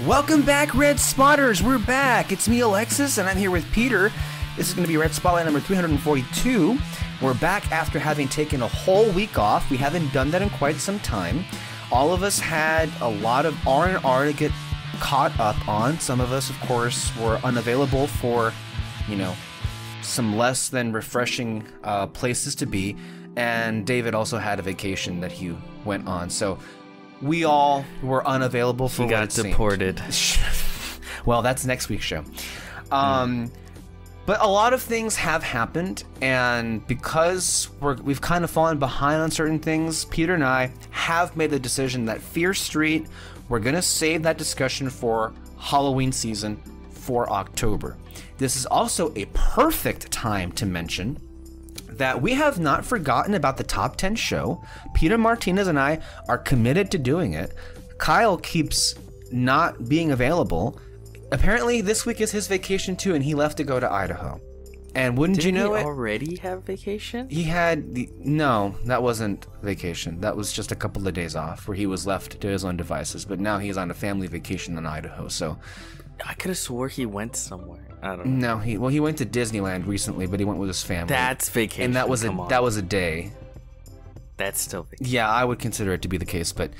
Welcome back, Red Spotters. We're back. It's me, Alexis, and I'm here with Peter. This is going to be Red Spotlight number 342. We're back after having taken a whole week off. We haven't done that in quite some time. All of us had a lot of R&R to get caught up on. Some of us, of course, were unavailable for, some less than refreshing places to be. And David also had a vacation that he went on. So we all were unavailable for what it seemed. He got deported. Well, that's next week's show. But a lot of things have happened, and because we've kind of fallen behind on certain things, Peter and I have made the decision that Fear Street, we're going to save that discussion for Halloween season for October. This is also a perfect time to mention that we have not forgotten about the Top 10 show. Peter Martinez and I are committed to doing it. Kyle keeps not being available. Apparently this week is his vacation too, and he left to go to Idaho. And wouldn't you know it? Did he already have vacation? He had no, that wasn't vacation. That was just a couple of days off where he was left to his own devices. But now he's on a family vacation in Idaho, so I could have swore he went somewhere. I don't know. No, he went to Disneyland recently, but he went with his family. That's vacation. And that was a day. That's still vacation. Yeah, I would consider it to be the case. But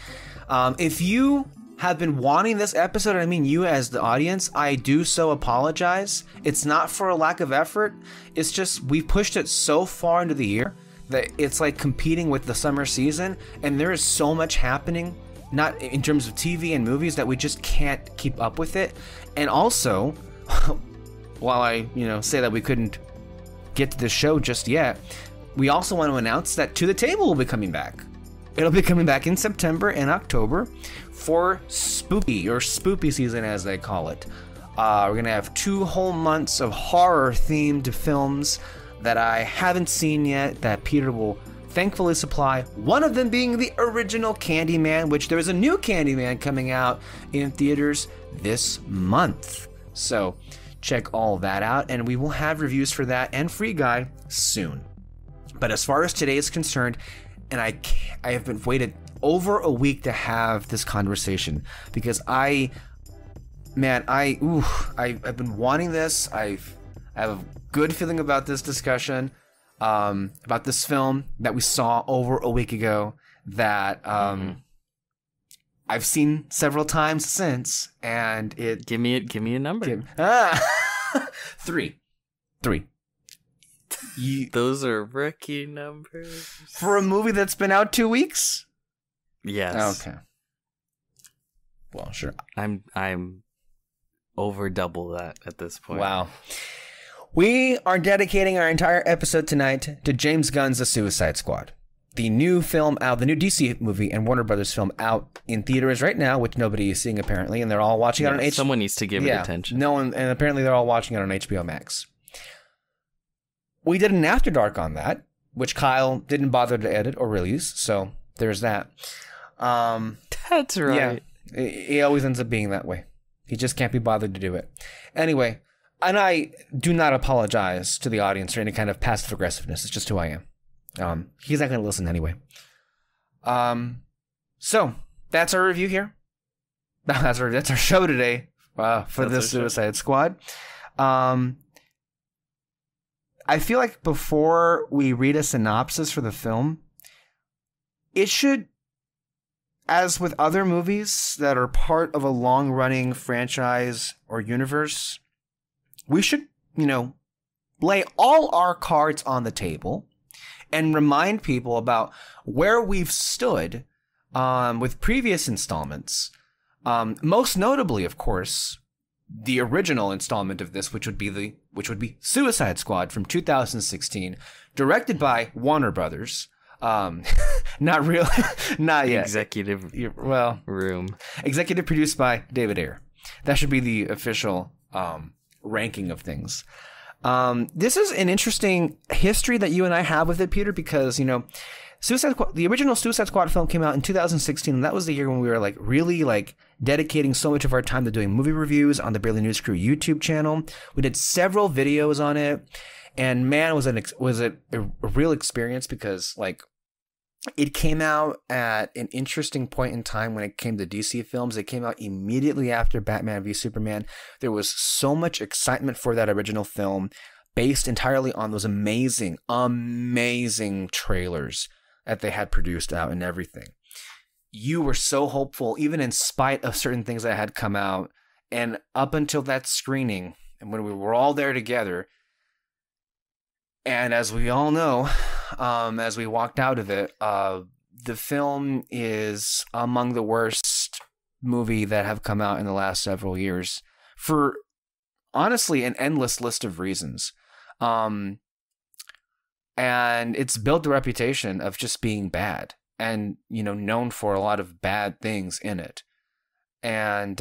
if you have been wanting this episode, I mean you as the audience, I do so apologize. It's not for a lack of effort. It's just we pushed it so far into the year that it's like competing with the summer season, and there is so much happening, not in terms of TV and movies, that we just can't keep up with it. And also, while I, say that we couldn't get to the show just yet, we also want to announce that To the Table will be coming back. It'll be coming back in September and October for spooky or spoopy season, as they call it. We're going to have 2 whole months of horror-themed films that I haven't seen yet that Peter will thankfully supply. One of them being the original Candyman, which there is a new Candyman coming out in theaters this month. So check all that out, and we will have reviews for that and Free Guy soon. But as far as today is concerned, and I have been waited over a week to have this conversation because I've been wanting this. I have a good feeling about this discussion, about this film that we saw over a week ago that I've seen several times since, and it give me a number. 3. Those are rookie numbers for a movie that's been out 2 weeks. Yes. Okay. Well, sure. I'm over double that at this point. Wow. We are dedicating our entire episode tonight to James Gunn's The Suicide Squad, the new film out, the new DC movie and Warner Brothers film out in theaters right now, which nobody is seeing apparently, and they're all watching it on HBO. Someone needs to give it attention. No one, and apparently they're all watching it on HBO Max. We did an After Dark on that, which Kyle didn't bother to edit or release, so there's that. That's right. Yeah, he always ends up being that way. He just can't be bothered to do it. Anyway, and I do not apologize to the audience for any kind of passive aggressiveness. It's just who I am. He's not going to listen anyway. So that's our review here. That's our show today for this Suicide Squad. I feel like before we read a synopsis for the film, it should, as with other movies that are part of a long-running franchise or universe, we should, lay all our cards on the table and remind people about where we've stood with previous installments. Most notably, of course, the original installment of this, which would be Suicide Squad from 2016, directed by Warner Brothers. Not really, not yet. Executive room. Executive produced by David Ayer. That should be the official ranking of things. This is an interesting history that you and I have with it, Peter, because Suicide Squad, the original Suicide Squad film came out in 2016, and that was the year when we were really dedicating so much of our time to doing movie reviews on the Barely News Crew YouTube channel. We did several videos on it, and man, was it a real experience because it came out at an interesting point in time when it came to DC films. It came out immediately after Batman v Superman. There was so much excitement for that original film based entirely on those amazing, amazing trailers that they had produced out and everything. You were so hopeful, even in spite of certain things that had come out. And up until that screening, and when we were all there together, and as we all know, as we walked out of it, the film is among the worst movie that have come out in the last several years for, honestly, an endless list of reasons. And it's built a reputation of just being bad and, you know, known for a lot of bad things in it. And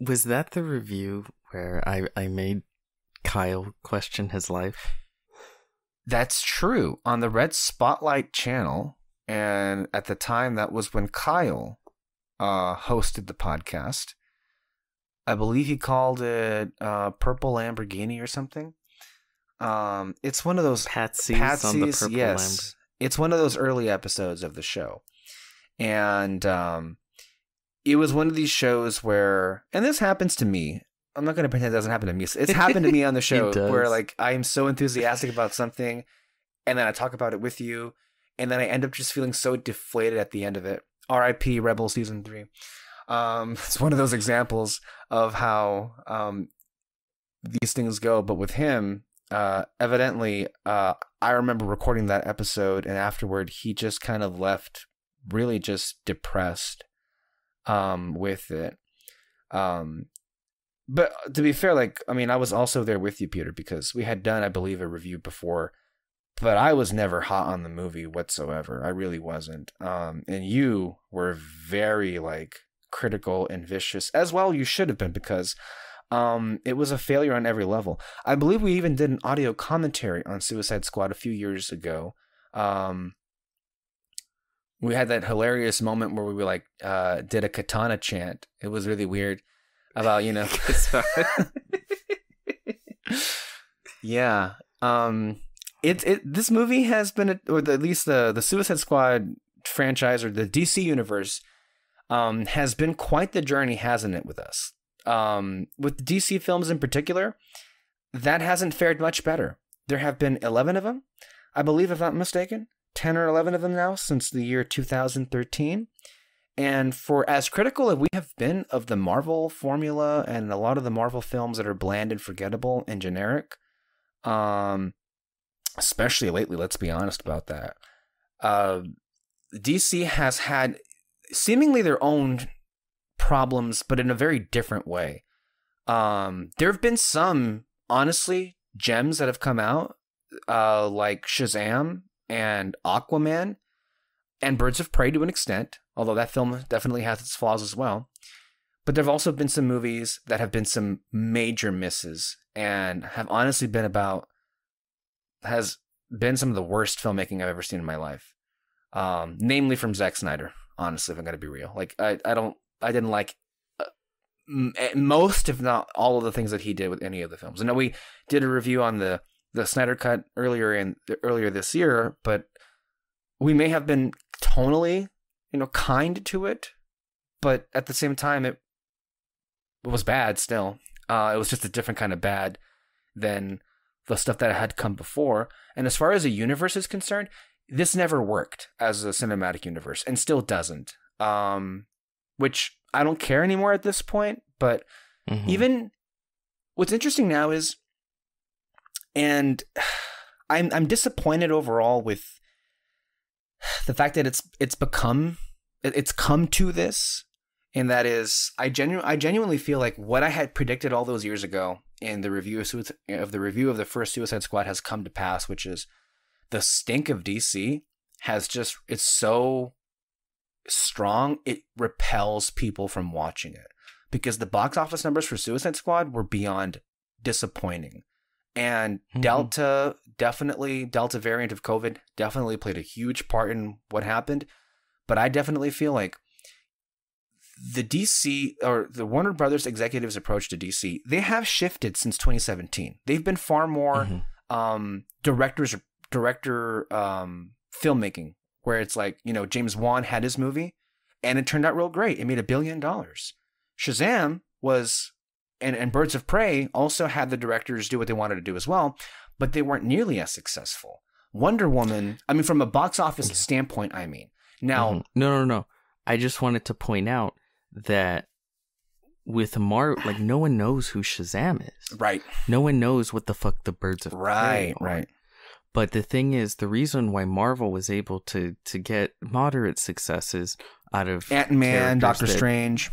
Was that the review where I made Kyle question his life? That's true. On the Red Spotlight channel, and at the time that was when Kyle hosted the podcast. I believe he called it Purple Lamborghini or something. It's one of those Patsy's on the Purple yes. It's one of those early episodes of the show. And it was one of these shows where, and this happens to me. I'm not going to pretend it doesn't happen to me. It's happened to me on the show where like I am so enthusiastic about something and then I talk about it with you and then I end up just feeling so deflated at the end of it. R.I.P. Rebel Season 3. It's one of those examples of how these things go. But with him, evidently, I remember recording that episode and afterward he just kind of left really just depressed with it. But to be fair, like, I mean, I was also there with you, Peter, because we had done, I believe, a review before, but I was never hot on the movie whatsoever. I really wasn't. And you were very, like, critical and vicious, as well you should have been, because it was a failure on every level. I believe we even did an audio commentary on Suicide Squad a few years ago. We had that hilarious moment where we like did a katana chant. It was really weird. About, you know, yeah. This movie has been, at least the Suicide Squad franchise or the DC universe, has been quite the journey, hasn't it, with us? With the DC films in particular, that hasn't fared much better. There have been 11 of them, I believe, if I'm not mistaken, 10 or 11 of them now since the year 2013. And for as critical as we have been of the Marvel formula and a lot of the Marvel films that are bland and forgettable and generic, especially lately, let's be honest about that, DC has had seemingly their own problems, but in a very different way. There have been some, honestly, gems that have come out, like Shazam and Aquaman, and Birds of Prey to an extent, although that film definitely has its flaws as well. But there have also been some movies that have been some major misses and have honestly been has been some of the worst filmmaking I've ever seen in my life. Namely from Zack Snyder, honestly, if I'm going to be real. Like, I didn't like most, if not all of the things that he did with any of the films. I know we did a review on the Snyder Cut earlier this year, but we may have been tonally, you know, kind to it, but at the same time, it was bad still. It was just a different kind of bad than the stuff that had come before. And as far as the universe is concerned, this never worked as a cinematic universe and still doesn't. Which I don't care anymore at this point, but even what's interesting now is, and I'm disappointed overall with the fact that it's come to this, and that is, I genuinely feel like what I had predicted all those years ago in the review of the first Suicide Squad has come to pass, which is the stink of DC it's so strong, it repels people from watching it, because the box office numbers for Suicide Squad were beyond disappointing. And Delta variant of COVID definitely played a huge part in what happened. But I definitely feel like the DC or the Warner Brothers executives' approach to DC, they have shifted since 2017. They've been far more directors director filmmaking, where it's like, you know, James Wan had his movie and it turned out real great. It made $1 billion. Shazam was, and Birds of Prey also had the directors do what they wanted to do as well, but they weren't nearly as successful. Wonder Woman, I mean, from a box office standpoint, I mean. Now, No. I just wanted to point out that with like, no one knows who Shazam is. Right. No one knows what the fuck the Birds of Prey are. Right. But the thing is, the reason why Marvel was able to get moderate successes out of Ant-Man, Doctor Strange.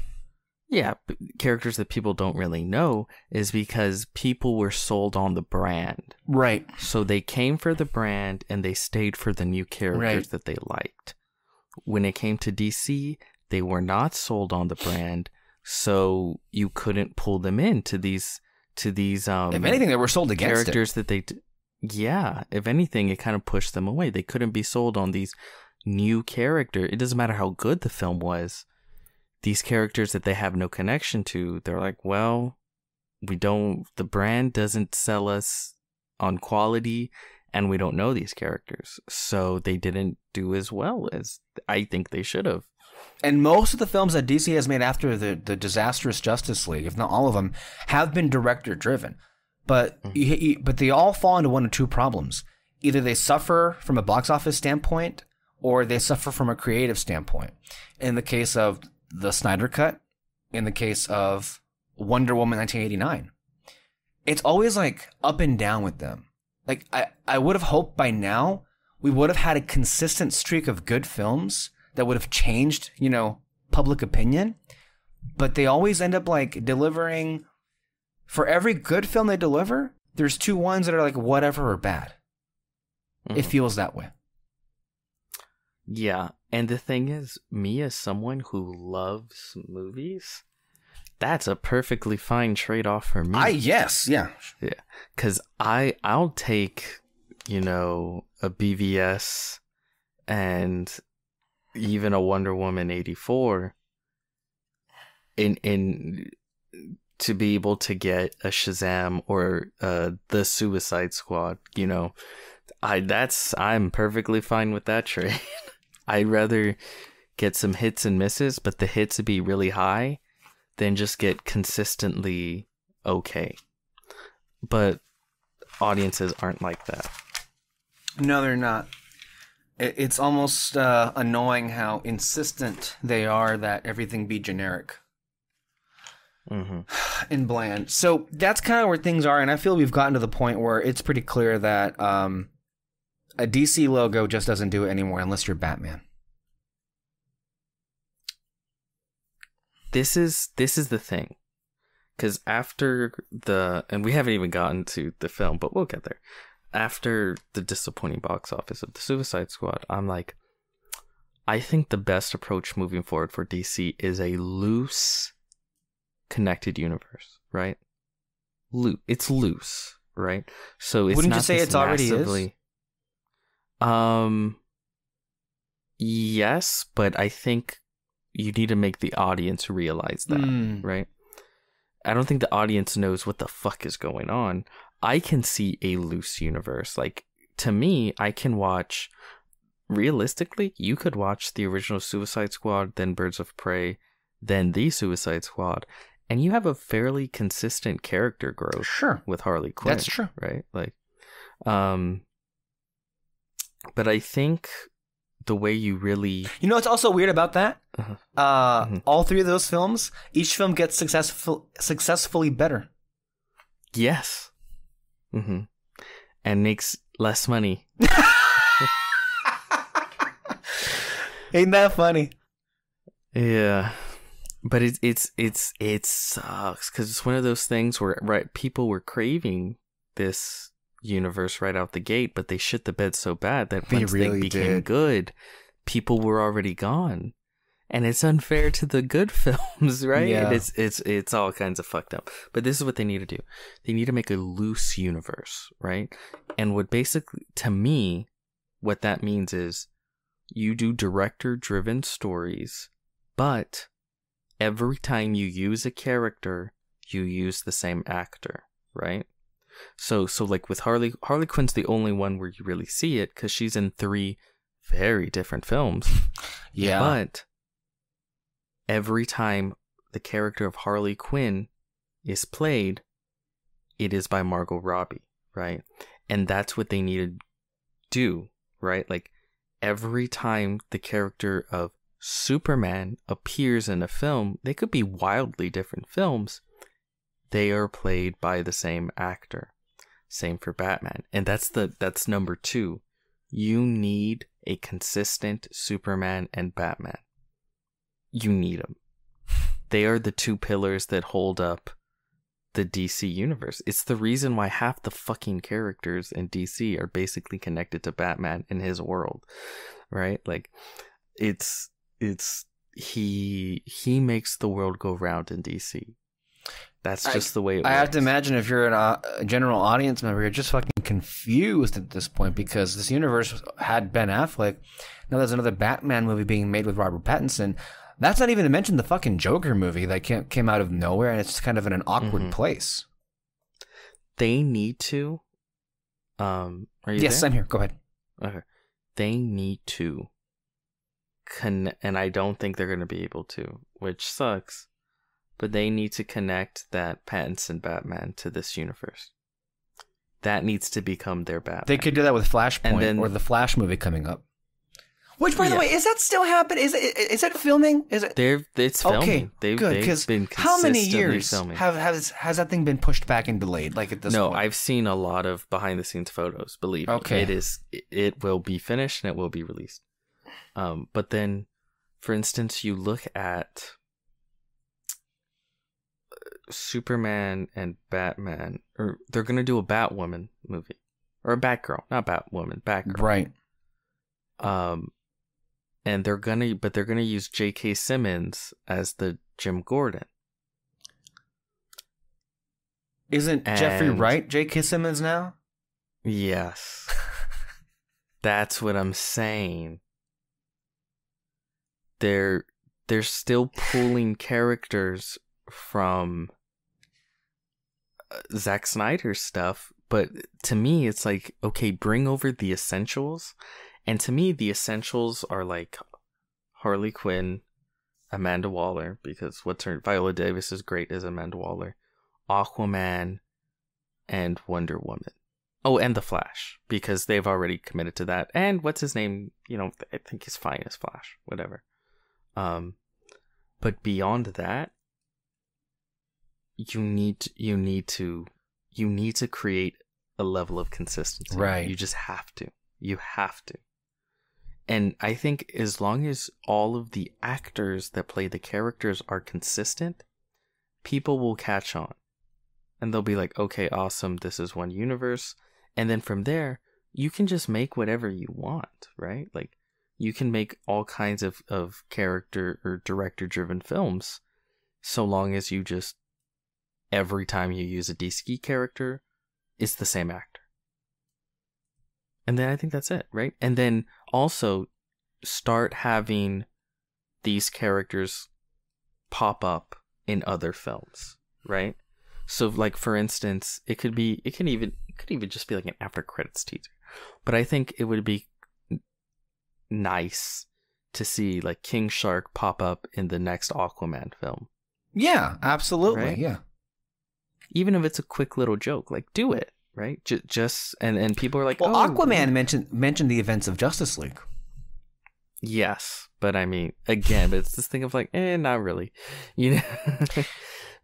Yeah, characters that people don't really know is because people were sold on the brand. Right. So they came for the brand and they stayed for the new characters that they liked. When it came to DC, they were not sold on the brand, so you couldn't pull them into these if anything, they were sold against characters that they if anything, it kind of pushed them away. They couldn't be sold on these new characters. It doesn't matter how good the film was. These characters that they have no connection to, they're like, well, the brand doesn't sell us on quality and we don't know these characters. So they didn't do as well as I think they should have. And most of the films that DC has made after the disastrous Justice League, if not all of them, have been director driven. But but they all fall into one of two problems. Either they suffer from a box office standpoint or they suffer from a creative standpoint. In the case of the Snyder Cut, in the case of Wonder Woman 1989, it's always like up and down with them. Like I would have hoped by now we would have had a consistent streak of good films that would have changed, you know, public opinion, but they always end up like delivering. For every good film they deliver, there's 2 ones that are like whatever or bad. It feels that way. Yeah, and the thing is, me as someone who loves movies, that's a perfectly fine trade-off for me. Yeah. Because I'll take, you know, a BVS and even a Wonder Woman 84 in to be able to get a Shazam or the Suicide Squad. You know, I'm perfectly fine with that trade. I'd rather get some hits and misses, but the hits be really high than just get consistently okay. But audiences aren't like that. No, they're not. It's almost annoying how insistent they are that everything be generic and bland. So that's kind of where things are, and I feel we've gotten to the point where it's pretty clear that a DC logo just doesn't do it anymore unless you're Batman. This is the thing, because after and we haven't even gotten to the film, but we'll get there. After the disappointing box office of the Suicide Squad, I'm like, I think the best approach moving forward for DC is a loose, connected universe, right? It's loose, right? So it's Wouldn't not you say it's already is? Yes, but I think you need to make the audience realize that, right? I don't think the audience knows what the fuck is going on. I can see a loose universe. Like, to me, I can watch, realistically, you could watch the original Suicide Squad, then Birds of Prey, then the Suicide Squad, and you have a fairly consistent character growth with Harley Quinn. That's true. Right? Like, but I think the way you really... You know what's also weird about that? All 3 of those films, each film gets successfully better. Yes. And makes less money. Ain't that funny? Yeah. But it sucks because it's one of those things where people were craving this universe right out the gate, but they shit the bed so bad that once they became good, people were already gone. And it's unfair to the good films, right? Yeah. And it's all kinds of fucked up. But this is what they need to do. They need to make a loose universe, right? And what basically, to me, what that means is you do director-driven stories, but every time you use a character, you use the same actor, right? So like with Harley Quinn's the only one where you really see it because she's in 3 very different films. Yeah. But every time the character of Harley Quinn is played, it is by Margot Robbie, right? And that's what they need to do, right? Like every time the character of Superman appears in a film, they could be wildly different films, they are played by the same actor. Same for Batman. And that's number 2. You need a consistent Superman and Batman. You need them. They are the 2 pillars that hold up the DC universe. It's the reason why half the fucking characters in DC are basically connected to Batman in his world, right? Like he makes the world go round in DC. That's just the way it works. I have to imagine if you're a general audience member, you're just fucking confused at this point because this universe had Ben Affleck. Now there's another Batman movie being made with Robert Pattinson. That's not even to mention the fucking Joker movie that came out of nowhere, and it's kind of in an awkward place. They need to. Are you Yes, there? I'm here. Go ahead. Okay. They need to connect, and I don't think they're going to be able to, which sucks. But they need to connect that Pattinson Batman to this universe. That needs to become their Batman. They could do that with Flashpoint or the Flash movie coming up. Which, by the way, is that still happening? Is it filming? Is it? It's filming. Okay, good. Because how many years has that thing been pushed back and delayed? Like at this point? No, I've seen a lot of behind the scenes photos. Believe me, it will be finished and it will be released. But then, for instance, you look at Superman and Batman, or they're gonna do a Batwoman movie, or a Batgirl, not Batwoman, Batgirl, right? And they're gonna use J.K. Simmons as the Jim Gordon. Isn't Jeffrey Wright J.K. Simmons now? Yes, that's what I'm saying. They're still pulling characters from Zack Snyder's stuff, but to me it's like, okay, bring over the essentials. And to me the essentials are like Harley Quinn, Amanda Waller, because Viola Davis is great as Amanda Waller, Aquaman, and Wonder Woman. Oh, and the Flash, because they've already committed to that. And what's his name? I think he's fine as Flash, whatever. But beyond that, you need to create a level of consistency. Right. You just have to. You have to. And I think as long as all of the actors that play the characters are consistent, people will catch on. And they'll be like, okay, awesome, this is one universe. And then from there, you can just make whatever you want, right? Like, you can make all kinds of character or director-driven films, so long as you just, every time you use a DC character, it's the same actor. And then I think that's it, right? And then also start having these characters pop up in other films, right? So, like, for instance, it could even just be like an after credits teaser. But I think it would be nice to see like King Shark pop up in the next Aquaman film. Yeah, absolutely. Right? Yeah. Even if it's a quick little joke, like, do it, right? Just and people are like, well, Aquaman mentioned the events of Justice League. Yes, but I mean, again, it's this thing of like, not really,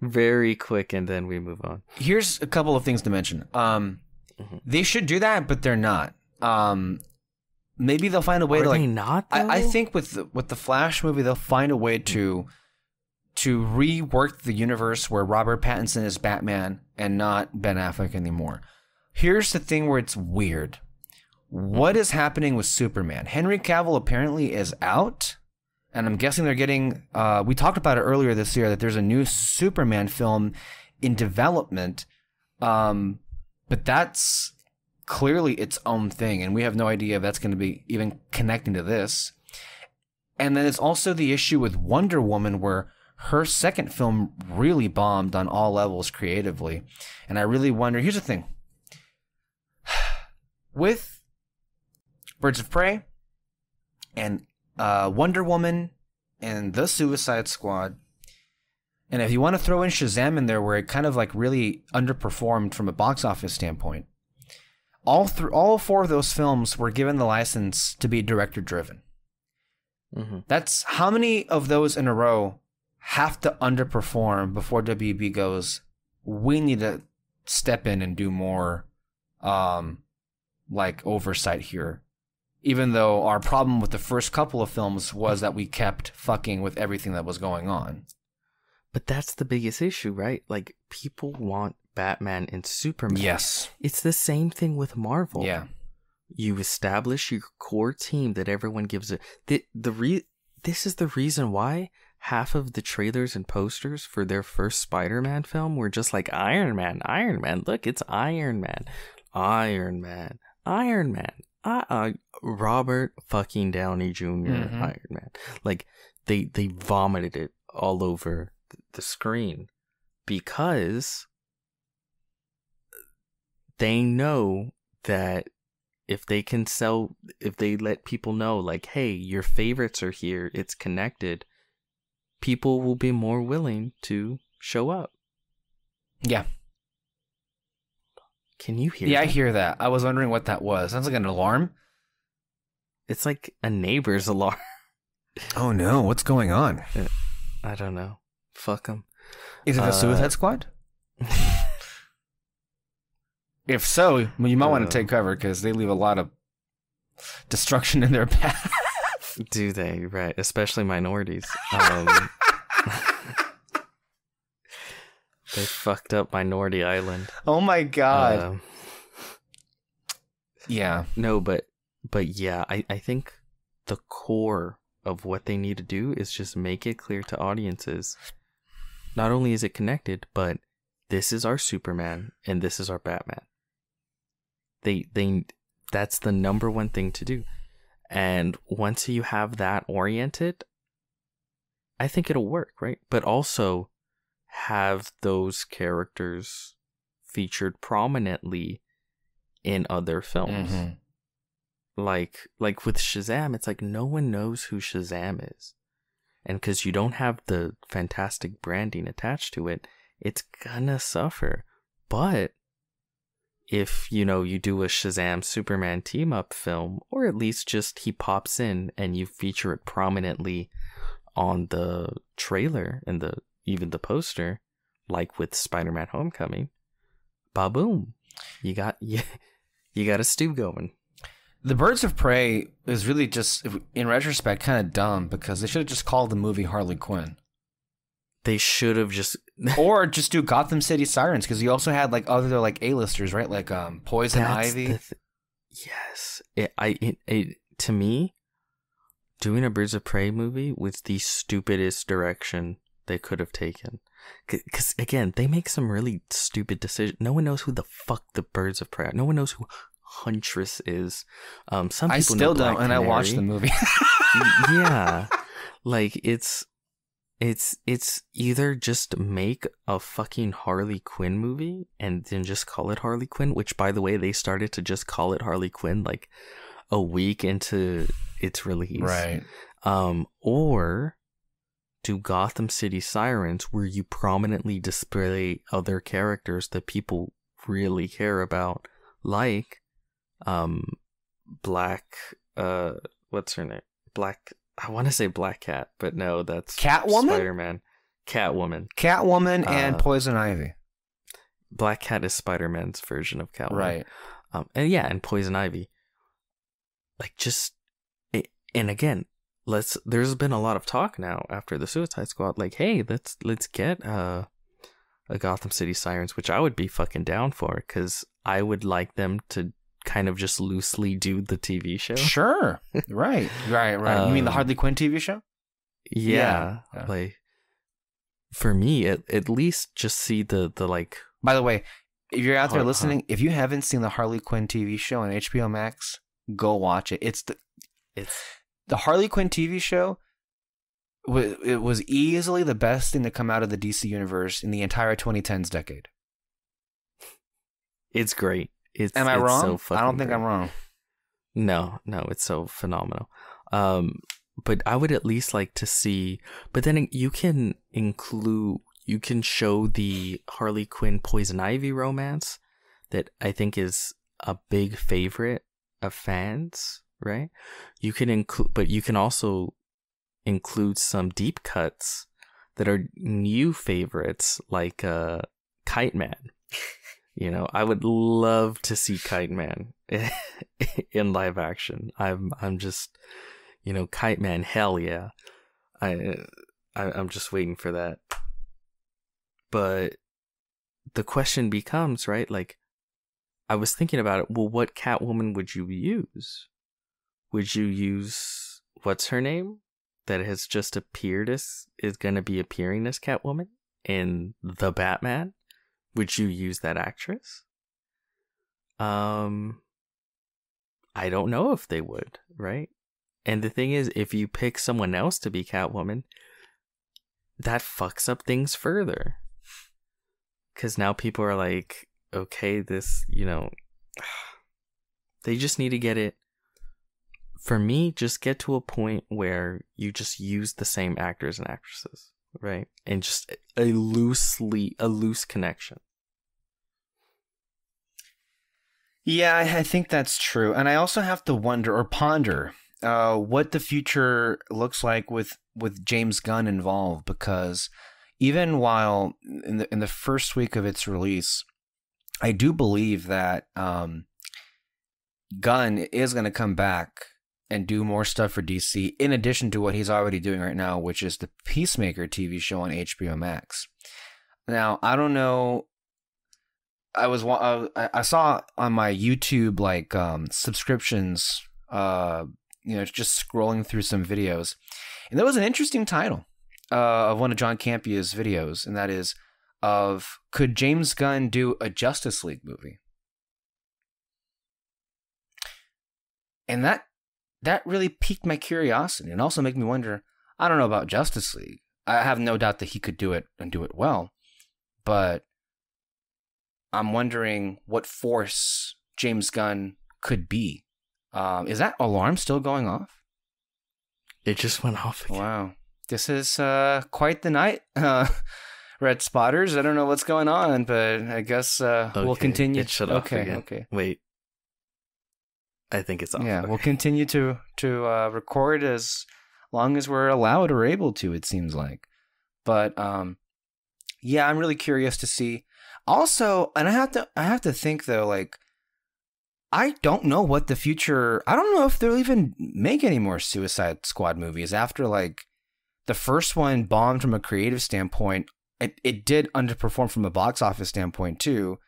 very quick, and then we move on. Here's a couple of things to mention. They should do that, but they're not. Maybe they'll find a way to like. Are they not? I think with the Flash movie, they'll find a way to rework the universe where Robert Pattinson is Batman and not Ben Affleck anymore. Here's the thing where it's weird. What is happening with Superman? Henry Cavill apparently is out, and I'm guessing they're getting... we talked about it earlier this year, that there's a new Superman film in development, but that's clearly its own thing, and we have no idea if that's going to be even connecting to this. And then it's also the issue with Wonder Woman, where her second film really bombed on all levels creatively. And I really wonder... Here's the thing. with Birds of Prey and Wonder Woman and The Suicide Squad, and if you want to throw in Shazam in there, where it kind of like really underperformed from a box office standpoint, all 4 of those films were given the license to be director driven. Mm-hmm. That's how many of those in a row have to underperform before WB goes, we need to step in and do more like oversight here. Even though our problem with the first couple of films was that we kept fucking with everything that was going on. But that's the biggest issue, right? Like, people want Batman and Superman. Yes. It's the same thing with Marvel. Yeah. You establish your core team that everyone gives a... This is the reason why half of the trailers and posters for their first Spider-Man film were just like, Iron Man. Look, it's Iron Man. Robert fucking Downey Jr. Mm-hmm. Iron Man. Like, they vomited it all over the screen because they know that if they let people know, like, hey, your favorites are here, it's connected, people will be more willing to show up. Yeah. Can you hear that? Yeah, that? I hear that. I was wondering what that was. Sounds like an alarm. It's like a neighbor's alarm. Oh no, what's going on? I don't know. Fuck them. Is it the Suicide Squad? If so, you might want to take cover because they leave a lot of destruction in their path. Do they? Right. Especially minorities. They fucked up Minority Island. Oh my god. Yeah. No, but yeah, I think the core of what they need to do is just make it clear to audiences. Not only is it connected, but this is our Superman and this is our Batman. That's the number one thing to do. And once you have that oriented, I think it'll work, right? But also have those characters featured prominently in other films. Mm-hmm. Like with Shazam, it's like no one knows who Shazam is. And because you don't have the fantastic branding attached to it, it's gonna suffer. But if, you do a Shazam Superman team-up film, or at least just he pops in and you feature it prominently on the trailer and even the poster, like with Spider-Man Homecoming, ba-boom, you got a stew going. The Birds of Prey is really just, in retrospect, kind of dumb because they should have just called the movie Harley Quinn. They should have just... Or just do Gotham City Sirens, because you also had like other like A-listers, right? Like Poison Ivy. Yes. To me, doing a Birds of Prey movie was the stupidest direction they could have taken. Because, again, they make some really stupid decisions. No one knows who the fuck the Birds of Prey are. No one knows who Huntress is. Some people I still know don't, and I watched the movie. Yeah. Like, it's either just make a fucking Harley Quinn movie and then just call it Harley Quinn, which, by the way, they started to just call it Harley Quinn like a week into its release. Right. Or do Gotham City Sirens, where you prominently display other characters that people really care about, like Black, what's her name? I want to say Black Cat, but no, that's Catwoman? Spider-Man. Catwoman and Poison Ivy. Black Cat is Spider-Man's version of Catwoman. Right. And Poison Ivy. Like, and again, there's been a lot of talk now after the Suicide Squad, like, hey, let's get a Gotham City Sirens, which I would be fucking down for, because I would like them to kind of just loosely do the TV show. Sure. Right. You mean the Harley Quinn TV show? Yeah. Like, for me, at least just see the like... By the way, if you're out there listening, if you haven't seen the Harley Quinn TV show on HBO Max, go watch it. It's the Harley Quinn TV show. It was easily the best thing to come out of the DC universe in the entire 2010s decade. It's great. Am I it's wrong? so fucking I don't think great. I'm wrong. No, it's so phenomenal. But I would at least like to see. But then you can show the Harley Quinn Poison Ivy romance that I think is a big favorite of fans, right? You can include, but you can also include some deep cuts that are new favorites, like Kite Man. I would love to see Kite Man in live action. I'm just, Kite Man, hell yeah. I'm just waiting for that. But the question becomes, right? Like, I was thinking about it. Well, what Catwoman would you use? Would you use what's her name that has just appeared is going to be appearing as Catwoman in The Batman? Would you use that actress? I don't know if they would, right? And the thing is, if you pick someone else to be Catwoman, that fucks up things further. Because now people are like, okay, this, they just need to get it. For me, just get to a point where you just use the same actors and actresses, right? And just a loose connection. Yeah, I think that's true. And I also have to wonder or ponder what the future looks like with James Gunn involved, because even while in the first week of its release, I do believe that Gunn is going to come back and do more stuff for DC, in addition to what he's already doing right now, which is the Peacemaker TV show on HBO Max. Now, I don't know. I saw on my YouTube subscriptions, just scrolling through some videos, and there was an interesting title of one of John Campia's videos, and that is could James Gunn do a Justice League movie? And that really piqued my curiosity and also made me wonder, I don't know about Justice League. I have no doubt that he could do it and do it well, but I'm wondering what force James Gunn could be. Is that alarm still going off? It just went off again. Wow. This is quite the night, Red Spotters. I don't know what's going on, but I guess we'll continue. It shut off again. Okay. Wait. I think it's off. Yeah, we'll continue to record as long as we're allowed or able to, it seems like. But yeah, I'm really curious to see. Also, and I have to think though, like, I don't know what the future. I don't know if they'll even make any more Suicide Squad movies after like the first one bombed from a creative standpoint. It did underperform from a box office standpoint too,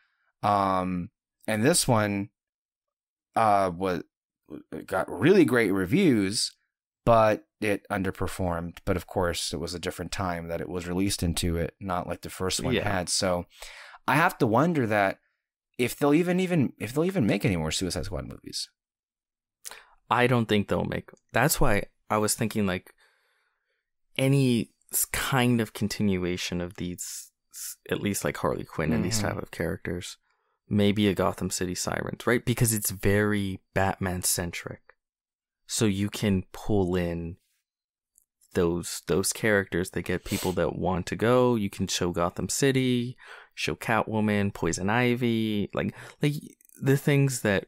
and this one got really great reviews, but it underperformed. But of course, it was a different time that it was released into, it not like the first one had. So I have to wonder that if they'll even make any more Suicide Squad movies. I don't think they'll make. That's why I was thinking like any kind of continuation of these, at least like Harley Quinn and these type of characters. Maybe a Gotham City Sirens, right? Because it's very Batman centric. So you can pull in those characters that get people that want to go. You can show Gotham City, show Catwoman, Poison Ivy, like the things that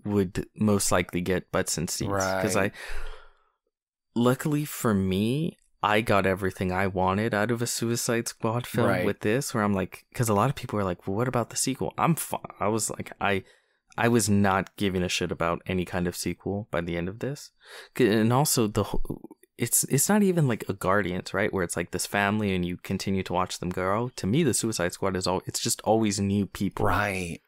would most likely get butts and seats. Because luckily for me, I got everything I wanted out of a Suicide Squad film with this, where I'm like, because a lot of people are like, well, what about the sequel? I'm fine. I was like, I was not giving a shit about any kind of sequel by the end of this. And also it's not even like a Guardians, right? Where it's like this family and you continue to watch them grow. To me, the Suicide Squad it's just always new people. Right.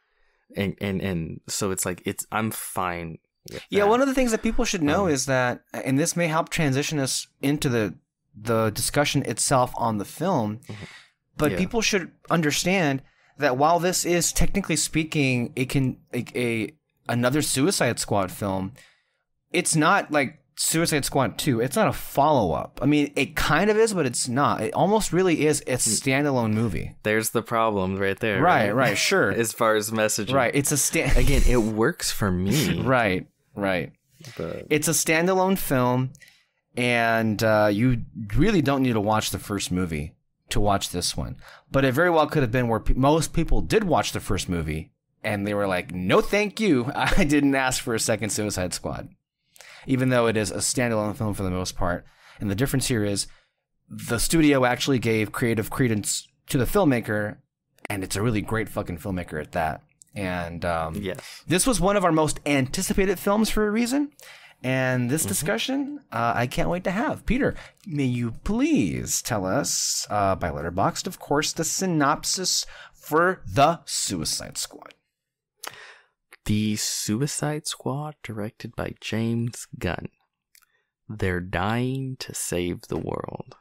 And so it's like, I'm fine with Yeah, that. one of the things that people should know is that, and this may help transition us into the discussion itself on the film, but people should understand that while this is technically speaking another Suicide Squad film, it's not like Suicide Squad 2, it's not a follow-up. I mean, it kind of is, but it's not. It almost really is a standalone movie. There's the problem right there. Right, sure. As far as messaging. Right, it's Again, it works for me. Right. But it's a standalone film, and you really don't need to watch the first movie to watch this one. But it very well could have been where most people did watch the first movie, and they were like, no thank you, I didn't ask for a second Suicide Squad. Even though it is a standalone film for the most part. And the difference here is the studio actually gave creative credence to the filmmaker, and it's a really great fucking filmmaker at that. And yes, this was one of our most anticipated films for a reason. And this discussion, I can't wait to have. Peter, may you please tell us, by Letterboxd, of course, the synopsis for The Suicide Squad. The Suicide Squad, directed by James Gunn. They're dying to save the world.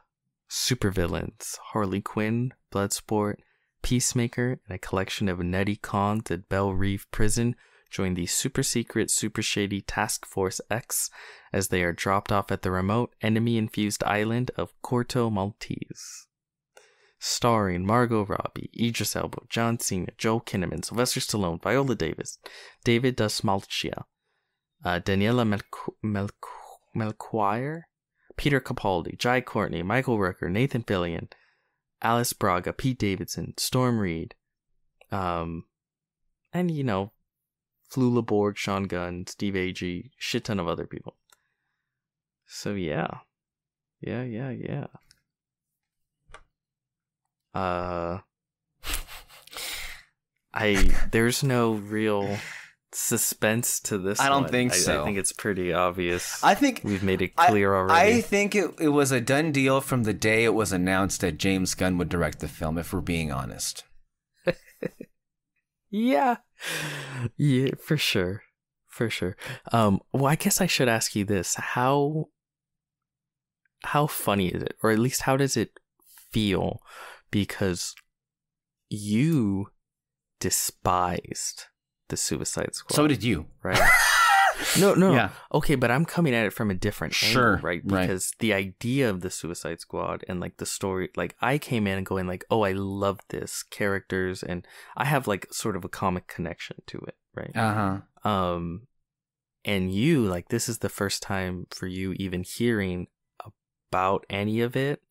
Supervillains Harley Quinn, Bloodsport, Peacemaker, and a collection of nutty cons at Belle Reve Prison join the super secret, super shady Task Force X as they are dropped off at the remote, enemy-infused island of Corto Maltese. Starring Margot Robbie, Idris Elba, John Cena, Joel Kinnaman, Sylvester Stallone, Viola Davis, David Dastmalchian, Daniela Melchior, Peter Capaldi, Jai Courtney, Michael Rooker, Nathan Fillion, Alice Braga, Pete Davidson, Storm Reed, and Flula Borg, Sean Gunn, Steve Agee, shit ton of other people. So yeah. There's no real suspense to this. I don't think so. I think it's pretty obvious. I think we've made it clear already. I think it was a done deal from the day it was announced that James Gunn would direct the film, if we're being honest. Yeah, for sure. Well, I guess I should ask you this: how funny is it, or at least how does it feel? Because you despised the Suicide Squad. So did you, right? No. Yeah. Okay, but I'm coming at it from a different angle, right? Because right. the idea of the Suicide Squad and like the story, like I came in and going like, oh, I love this characters, and I have like sort of a comic connection to it, right? And you, like, this is the first time for you even hearing about any of it,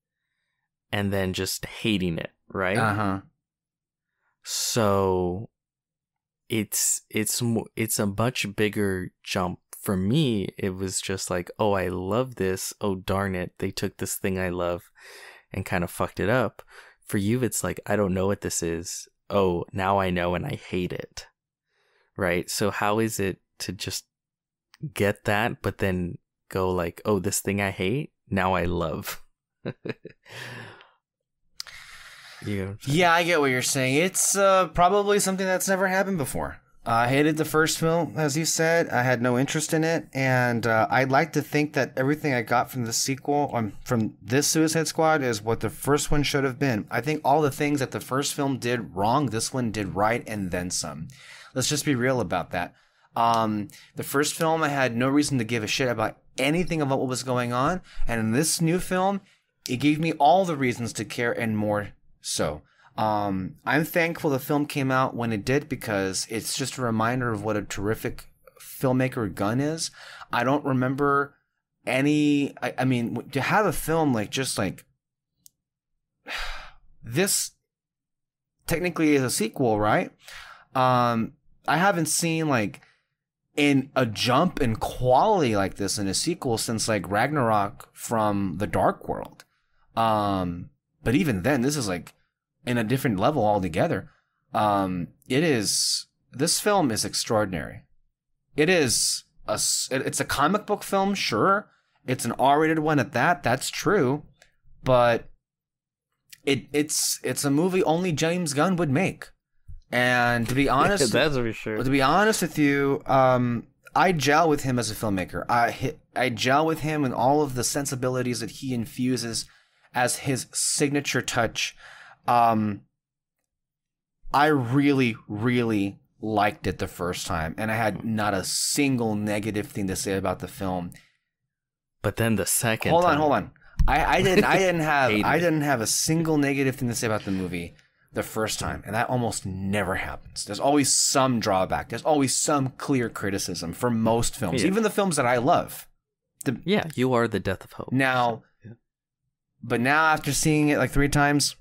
and then just hating it, right? So it's a much bigger jump. For me, it was just like, oh, I love this. Oh, darn it. They took this thing I love and kind of fucked it up. For you, it's like, I don't know what this is. Oh, now I know and I hate it. Right? So how is it to just get that, but then go like, oh, this thing I hate, now I love? Yeah, I get what you're saying. It's probably something that's never happened before. I hated the first film, as you said. I had no interest in it, and I'd like to think that everything I got from the sequel, from this Suicide Squad, is what the first one should have been. I think all the things that the first film did wrong, this one did right, and then some. Let's just be real about that. The first film, I had no reason to give a shit about anything about what was going on, and in this new film, it gave me all the reasons to care and more. So, I'm thankful the film came out when it did, because it's just a reminder of what a terrific filmmaker Gunn is. I don't remember any, I mean, to have a film like, just like, this technically is a sequel, right? I haven't seen like in a jump in quality like this in a sequel since like Ragnarok from the Dark World. But even then, this is like in a different level altogether. This film is extraordinary. It's a comic book film, sure. It's an R-rated one at that. That's true. But it's a movie only James Gunn would make. And to be honest, that's for sure. To be honest with you, I gel with him as a filmmaker. I gel with him and all of the sensibilities that he infuses as his signature touch. I really, really liked it the first time, and I had not a single negative thing to say about the film. But then the second hold time, on. I didn't have a single negative thing to say about the movie the first time, and that almost never happens. There's always some drawback. There's always some clear criticism for most films, even the films that I love. You are the death of hope. Now, but now after seeing it like 3 times,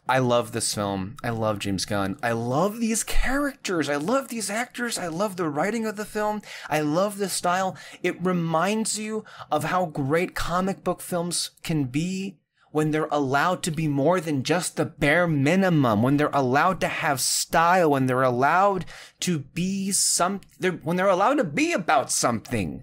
I love this film. I love James Gunn. I love these characters. I love these actors. I love the writing of the film. I love the style. It reminds you of how great comic book films can be when they're allowed to be more than just the bare minimum, when they're allowed to have style, when they're allowed to be when they're allowed to be about something.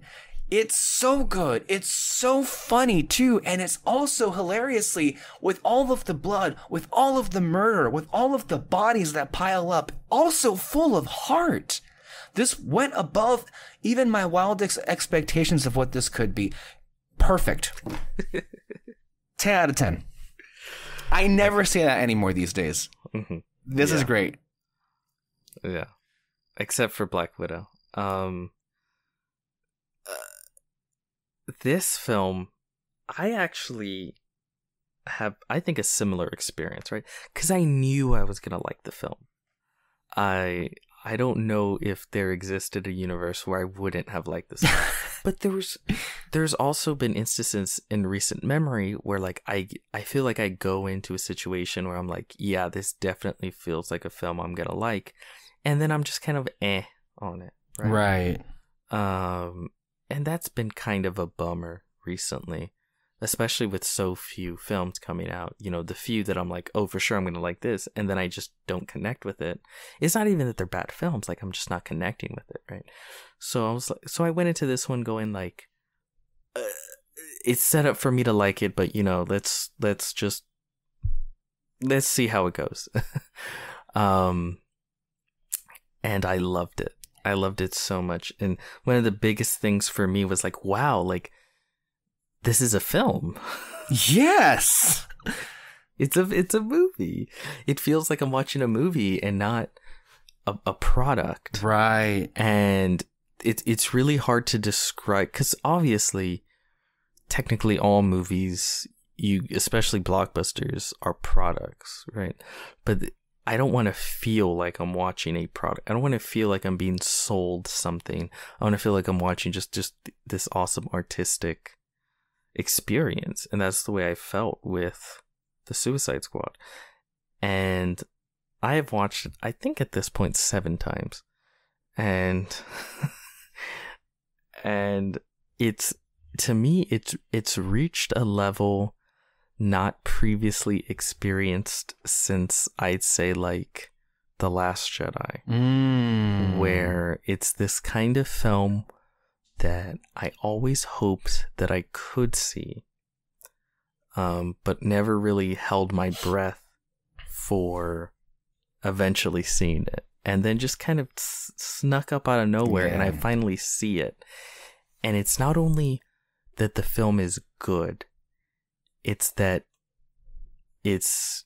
It's so good. It's so funny too. And it's also hilariously, with all of the blood, with all of the murder, with all of the bodies that pile up, also full of heart. This went above even my wildest expectations of what this could be. Perfect. 10 out of 10. I never say that anymore these days. Mm-hmm. This is great. Yeah. Except for Black Widow. This film, I actually have, I think, a similar experience, right? Because I knew I was going to like the film. I don't know if there existed a universe where I wouldn't have liked this film. But there's also been instances in recent memory where like I feel like I go into a situation where I'm like, yeah, this definitely feels like a film I'm going to like. And then I'm just kind of on it. Right. And that's been kind of a bummer recently, especially with so few films coming out. You know, the few that I'm like, oh, for sure I'm going to like this, and then I just don't connect with it. It's not even that they're bad films, like I'm just not connecting with it, right? So I went into this one going like, it's set up for me to like it, but you know, let's see how it goes. And I loved it. I loved it so much. And one of the biggest things for me was like, wow, like this is a film. Yes. It's a movie. It feels like I'm watching a movie and not a product. Right. And it's really hard to describe, because obviously technically all movies, especially blockbusters, are products, right? But I don't want to feel like I'm watching a product. I don't want to feel like I'm being sold something. I want to feel like I'm watching just this awesome artistic experience. And that's the way I felt with the Suicide Squad. And I have watched it, I think at this point, 7 times. And and to me, it's reached a level not previously experienced since I'd say like The Last Jedi, where it's this kind of film that I always hoped that I could see, but never really held my breath for eventually seeing it, and then just kind of snuck up out of nowhere, and I finally see it. And it's not only that the film is good, it's that it's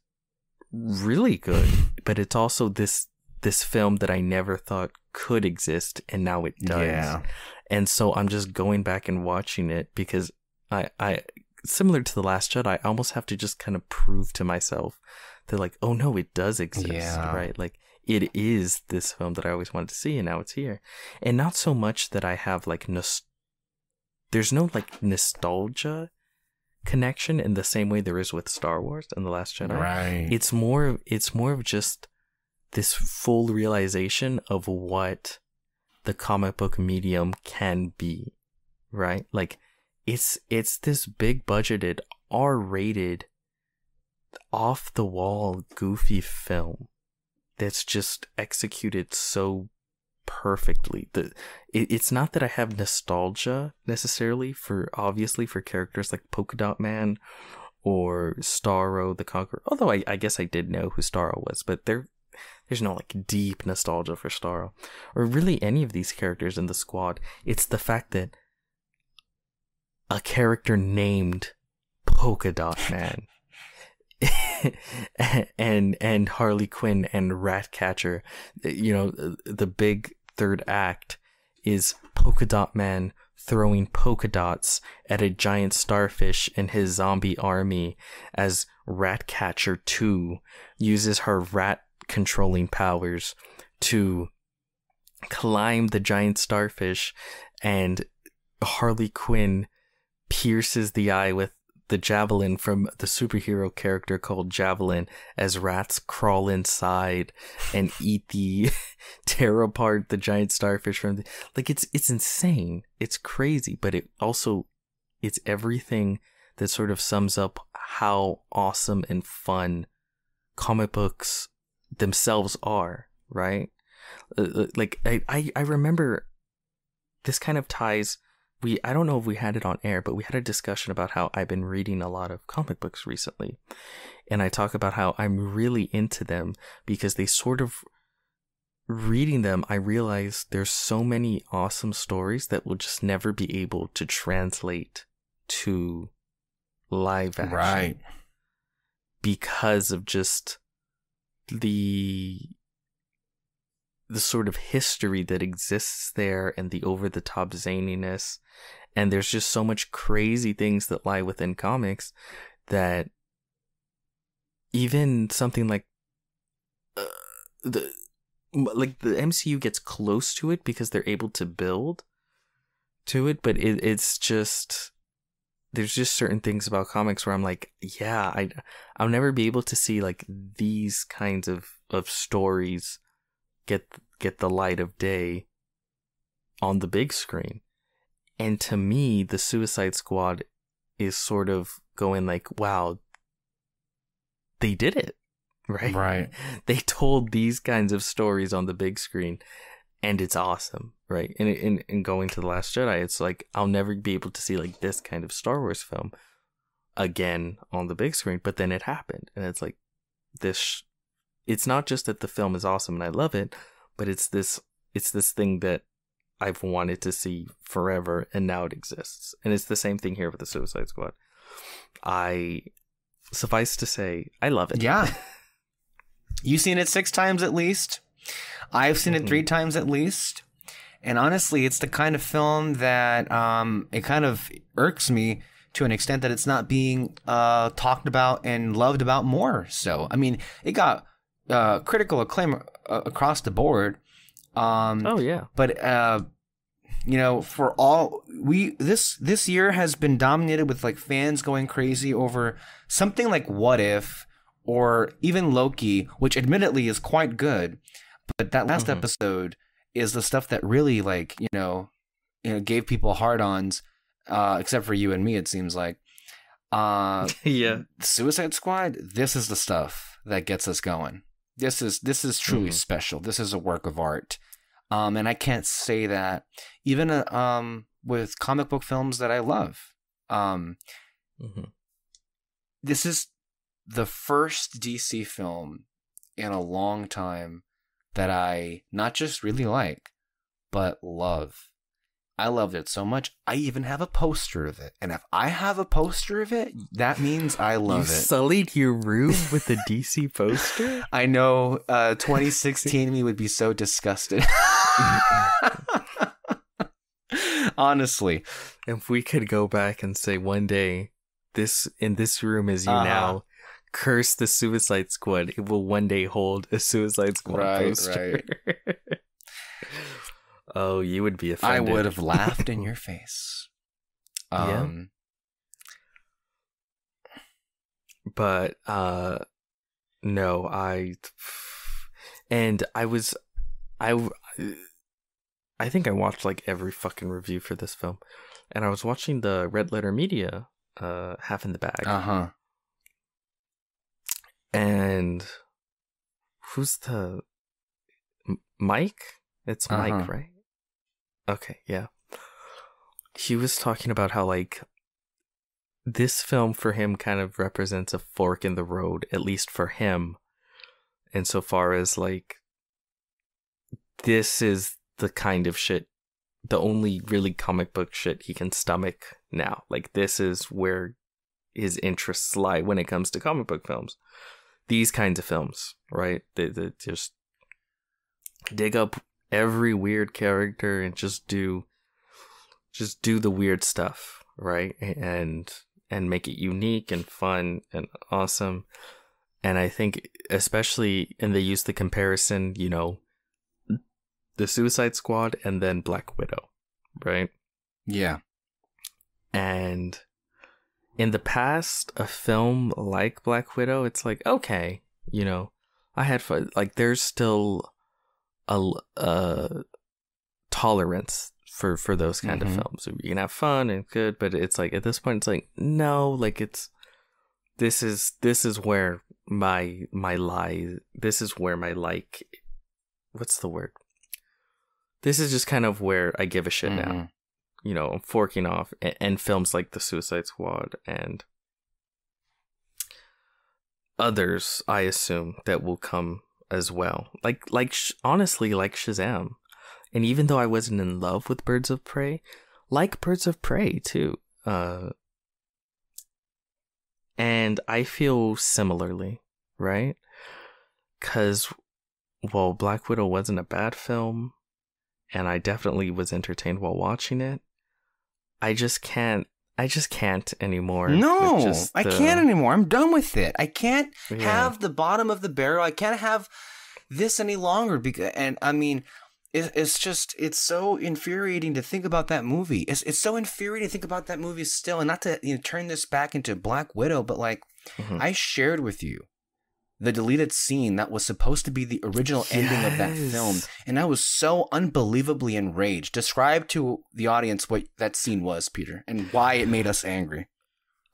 really good, but it's also this film that I never thought could exist, and now it does. Yeah. And so I'm just going back and watching it because I similar to The Last Jedi, I almost have to just kind of prove to myself that like, oh no, it does exist, right? Like it is this film that I always wanted to see, and now it's here. And not so much that I have like there's no like nostalgia connection in the same way there is with Star Wars and The Last Jedi. Right. It's more of just this full realization of what the comic book medium can be, right? Like it's this big budgeted R-rated off the wall goofy film that's just executed so perfectly. It's not that I have nostalgia necessarily for characters like Polka Dot Man or Starro the Conqueror, although I guess I did know who Starro was, but there's no like deep nostalgia for Starro or really any of these characters in the squad. It's the fact that a character named Polka Dot Man and Harley Quinn and Ratcatcher, you know, the big third act is Polka Dot Man throwing polka dots at a giant starfish in his zombie army as Ratcatcher 2 uses her rat controlling powers to climb the giant starfish, and Harley Quinn pierces the eye with the javelin from the superhero character called Javelin as rats crawl inside and tear apart the giant starfish from like it's insane. It's crazy, but it's everything that sort of sums up how awesome and fun comic books themselves are, right? Like I remember this kind of ties. I don't know if we had it on air, but we had a discussion about how I've been reading a lot of comic books recently. And I talk about how I'm really into them because they sort of, reading them, I realize there's so many awesome stories that will just never be able to translate to live action. Right. Because of just the sort of history that exists there and the over-the-top zaniness. And there's just so much crazy things that lie within comics that even something like the MCU gets close to it because they're able to build to it, but it's just, there's just certain things about comics where I'm like, yeah, I'll never be able to see like these kinds of stories get the light of day on the big screen. And to me, the Suicide Squad is sort of going like, wow, they did it, right? Right. They told these kinds of stories on the big screen, and it's awesome, right? And in going to The Last Jedi, it's like, I'll never be able to see like this kind of Star Wars film again on the big screen, but then it happened. And it's like, it's not just that the film is awesome and I love it, but it's this thing that I've wanted to see forever, and now it exists. And it's the same thing here with the Suicide Squad. Suffice to say, I love it. Yeah. You've seen it 6 times at least. I've seen it 3 times at least. And honestly, it's the kind of film that it kind of irks me to an extent that it's not being talked about and loved about more. So, I mean, it got critical acclaim across the board. Oh yeah. But you know, for all this year has been dominated with like fans going crazy over something like What If or even Loki, which admittedly is quite good. But that last episode is the stuff that really like, you know, gave people hard-ons, except for you and me, it seems like. Yeah. Suicide Squad, this is the stuff that gets us going. This is truly special. This is a work of art. And I can't say that even with comic book films that I love. This is the first DC film in a long time that I not just really like, but love. I loved it so much, I even have a poster of it. And if I have a poster of it, that means I love it. You sullied your room with the DC poster? I know 2016 me would be so disgusted. Honestly. If we could go back and say one day, in this room as you now curse the Suicide Squad, it will one day hold a Suicide Squad poster. Right. Oh, you would be offended. I would have laughed in your face. Yeah. But no, I think I watched like every fucking review for this film, and I was watching the Red Letter Media Half in the Bag. And who's the Mike? It's Mike, right? Okay, yeah. He was talking about how, like, this film for him kind of represents a fork in the road, at least for him, insofar as, like, this is the kind of shit, the only really comic book shit he can stomach now. Like, this is where his interests lie when it comes to comic book films. These kinds of films, right? They just dig up every weird character and just do just do the weird stuff, right? And make it unique and fun and awesome. And I think especially, and they use the comparison, you know, the Suicide Squad and then Black Widow, right? Yeah. And in the past, a film like Black Widow, it's like, okay, you know, I had fun. Like, there's still a tolerance for those kind of films. You can have fun and good, but it's like, at this point, it's like, no, like, this is where my like, what's the word? This is just kind of where I give a shit now. You know, I'm forking off, and films like The Suicide Squad and others, I assume, that will come as well. Honestly, like Shazam. And even though I wasn't in love with Birds of Prey, like Birds of Prey too. And I feel similarly, right? Because, well, Black Widow wasn't a bad film, and I definitely was entertained while watching it. I just can't anymore. No, I can't anymore. I'm done with it. I can't have the bottom of the barrel. I can't have this any longer. And I mean, it's so infuriating to think about that movie. It's so infuriating to think about that movie still. And not to turn this back into Black Widow, but like I shared with you the deleted scene that was supposed to be the original ending of that film. And I was so unbelievably enraged. Describe to the audience what that scene was, Peter, and why it made us angry.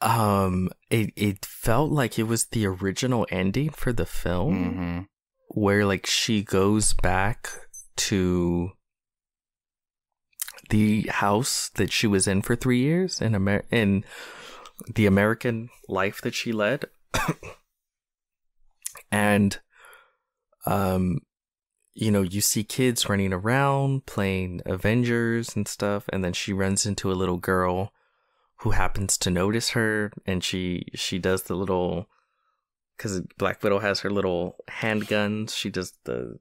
It felt like it was the original ending for the film, where like she goes back to the house that she was in for 3 years in the American life that she led. And, you know, you see kids running around playing Avengers and stuff. And then she runs into a little girl who happens to notice her. And she does the little, because Black Widow has her little handguns. She does the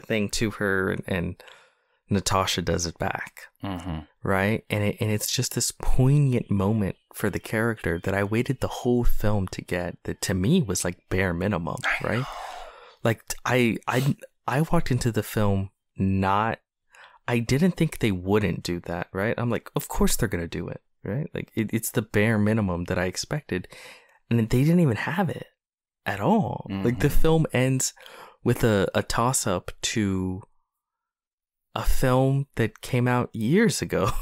thing to her, and Natasha does it back. Right. And it's just this poignant moment for the character that I waited the whole film to get, that to me was like bare minimum. Right. Like I walked into the film I didn't think they wouldn't do that. Right. I'm like, of course they're going to do it. Right. Like it's the bare minimum that I expected. And they didn't even have it at all. Like the film ends with a toss up to a film that came out years ago.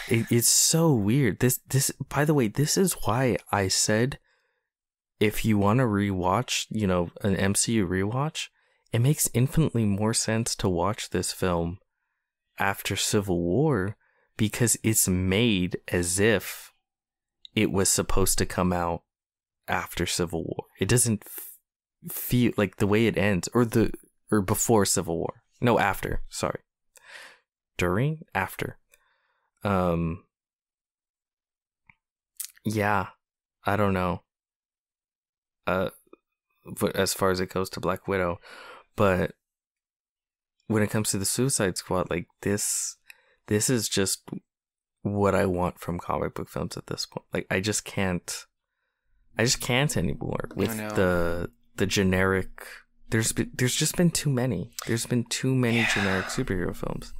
It's so weird. This, by the way, this is why I said, if you want to rewatch, you know, an MCU rewatch, it makes infinitely more sense to watch this film after Civil War, because it's made as if it was supposed to come out after Civil War. It doesn't feel like the way it ends, or before Civil War. No, after. Sorry. During? After. Yeah. I don't know. But as far as it goes to Black Widow. But when it comes to the Suicide Squad, like this is just what I want from comic book films at this point. Like I just can't anymore with the generic. There's just been too many. There's been too many generic superhero films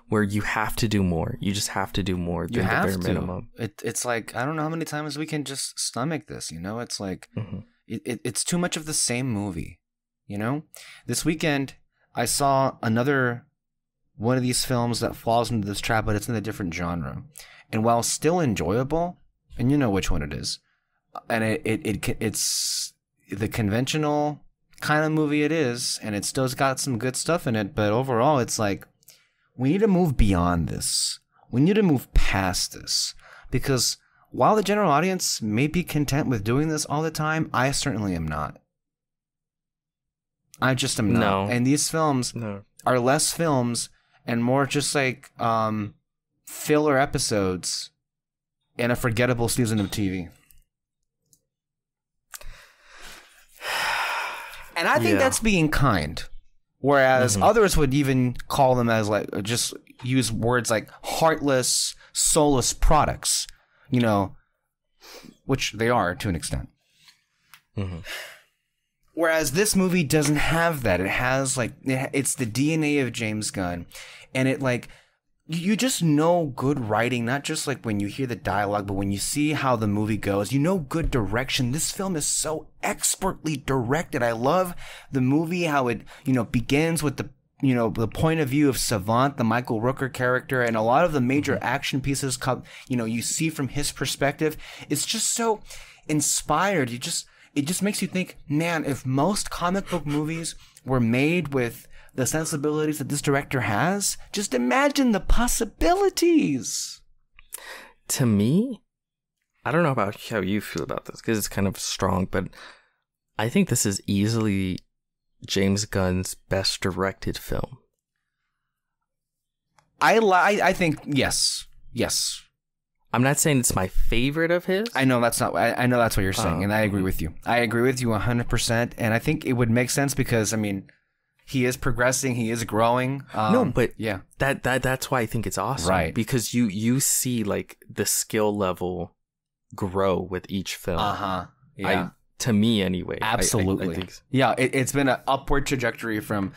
where you have to do more. You just have to do more than the bare minimum. It's like, I don't know how many times we can just stomach this, you know? It's like, it's too much of the same movie, you know? This weekend, I saw another one of these films that falls into this trap, but it's in a different genre. And while still enjoyable, and you know which one it is, and it's the conventional kind of movie it is, and it still's got some good stuff in it, but overall it's like, we need to move beyond this. We need to move past this, because while the general audience may be content with doing this all the time, I certainly am not. I just am not. No. And these films are less films and more just like filler episodes in a forgettable season of TV. And I think that's being kind. Whereas others would even call them as like just use words like heartless, soulless products, which they are to an extent. Mm-hmm. Whereas this movie doesn't have that. It has it's the DNA of James Gunn, and it you just know good writing, not just when you hear the dialogue, but when you see how the movie goes, good direction. This film is so expertly directed. I love the movie, how it, begins with the point of view of Savant, the Michael Rooker character, and a lot of the major action pieces come, you see from his perspective. It's just so inspired. It just makes you think, man, if most comic book movies were made with the sensibilities that this director has, just imagine the possibilities. To me, I don't know about how you feel about this, because it's kind of strong, but I think this is easily James Gunn's best directed film. I think yes. I'm not saying it's my favorite of his. I know that's not. I know that's what you're saying, and I agree with you. I agree with you 100%, and I think it would make sense because he is progressing, he is growing. No, but yeah, that's why I think it's awesome, right? Because you see the skill level grow with each film. Yeah. To me, anyway. Absolutely. I think so. Yeah, it's been an upward trajectory from.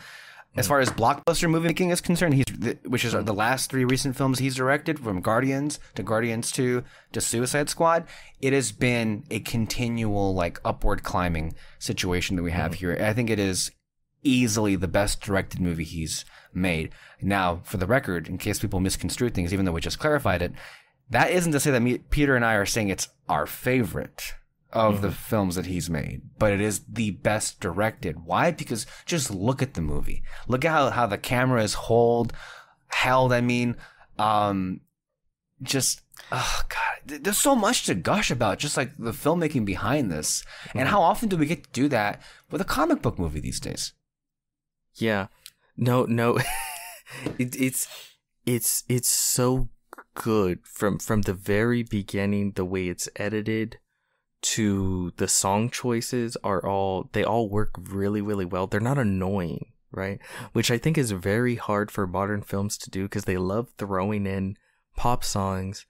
As far as blockbuster movie making is concerned, which is the last 3 recent films he's directed, from Guardians to Guardians 2 to Suicide Squad, it has been a continual upward climbing situation that we have here. I think it is easily the best directed movie he's made. Now, for the record, in case people misconstrue things, even though we just clarified it, that isn't to say that Peter and I are saying it's our favorite of the films that he's made, but it is the best directed. Why? Because just look at the movie. Look at how the camera is held. Just, oh God, there's so much to gush about, just the filmmaking behind this. And how often do we get to do that with a comic book movie these days? Yeah. No. It's so good from the very beginning. The way it's edited to the song choices they all work really, really well. They're not annoying, right? Which I think is very hard for modern films to do, because they love throwing in pop songs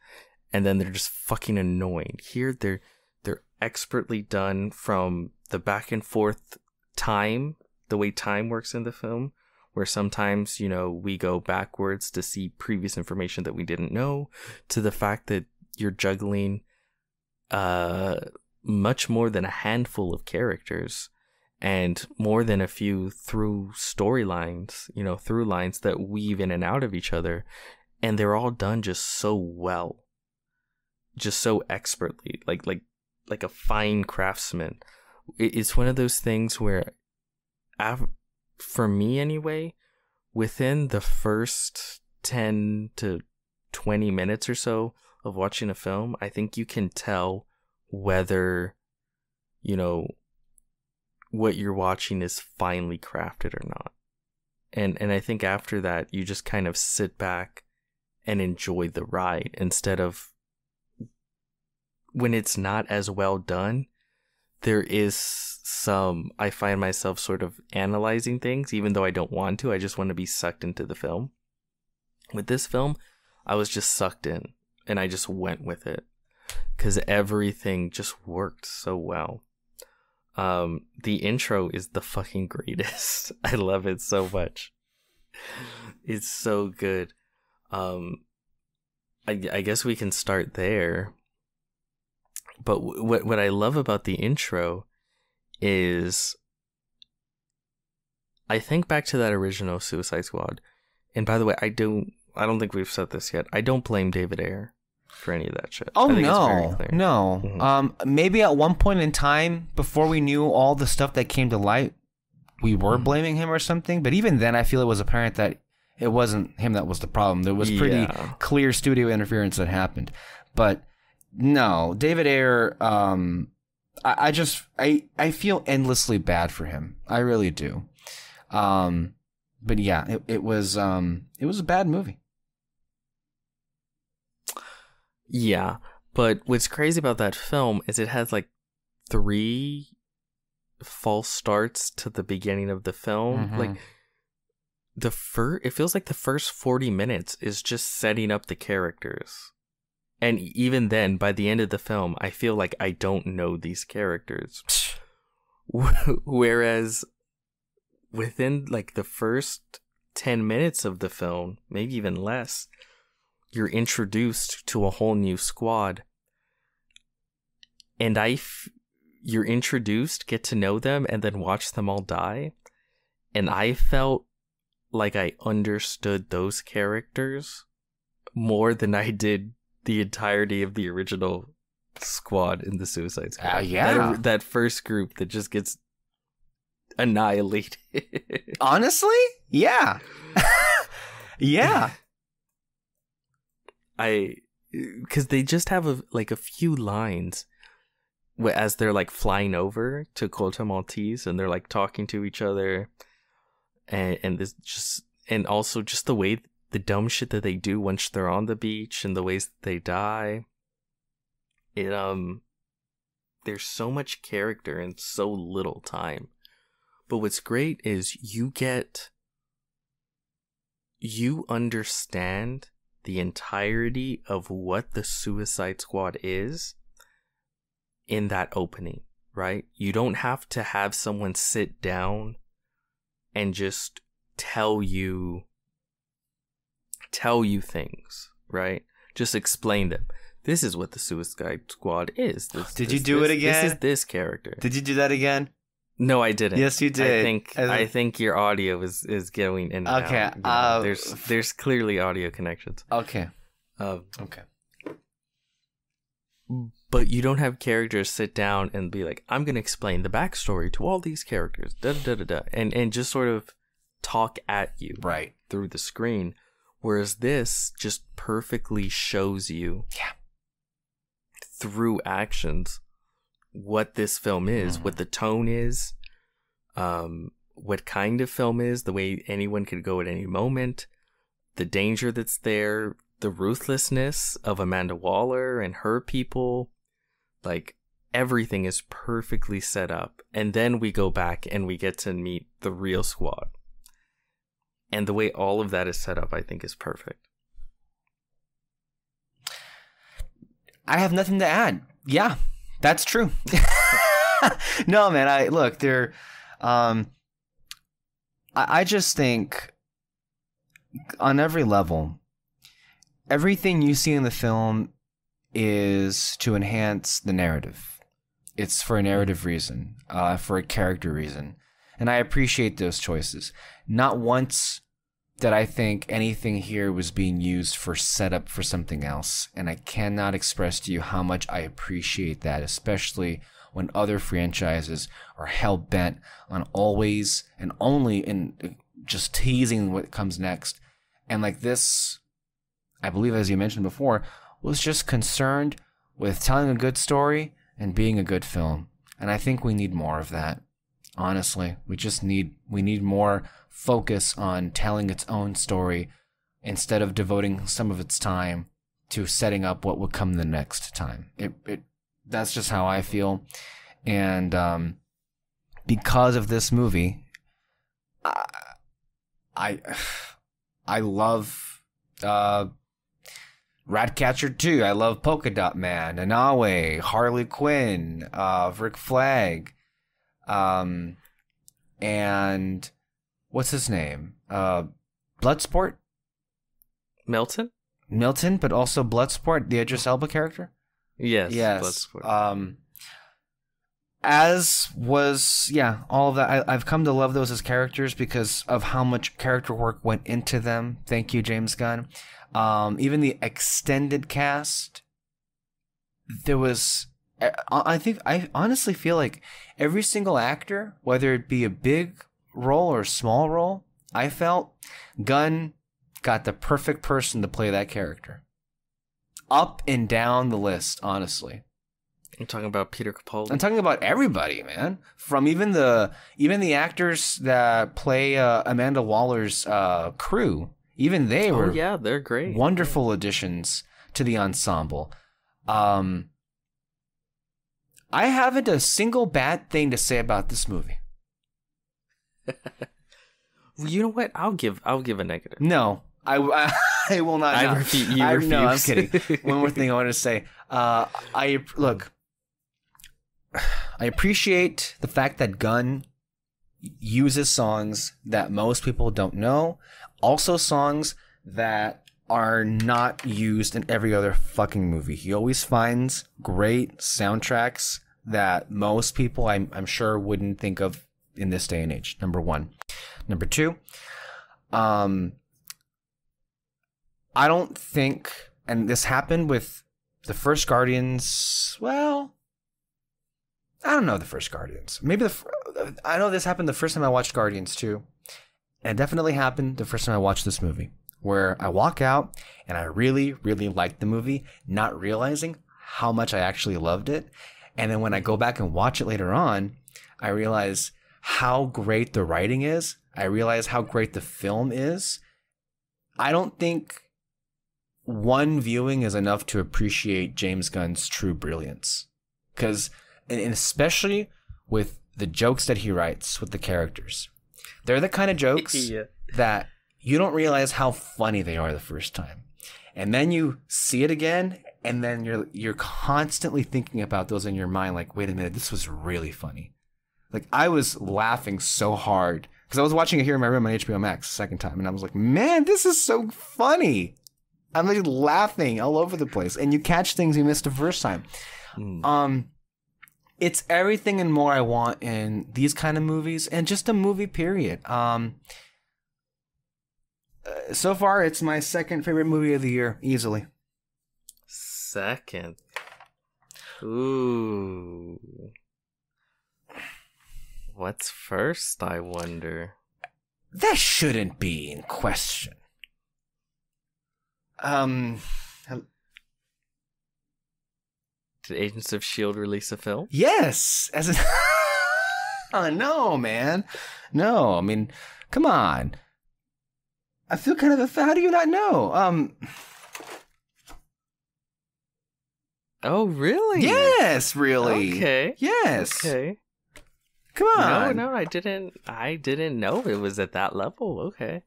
and then they're just fucking annoying. Here they're expertly done, from the back and forth time, the way time works in the film, where sometimes, we go backwards to see previous information that we didn't know, to the fact that you're juggling much more than a handful of characters and more than a few through storylines, through lines that weave in and out of each other. And they're all done just so well, just so expertly, like a fine craftsman. It's one of those things where, for me anyway, within the first 10 to 20 minutes or so of watching a film, I think you can tell whether, what you're watching is finely crafted or not. And I think after that, you just kind of sit back and enjoy the ride, instead of, when it's not as well done, there is I find myself sort of analyzing things, even though I don't want to. I just want to be sucked into the film. With this film, I was just sucked in, and I just went with it, because everything just worked so well. The intro is the fucking greatest. I love it so much. It's so good. I guess we can start there. But what I love about the intro is, I think back to that original Suicide Squad. And by the way, I don't think we've said this yet. I don't blame David Ayer for any of that shit. Oh, no. Mm-hmm. Maybe at one point in time, before we knew all the stuff that came to light, we were blaming him or something. But even then, I feel it was apparent that it wasn't him that was the problem. There was pretty clear studio interference that happened. But no, David Ayer, I feel endlessly bad for him. I really do. But yeah, it was a bad movie. Yeah, but what's crazy about that film is it has 3 false starts to the beginning of the film. Mm-hmm. it feels like the first 40 minutes is just setting up the characters. And even then, by the end of the film, I feel like I don't know these characters. Whereas within like the first 10 minutes of the film, maybe even less, you're introduced to a whole new squad. And you're introduced, get to know them, and then watch them all die. And I felt like I understood those characters more than I did the entirety of the original squad in the Suicide Squad. Yeah. That first group that just gets annihilated. Honestly? Yeah. Yeah. Because they just have a few lines as they're like flying over to Corto Maltese, and they're like talking to each other, and this just, and also just the way, the dumb shit that they do once they're on the beach, and the ways that they die. There's so much character in so little time. But what's great is you understand the entirety of what the Suicide Squad is in that opening, right? You don't have to have someone sit down and just tell you things, right? Just explain them. This is what the Suicide Squad is. Did you do it again? This is this character. Did you do that again? No, I didn't. Yes, you did. I think your audio is going in and out. Yeah, there's clearly audio connections. Okay. Okay. But you don't have characters sit down and be like, I'm going to explain the backstory to all these characters, and just sort of talk at you right through the screen. Whereas this just perfectly shows you through actions what this film is, what the tone is, what kind of film is, the way anyone could go at any moment, the danger that's there, the ruthlessness of Amanda Waller and her people. Like, everything is perfectly set up. And then we go back and we get to meet the real squad. And the way all of that is set up, I think, is perfect. I have nothing to add. Yeah, that's true. No, man, I just think on every level, everything you see in the film is to enhance the narrative. It's for a narrative reason, for a character reason. And I appreciate those choices. Not once did I think anything here was being used for setup for something else. And I cannot express to you how much I appreciate that, especially when other franchises are hell-bent on always and only in just teasing what comes next. And like this, I believe, as you mentioned before, was just concerned with telling a good story and being a good film. And I think we need more of that. Honestly, we need more focus on telling its own story instead of devoting some of its time to setting up what would come the next time. That's just how I feel. And because of this movie, I love Ratcatcher 2. I love Polka Dot Man, Anawe, Harley Quinn, Rick Flag, and what's his name? Bloodsport? Milton, but also Bloodsport, the Idris Elba character? Yes. Bloodsport. As was, all of that. I've come to love those as characters because of how much character work went into them. Thank you, James Gunn. Even the extended cast, there was, I honestly feel like every single actor, whether it be a big role or a small role, I felt Gunn got the perfect person to play that character. Up and down the list, honestly. I'm talking about Peter Capaldi. I'm talking about everybody, man. From even the actors that play Amanda Waller's crew. Even they were they're great. Wonderful additions to the ensemble. I haven't a single bad thing to say about this movie. Well, you know what? I'll give a negative. No, I will not. I refuse. You refuse. No, I'm kidding. One more thing I want to say. I appreciate the fact that Gunn uses songs that most people don't know, also songs that are not used in every other fucking movie. He always finds great soundtracks that most people, I'm sure, wouldn't think of in this day and age. Number one. Number two, I don't think, and this happened with the first Guardians, well, I don't know the first Guardians. Maybe I know this happened the first time I watched Guardians 2. And it definitely happened the first time I watched this movie, where I walk out and I really, really liked the movie, not realizing how much I actually loved it. And then when I go back and watch it later on, I realize how great the writing is. I realize how great the film is. I don't think one viewing is enough to appreciate James Gunn's true brilliance. Because, and especially with the jokes that he writes with the characters, they're the kind of jokes that you don't realize how funny they are the first time. And then you see it again, and then you're constantly thinking about those in your mind, like, wait a minute, this was really funny. Like, I was laughing so hard, because I was watching it here in my room on HBO Max the second time, and I was like, man, this is so funny. I'm like laughing all over the place, and you catch things you missed the first time. It's everything and more I want in these kind of movies, and just a movie period. So far, it's my second favorite movie of the year, easily. Second. Ooh. What's first, I wonder? That shouldn't be in question. Did Agents of S.H.I.E.L.D. release a film? Yes! Oh, no, man. No, I mean, come on. I feel kind of how do you not know? Oh, really? Yes, really. Okay. Yes. Okay. Come on. No, I didn't know it was at that level. Okay.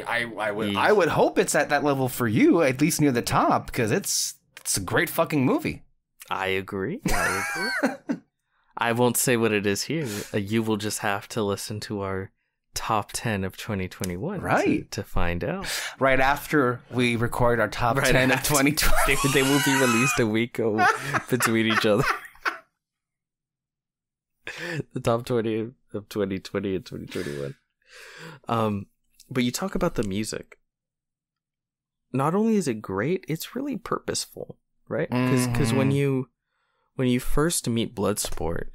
I would hope it's at that level for you, at least near the top, because it's a great fucking movie. I agree. I won't say what it is here. You will just have to listen to our top 10 of 2021 right to find out. Right after we record our top 10 of 2020. They will be released a week between each other. The top 20 of 2020 and 2021. But you talk about the music. Not only is it great, it's really purposeful, right? Because when you first meet Bloodsport,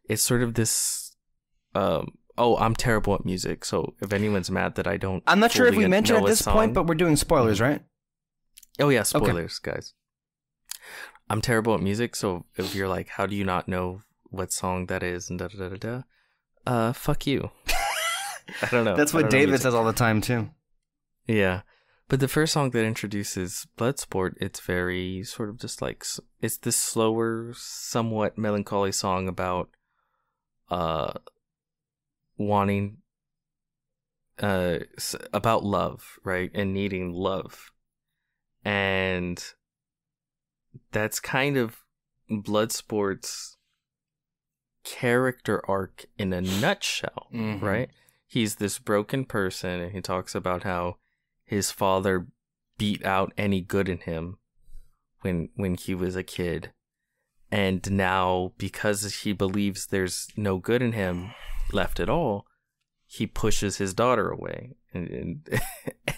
it's sort of this I'm terrible at music, so if anyone's mad that I don't, I'm not sure if we mentioned at this point, but we're doing spoilers, right? Oh yeah, spoilers, okay. Guys. I'm terrible at music, so if you're like, how do you not know what song that is, and fuck you. I don't know. That's what David says all the time too. Yeah, but the first song that introduces Bloodsport, it's very sort of just like, it's this slower, somewhat melancholy song about wanting about love, right? And needing love. And that's kind of Bloodsport's character arc in a nutshell, right? He's this broken person, and he talks about how his father beat out any good in him when he was a kid. And now, because he believes there's no good in him left at all, he pushes his daughter away. And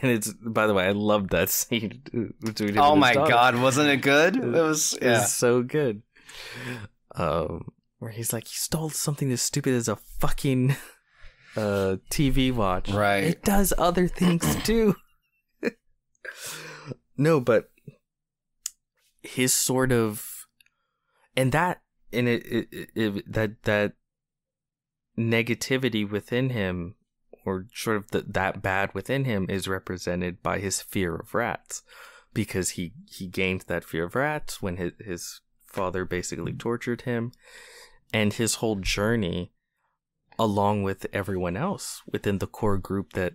it's, by the way, I loved that scene between him and his daughter. God, wasn't it good? It was so good. Where he's like, you stole something as stupid as a fucking TV watch. Right. It does other things too. No, but his sort of, and that, and that negativity within him, or sort of that bad within him, is represented by his fear of rats, because he gained that fear of rats when his father basically tortured him, and his whole journey along with everyone else within the core group that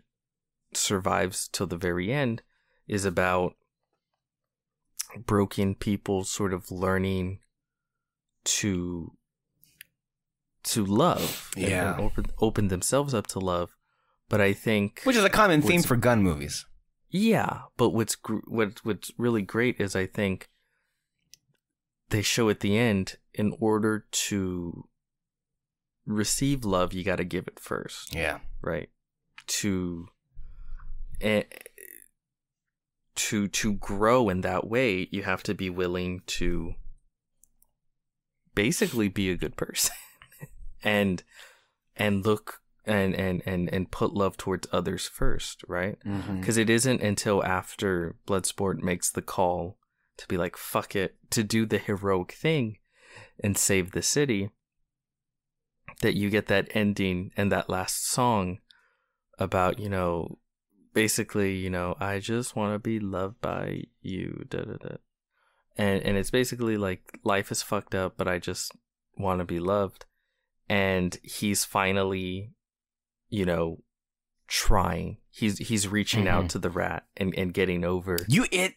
survives till the very end, is about broken people sort of learning to love, and open themselves up to love. But I think, which is a common theme for Gunn movies. Yeah, but what's really great is I think they show at the end, in order to receive love, you got to give it first. Yeah. Right. To grow in that way, you have to be willing to basically be a good person and look and put love towards others first, right? Because it isn't until after Bloodsport makes the call to be like, fuck it, to do the heroic thing and save the city, that you get that ending and that last song about, you know, basically, you know, I just want to be loved by you, da da da. And it's basically like, life is fucked up, but I just want to be loved. And he's finally, you know, trying. He's reaching out to the rat and getting over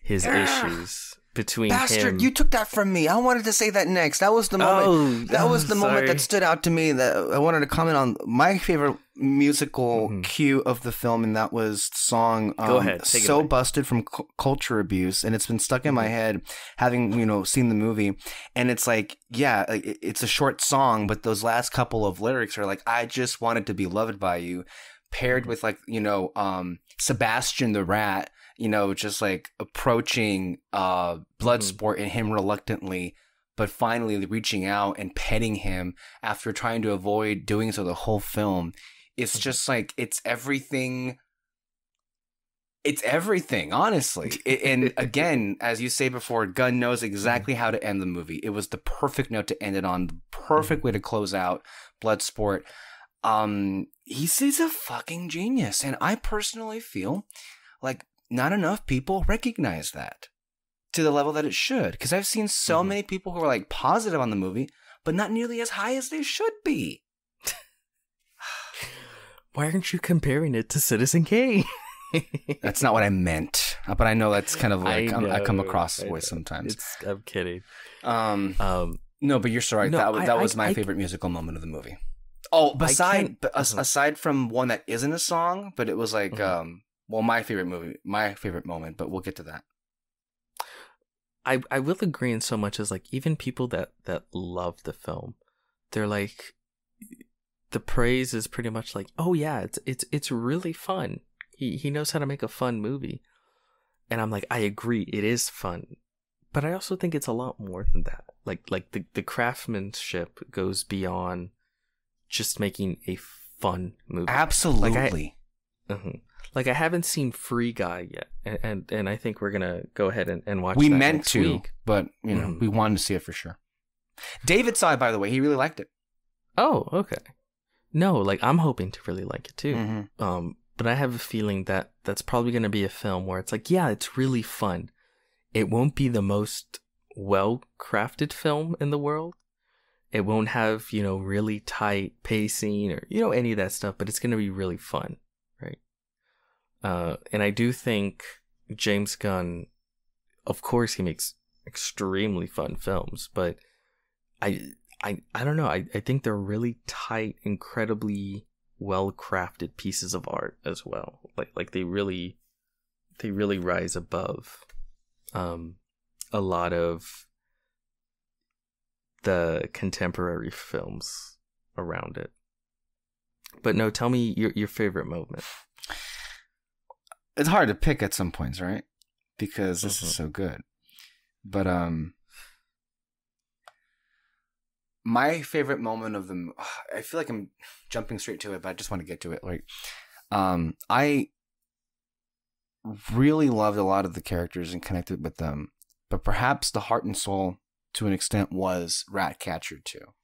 his issues between Bastard, him. you took that from me. I wanted to say that next. That was the moment. Moment that stood out to me that I wanted to comment on. My favorite musical cue of the film, and that was the song Go ahead, take it So away. Busted from Culture Abuse, and it's been stuck in my head having, you know, seen the movie. And it's like, yeah, it's a short song, but those last couple of lyrics are like, I just wanted to be loved by you, paired with, like, you know, Sebastian the rat, you know, just like approaching Bloodsport and him reluctantly, but finally reaching out and petting him after trying to avoid doing so the whole film. It's just like, it's everything. It's everything, honestly. And again, as you say before, Gunn knows exactly how to end the movie. It was the perfect note to end it on, the perfect way to close out Bloodsport. He's a fucking genius. And I personally feel like not enough people recognize that to the level that it should. Because I've seen so many people who are like positive on the movie, but not nearly as high as they should be. Why aren't you comparing it to Citizen Kane? That's not what I meant, but I know that's kind of like I come across this way sometimes. I'm kidding. No, but you're sorry. No, that was my favorite musical moment of the movie. Oh, aside from one that isn't a song, but it was like my favorite moment. But we'll get to that. I will agree in so much as, like, even people that love the film, they're like, the praise is pretty much like, oh yeah, it's really fun. He knows how to make a fun movie. And I'm like, I agree, it is fun. But I also think it's a lot more than that. Like the craftsmanship goes beyond just making a fun movie. Absolutely. Like I haven't seen Free Guy yet, and I think we're gonna go ahead and watch. We that meant next to, week. but you know, we wanted to see it for sure. David saw it, by the way. He really liked it. Oh, okay. No, like I'm hoping to really like it too. But I have a feeling that that's probably gonna be a film where it's like, yeah, it's really fun. It won't be the most well-crafted film in the world. It won't have, you know, really tight pacing or, you know, any of that stuff, but it's gonna be really fun, right? And I do think James Gunn, of course, he makes extremely fun films, but I don't know. I think they're really tight, incredibly well-crafted pieces of art as well. Like they really rise above a lot of the contemporary films around it. But no, tell me your favorite moment. It's hard to pick at some points, right? Because this is so good. But my favorite moment of the, I feel like I'm jumping straight to it, but I just want to get to it. Like, I really loved a lot of the characters and connected with them, but perhaps the heart and soul, to an extent, was Ratcatcher too.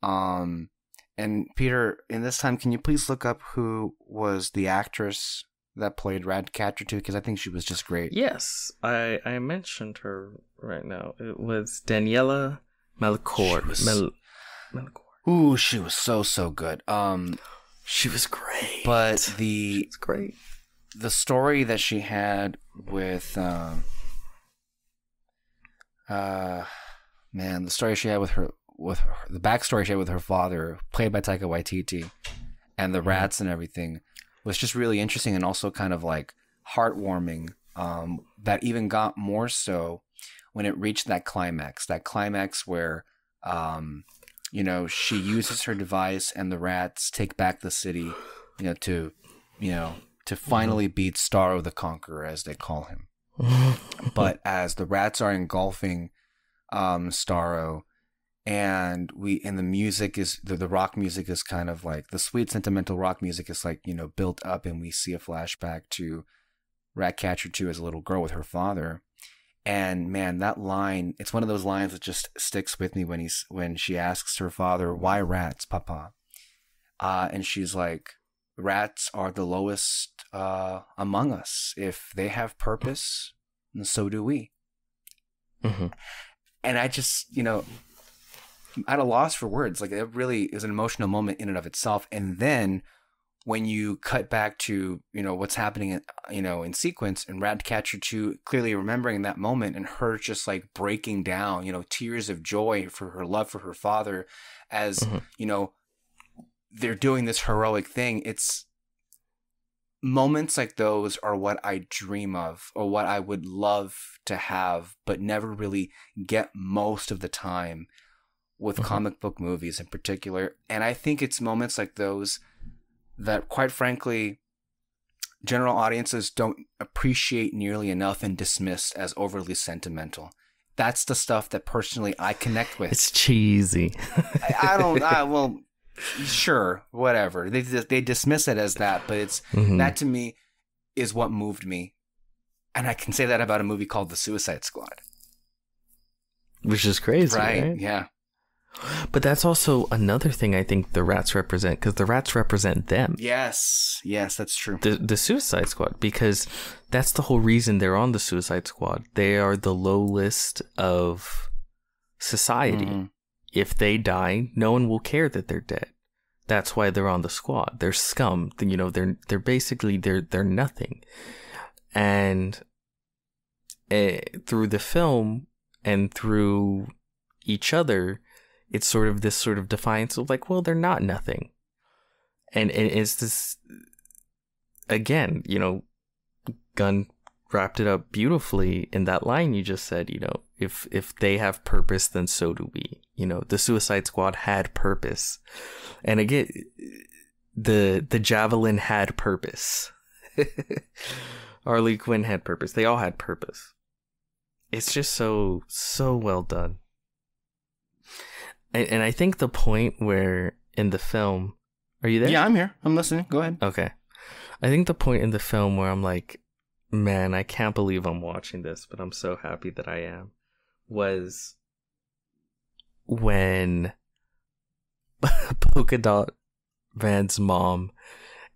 And Peter, in this time, can you please look up who was the actress that played Ratcatcher too? Because I think she was just great. Yes, I mentioned her right now. It was Daniela Melchior. Ooh, she was so good. She was great. But She's great. The story that she had with the story she had with the backstory she had with her father, played by Taika Waititi, and the rats and everything, was just really interesting and also kind of like heartwarming. That even got more so when it reached that climax where she uses her device and the rats take back the city, to finally beat Starro the Conqueror, as they call him. But as the rats are engulfing Starro, and the music is the rock music is kind of like the sweet sentimental rock music is like built up, and we see a flashback to Ratcatcher 2 as a little girl with her father. And man, that line, it's one of those lines that just sticks with me when she asks her father, "Why rats, Papa?" And she's like, "Rats are the lowest among us. If they have purpose, and so do we." Mm-hmm. And I just, at a loss for words. Like, it really is an emotional moment in and of itself. And then when you cut back to, what's happening, in sequence, and Ratcatcher 2 clearly remembering that moment and her just like breaking down, tears of joy for her love for her father as, they're doing this heroic thing. It's moments like those are what I dream of, or what I would love to have, but never really get most of the time with comic book movies in particular. And I think it's moments like those that, quite frankly, general audiences don't appreciate nearly enough and dismiss as overly sentimental. That's the stuff that personally I connect with. It's cheesy. Well, sure, whatever. They dismiss it as that, but it's that to me is what moved me. And I can say that about a movie called The Suicide Squad. Which is crazy, right? Yeah. But that's also another thing I think the rats represent, because the rats represent them. Yes, that's true. The Suicide Squad, because that's the whole reason they're on the Suicide Squad. They are the low list of society. If they die, no one will care that they're dead. That's why they're on the squad. They're scum. They're basically they're nothing. And through the film and through each other, it's sort of this sort of defiance of like, well, they're not nothing. And it's this, again, Gunn wrapped it up beautifully in that line you just said, if they have purpose, then so do we. The Suicide Squad had purpose. And again, the Javelin had purpose. Harley Quinn had purpose. They all had purpose. It's just so well done. And I think the point where in the film, are you there? Yeah, I'm here. I'm listening. Go ahead. Okay. I think the point in the film where I'm like, man, I can't believe I'm watching this, but I'm so happy that I am, was when Polka Dot Van's mom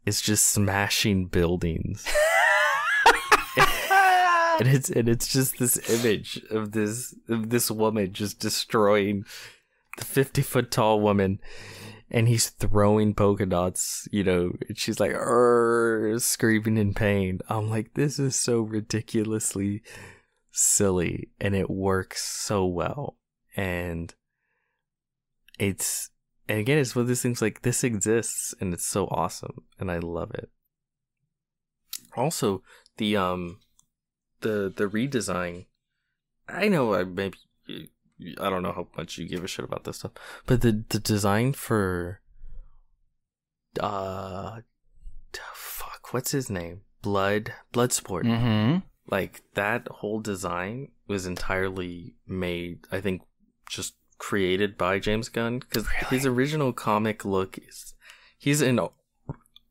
is just smashing buildings. and it's just this image of this woman just destroying the 50-foot tall woman, and he's throwing polka dots, and she's like screaming in pain. I'm like, this is so ridiculously silly, and it works so well. And again, it's one of those things like, this exists and it's so awesome, and I love it. Also, the redesign, I know I don't know how much you give a shit about this stuff, but the design for what's his name? Bloodsport. Like, that whole design was entirely made, I think, just created by James Gunn, because his original comic look he's an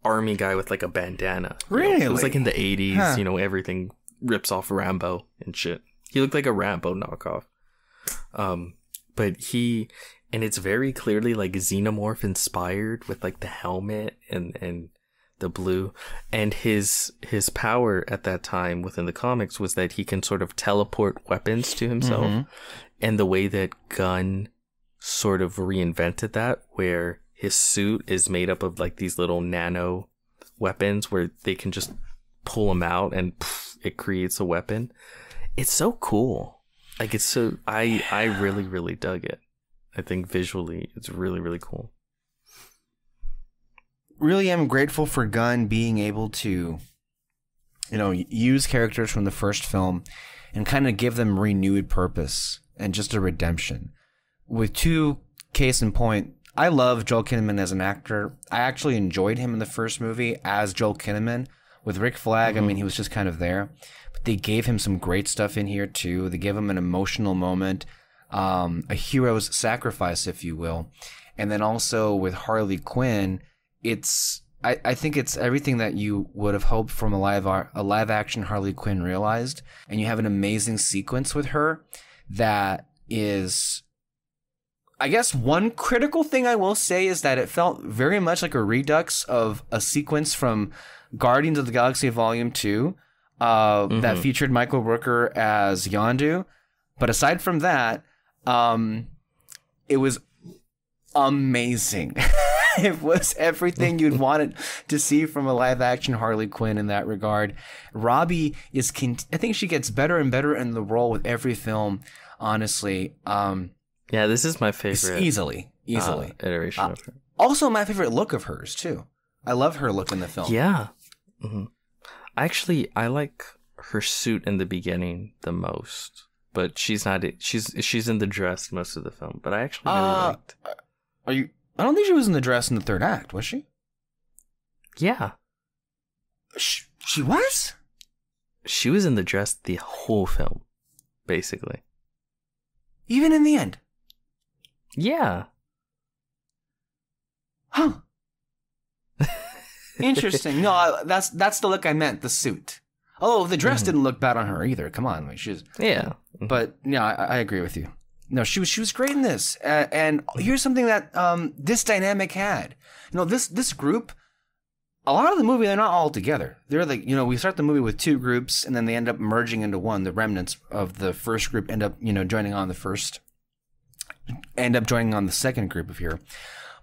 army guy with like a bandana. Really? It was like in the 80s, everything rips off Rambo and shit. He looked like a Rambo knockoff. But and it's very clearly like Xenomorph inspired, with like the helmet and the blue. And his power at that time within the comics was that he can sort of teleport weapons to himself. And the way that Gunn sort of reinvented that, where his suit is made up of like these little nano weapons where they can just pull them out and it creates a weapon. It's so cool. Like, it's so, I really, really dug it. I think visually it's really, really cool. Really am grateful for Gunn being able to, you know, use characters from the first film and kind of give them renewed purpose and just a redemption. With two, case in point, I love Joel Kinnaman as an actor. I actually enjoyed him in the first movie as Joel Kinnaman. With Rick Flag, I mean, he was just kind of there. But they gave him some great stuff in here, too. They gave him an emotional moment, a hero's sacrifice, if you will. And then also with Harley Quinn, I think it's everything that you would have hoped from a live-action Harley Quinn realized. And you have an amazing sequence with her that is... I guess one critical thing I will say is that it felt very much like a redux of a sequence from Guardians of the Galaxy Volume 2 that featured Michael Rooker as Yondu. But aside from that, it was amazing. It was everything you'd wanted to see from a live-action Harley Quinn in that regard. Robbie is... I think she gets better and better in the role with every film, honestly. Yeah, this is my favorite. Easily. Iteration of her. Also, my favorite look of hers, too. I love her look in the film. Yeah. Mm-hmm. Actually, I like her suit in the beginning the most. But she's not... She's in the dress most of the film. But I actually really liked... I don't think she was in the dress in the third act, was she? Yeah. She was? She was in the dress the whole film, basically. Even in the end? Yeah. Huh. Interesting. No, that's the look I meant, the suit. Oh, the dress didn't look bad on her either. Come on, like she's... Yeah. But, yeah, I agree with you. No, she was great in this. And here's something that this dynamic had. You know, this group, a lot of the movie, they're not all together. They're like, you know, we start the movie with two groups, and then they end up merging into one. The remnants of the first group end up, you know, joining on the second group of here.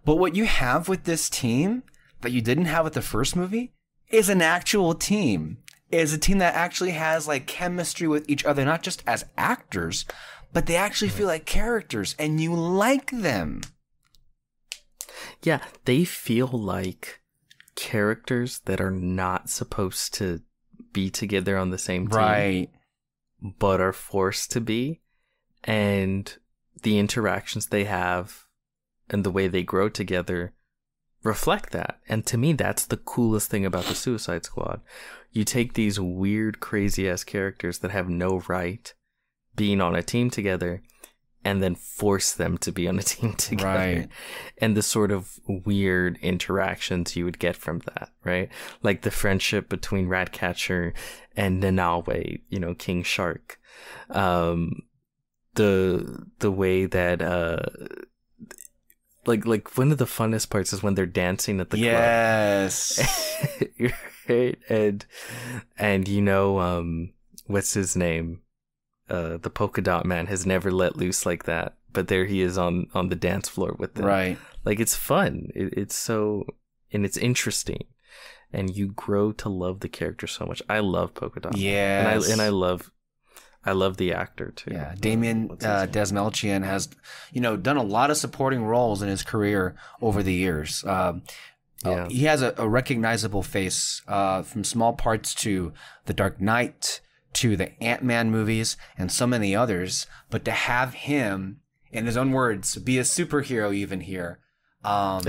But what you have with this team that you didn't have with the first movie is an actual team. Is a team that actually has like chemistry with each other, not just as actors, but they actually feel like characters, and you like them. Yeah, they feel like characters that are not supposed to be together on the same team. Right. But are forced to be. And the interactions they have and the way they grow together reflect that. And to me, that's the coolest thing about the Suicide Squad. You take these weird, crazy-ass characters that have no right being on a team together and then force them to be on a team together. Right. And the sort of weird interactions you would get from that, right? Like the friendship between Ratcatcher and Nanawe, you know, King Shark. The way that like one of the funnest parts is when they're dancing at the club. Yes. Right? And you know, what's his name? The polka dot man has never let loose like that, but there he is on the dance floor with them. Right. Like, it's fun. It's so, and it's interesting, and you grow to love the character so much. I love polka dot. Yeah. And I love the actor too. Yeah. Damien Desmelchian has, you know, done a lot of supporting roles in his career over the years. He has a recognizable face, from Small Parts to The Dark Knight, to the Ant-Man movies and so many others, but to have him, in his own words, be a superhero even here, I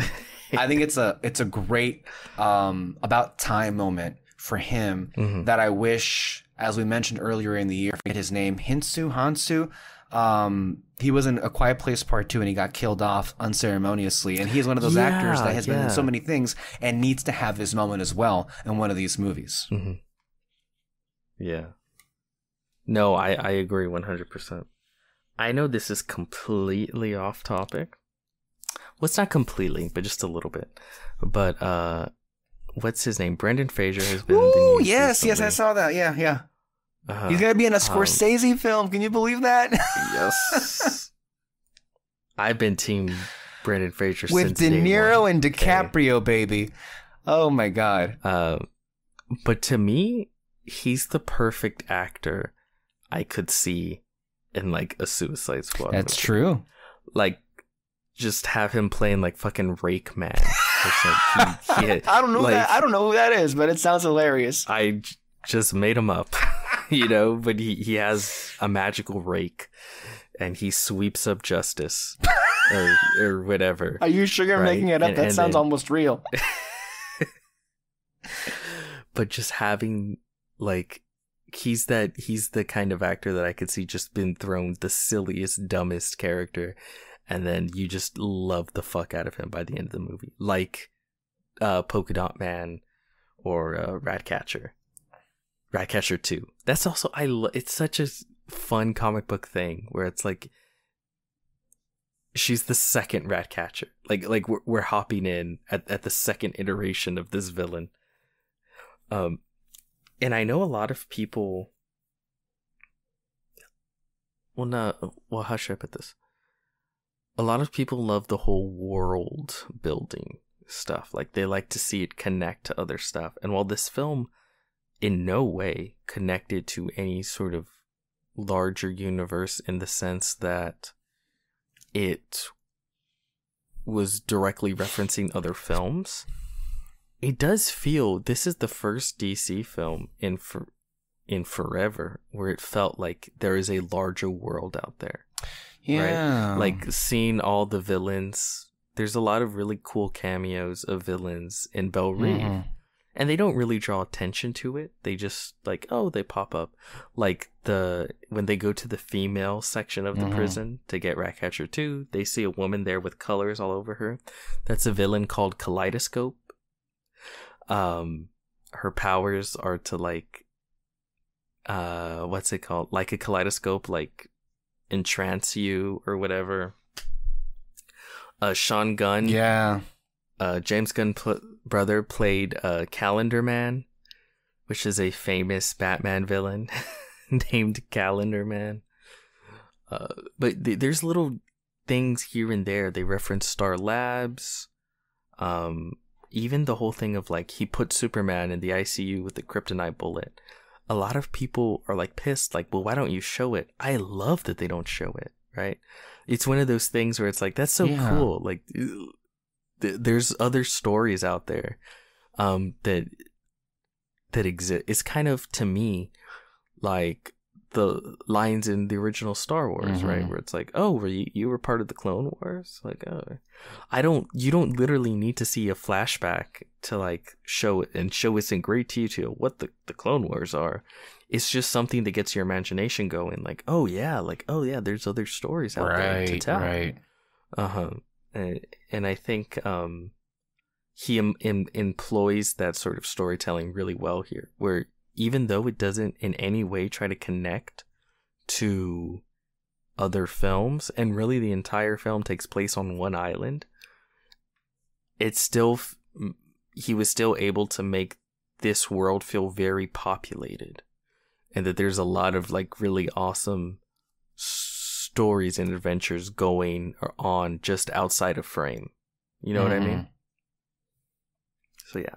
think it's a great about time moment for him that I wish, as we mentioned earlier in the year, I forget his name, Hansu. He was in A Quiet Place Part 2 and he got killed off unceremoniously, and he's one of those actors that has been in so many things and needs to have his moment as well in one of these movies. Yeah. No, I agree 100%. I know this is completely off topic. Well, it's not completely, but just a little bit. But what's his name? Brendan Fraser has been. Oh, yes, I saw that. Yeah. He's gonna be in a Scorsese film. Can you believe that? Yes. I've been team Brendan Fraser with since De day Niro one, and DiCaprio, baby. Oh my god. But to me, he's the perfect actor I could see in like a Suicide Squad. That's true. Like, just have him playing like fucking Rake Man. I don't know I don't know who that is, but it sounds hilarious. I just made him up, you know. But he has a magical rake, and he sweeps up justice, or whatever. Are you sure you're making it up? That sounds almost real. But just having like, he's the kind of actor that I could see just been thrown the silliest, dumbest character, and then you just love the fuck out of him by the end of the movie, like Polka Dot Man or Ratcatcher 2. That's also it's such a fun comic book thing where it's like she's the second Ratcatcher, like we're hopping in at the second iteration of this villain. And I know a lot of people. How should I put this? A lot of people love the whole world building stuff. Like, they like to see it connect to other stuff. And while this film in no way connected to any sort of larger universe in the sense that it was directly referencing other films, it does feel this is the first DC film in forever where it felt like there is a larger world out there. Yeah. Right? Like, seeing all the villains. There's a lot of really cool cameos of villains in Belle Reve. Mm-hmm. And they don't really draw attention to it. They just, like, oh, they pop up. Like, when they go to the female section of the prison to get Ratcatcher 2, they see a woman there with colors all over her. That's a villain called Kaleidoscope. Her powers are to, like, what's it called? Like a kaleidoscope, like, entrance you or whatever. Sean Gunn. Yeah. James Gunn brother played Calendar Man, which is a famous Batman villain named Calendar Man. But there's little things here and there. They reference Star Labs. Even the whole thing of, like, he put Superman in the ICU with the kryptonite bullet. A lot of people are, like, pissed, like, well, why don't you show it? I love that they don't show it, right? It's one of those things where it's like, that's so cool. Like, there's other stories out there that exist. It's kind of, to me, like the lines in the original Star Wars, right? Where it's like, oh, you were part of the Clone Wars? Like, oh, you don't literally need to see a flashback to, like, show it and show us in great detail what the Clone Wars are. It's just something that gets your imagination going. Like, oh yeah, there's other stories out there to tell. Right. And I think he employs that sort of storytelling really well here, where even though it doesn't in any way try to connect to other films, and really the entire film takes place on one island, it's still he was still able to make this world feel very populated, and that there's a lot of, like, really awesome stories and adventures going on just outside of frame. You know what I mean? So yeah,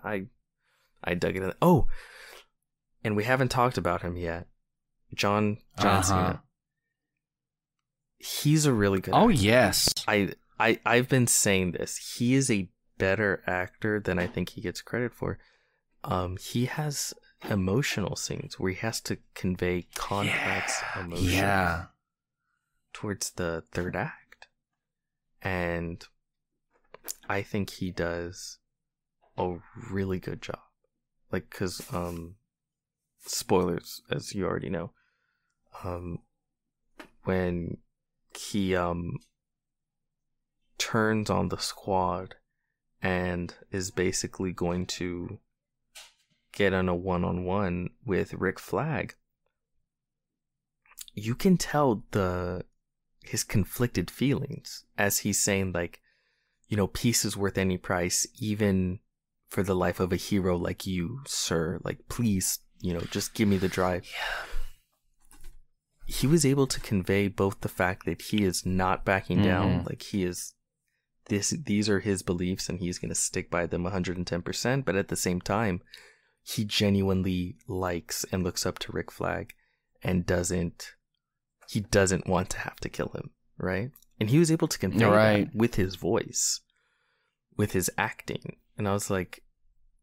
I dug it. Oh, and we haven't talked about him yet. John Cena. He's a really good actor. Yes. I've been saying this. He is a better actor than I think he gets credit for. He has emotional scenes where he has to convey complex emotions towards the third act. And I think he does a really good job. Like, because, spoilers, as you already know, when he turns on the squad and is basically going to get on a one-on-one with Rick Flag, you can tell his conflicted feelings as he's saying, like, you know, peace is worth any price, even for the life of a hero like you, sir. Like, please, you know, just give me the drive. Yeah. he was able to convey both the fact that he is not backing down, like he is these are his beliefs and he's going to stick by them 110%, but at the same time he genuinely likes and looks up to Rick Flag and doesn't want to have to kill him, right? And he was able to convey that with his voice, with his acting. And I was like,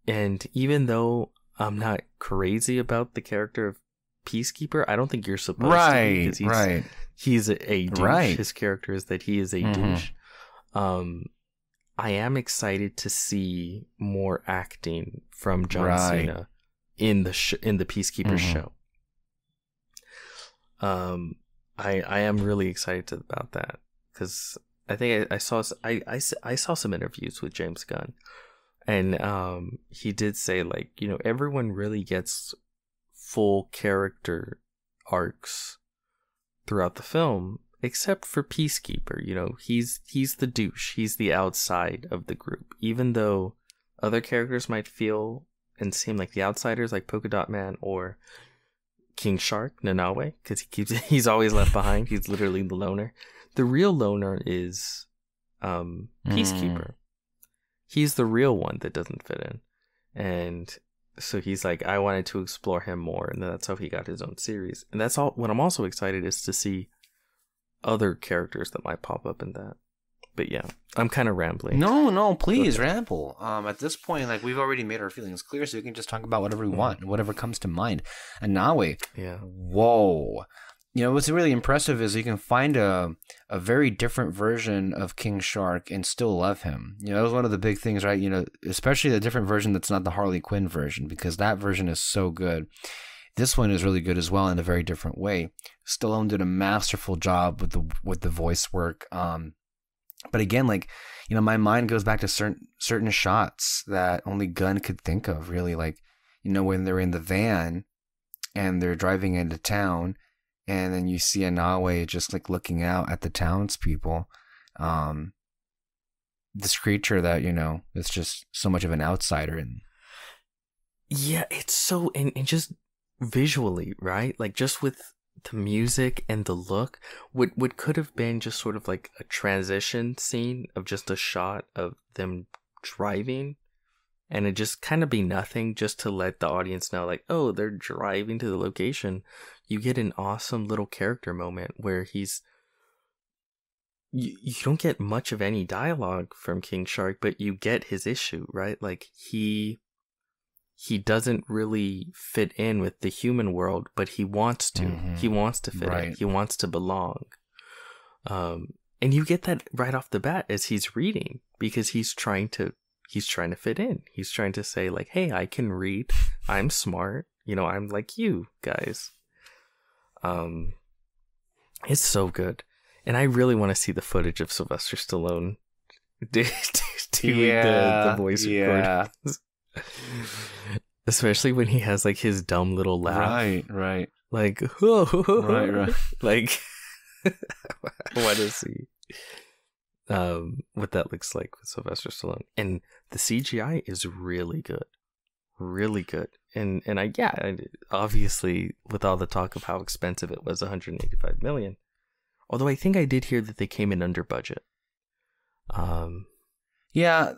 and even though I'm not crazy about the character of Peacekeeper, I don't think you're supposed to be, because he's a douche. Right. His character is that he is a douche. I am excited to see more acting from John Cena in the Peacekeeper show. I am really excited about that, because I think I saw some interviews with James Gunn, and he did say, like, you know, everyone really gets full character arcs throughout the film except for Peacekeeper. You know, he's the douche, he's the outside of the group, even though other characters might feel and seem like the outsiders, like Polka Dot Man or King Shark, Nanawe, because he's always left behind. He's literally the loner. The real loner is Peacekeeper. He's the real one that doesn't fit in. And so he's like, I wanted to explore him more, and that's how he got his own series. And that's all. What I'm also excited is to see other characters that might pop up in that. But yeah, I'm kind of rambling. No, please ramble. At this point, like, we've already made our feelings clear, so we can just talk about whatever we want, whatever comes to mind. And Nawe, whoa. You know, what's really impressive is you can find a very different version of King Shark and still love him. You know, that was one of the big things, right? You know, especially the different version that's not the Harley Quinn version, because that version is so good. This one is really good as well in a very different way. Stallone did a masterful job with the voice work. But again, like, you know, my mind goes back to certain shots that only Gunn could think of, really. Like, you know, when they're in the van and they're driving into town, and then you see Anawe just like looking out at the townspeople. This creature that, you know, is just so much of an outsider. And yeah, it's so, and just visually, right? Like, just with the music and the look, what could have been just sort of like a transition scene of just a shot of them driving, and it just kind of be nothing, just to let the audience know, like, oh, they're driving to the location. You get an awesome little character moment where you don't get much of any dialogue from King Shark, but you get his issue, right? Like, he doesn't really fit in with the human world, but he wants to. He wants to fit in. He wants to belong. And you get that right off the bat as he's reading, because he's trying to fit in. He's trying to say, like, hey, I can read. I'm smart. You know, I'm like you guys. It's so good. And I really want to see the footage of Sylvester Stallone doing the voice recordings. Especially when he has, like, his dumb little laugh. Right. Like, right. Like, I want to see what that looks like with Sylvester Stallone. And the CGI is really good. Really good. And obviously, with all the talk of how expensive it was, $185 million. Although I think I did hear that they came in under budget. Yeah.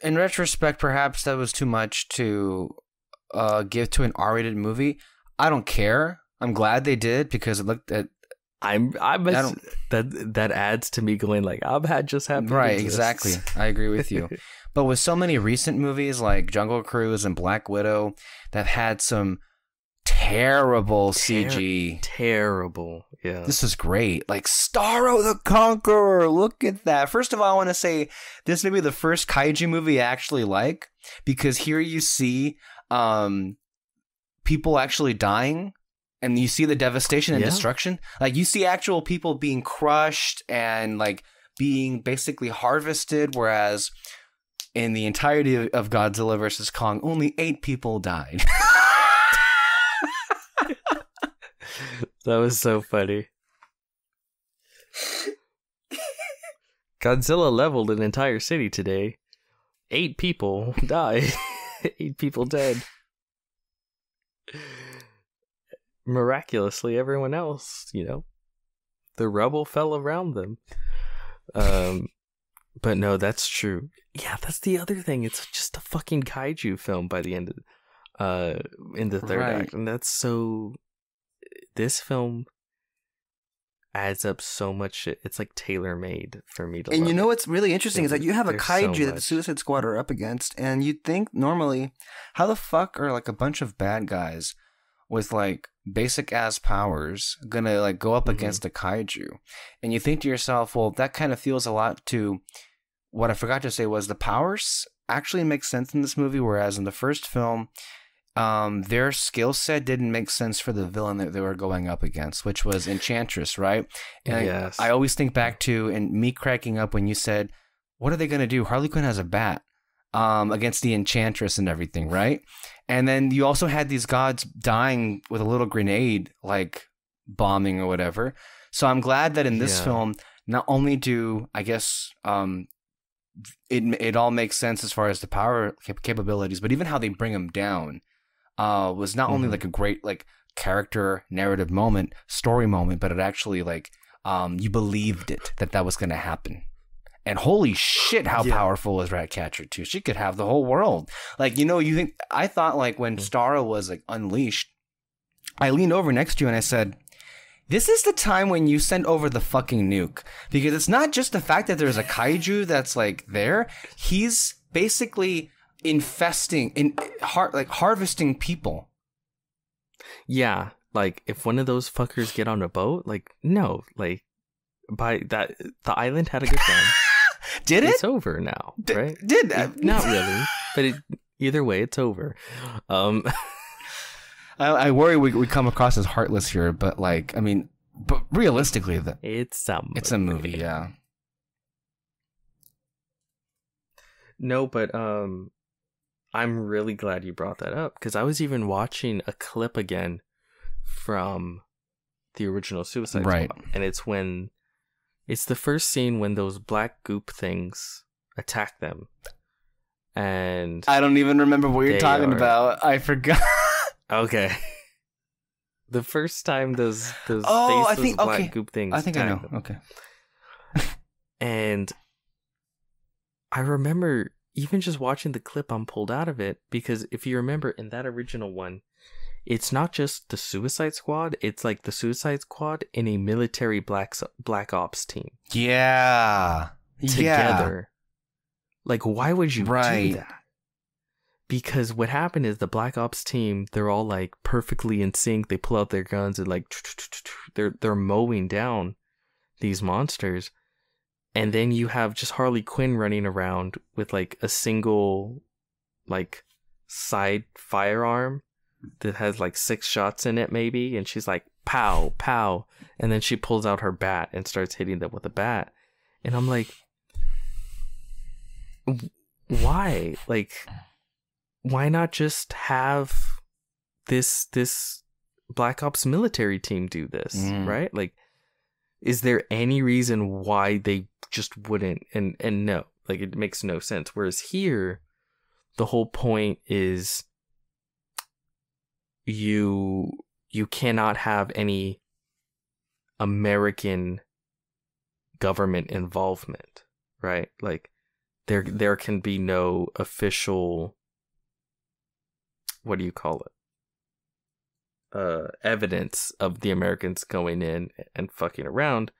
In retrospect, perhaps that was too much to give to an R-rated movie. I don't care. I'm glad they did, because it looked at. That adds to me going, like, I'm just happy. Right, exactly. I agree with you. But with so many recent movies like Jungle Cruise and Black Widow that had some terrible CG. Terrible. Yeah. This is great. Like, Starro the Conqueror. Look at that. First of all, I want to say this may be the first kaiju movie I actually like, because here you see people actually dying, and you see the devastation and destruction. Like, you see actual people being crushed and, like, being basically harvested, whereas in the entirety of Godzilla vs. Kong, only 8 people died. That was so funny. Godzilla leveled an entire city today. 8 people died. 8 people dead. miraculously, everyone else, the rubble fell around them. But no, that's true. Yeah, that's the other thing. It's just a fucking kaiju film by the end of in the third act. And that's so... This film adds up so much shit. It's like tailor-made for me to love. And you know what's really interesting is that you have a kaiju that the Suicide Squad are up against, and you'd think normally, how the fuck are like a bunch of bad guys with like basic ass powers gonna like go up against a kaiju? And you think to yourself, well, that kind of feels a lot to what I forgot to say was the powers actually make sense in this movie, whereas in the first film, their skill set didn't make sense for the villain that they were going up against, which was Enchantress, right? And yes. I always think back to and me cracking up when you said, what are they going to do? Harley Quinn has a bat against the Enchantress and everything, right? And then you also had these gods dying with a little grenade, like bombing or whatever. So I'm glad that in this film, not only do, I guess, it all makes sense as far as the power capabilities, but even how they bring them down was not only like a great like character narrative moment, story moment, but it actually like you believed it that was going to happen. And holy shit, how powerful was Ratcatcher too? She could have the whole world. Like, I thought like when Starro was like unleashed, I leaned over next to you and I said, this is the time when you send over the fucking nuke. Because it's not just the fact that there's a kaiju that's like there. He's basically harvesting people. Yeah, like if one of those fuckers get on a boat, like no, like by that the island had a good time. Did it? It's over now, right? Did that? Not really, but either way, it's over. I worry we come across as heartless here, but like, I mean, but realistically, it's a movie, yeah. No, but I'm really glad you brought that up because I was even watching a clip again from the original Suicide Squad, and it's the first scene when those black goop things attack them, and I don't even remember what you're talking about. I forgot. Okay. The first time those black goop things. I think I know. Them. Okay. And I remember even just watching the clip, I'm pulled out of it because if you remember in that original one, it's not just the Suicide Squad, it's like the Suicide Squad in a military black ops team. Yeah. Together. Like, why would you do that? Because what happened is the Black Ops team, they're all like perfectly in sync. They pull out their guns and like they're mowing down these monsters. And then you have just Harley Quinn running around with like a single like side firearm that has like 6 shots in it maybe. And she's like, pow, pow. And then she pulls out her bat and starts hitting them with a bat. And I'm like, why? Like... why not just have this Black Ops military team do this, right? Like, is there any reason why they just wouldn't? And no, like it makes no sense. Whereas here, the whole point is you cannot have any American government involvement, right? Like there can be no official, what do you call it? Evidence of the Americans going in and fucking around.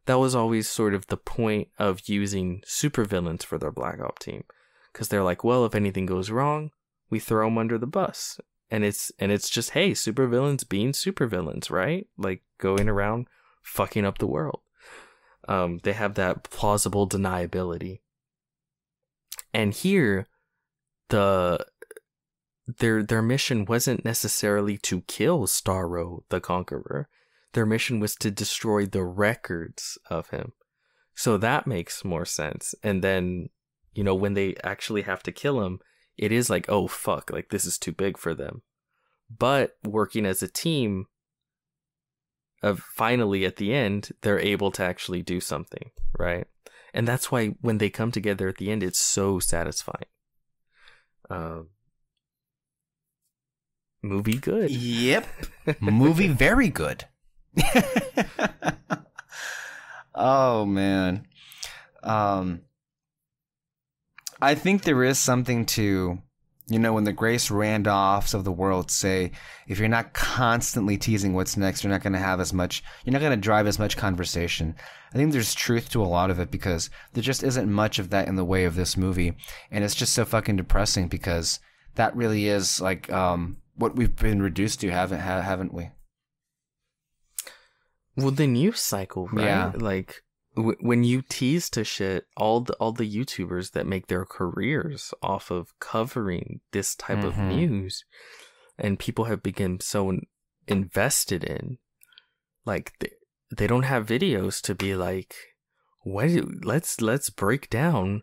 That was always sort of the point of using supervillains for their Black Ops team, because they're like, well, if anything goes wrong, we throw them under the bus, and it's just, hey, supervillains being supervillains, right? Like going around fucking up the world. They have that plausible deniability, and here, their mission wasn't necessarily to kill Starro the Conqueror. Their mission was to destroy the records of him. So that makes more sense. And then, when they actually have to kill him, it is like, oh, fuck, like this is too big for them. But working as a team, finally at the end, they're able to actually do something, right? And that's why when they come together at the end, it's so satisfying. movie good. Yep. Movie very good. Oh, man. I think there is something to, when the Grace Randolphs of the world say, if you're not constantly teasing what's next, you're not going to drive as much conversation. I think there's truth to a lot of it because there just isn't much of that in the way of this movie. And it's just so fucking depressing because that really is like what we've been reduced to, haven't we? Well, the news cycle, right? Yeah. Like when you tease to shit, all the YouTubers that make their careers off of covering this type of news, and people have become so invested in, like they don't have videos to be like, let's break down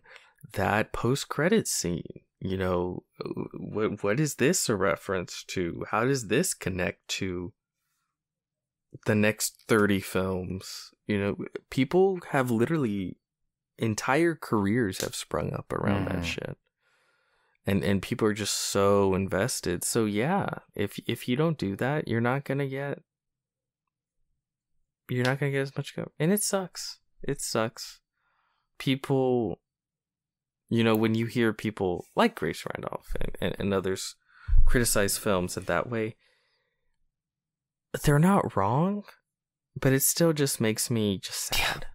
that post-credit scene. What is this a reference to? How does this connect to the next 30 films? People have literally entire careers have sprung up around that shit. And people are just so invested. So yeah, if you don't do that, you're not gonna get as much go. And it sucks. It sucks. People, when you hear people like Grace Randolph and others criticize films in that way, they're not wrong, but it still just makes me just sad.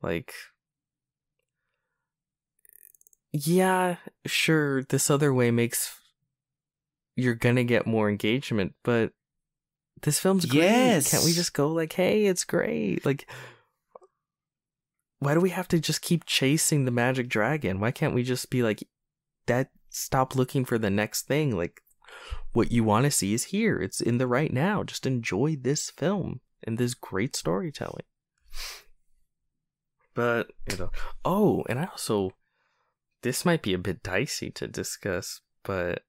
Like, yeah, sure, this other way you're gonna get more engagement, but this film's great. Yes. Can't we just go like, hey, it's great? Like, why do we have to just keep chasing the magic dragon? Why can't we just be like, that? Stop looking for the next thing. Like, what you want to see is here. It's in the right now. Just enjoy this film and this great storytelling. But, and I also, this might be a bit dicey to discuss, but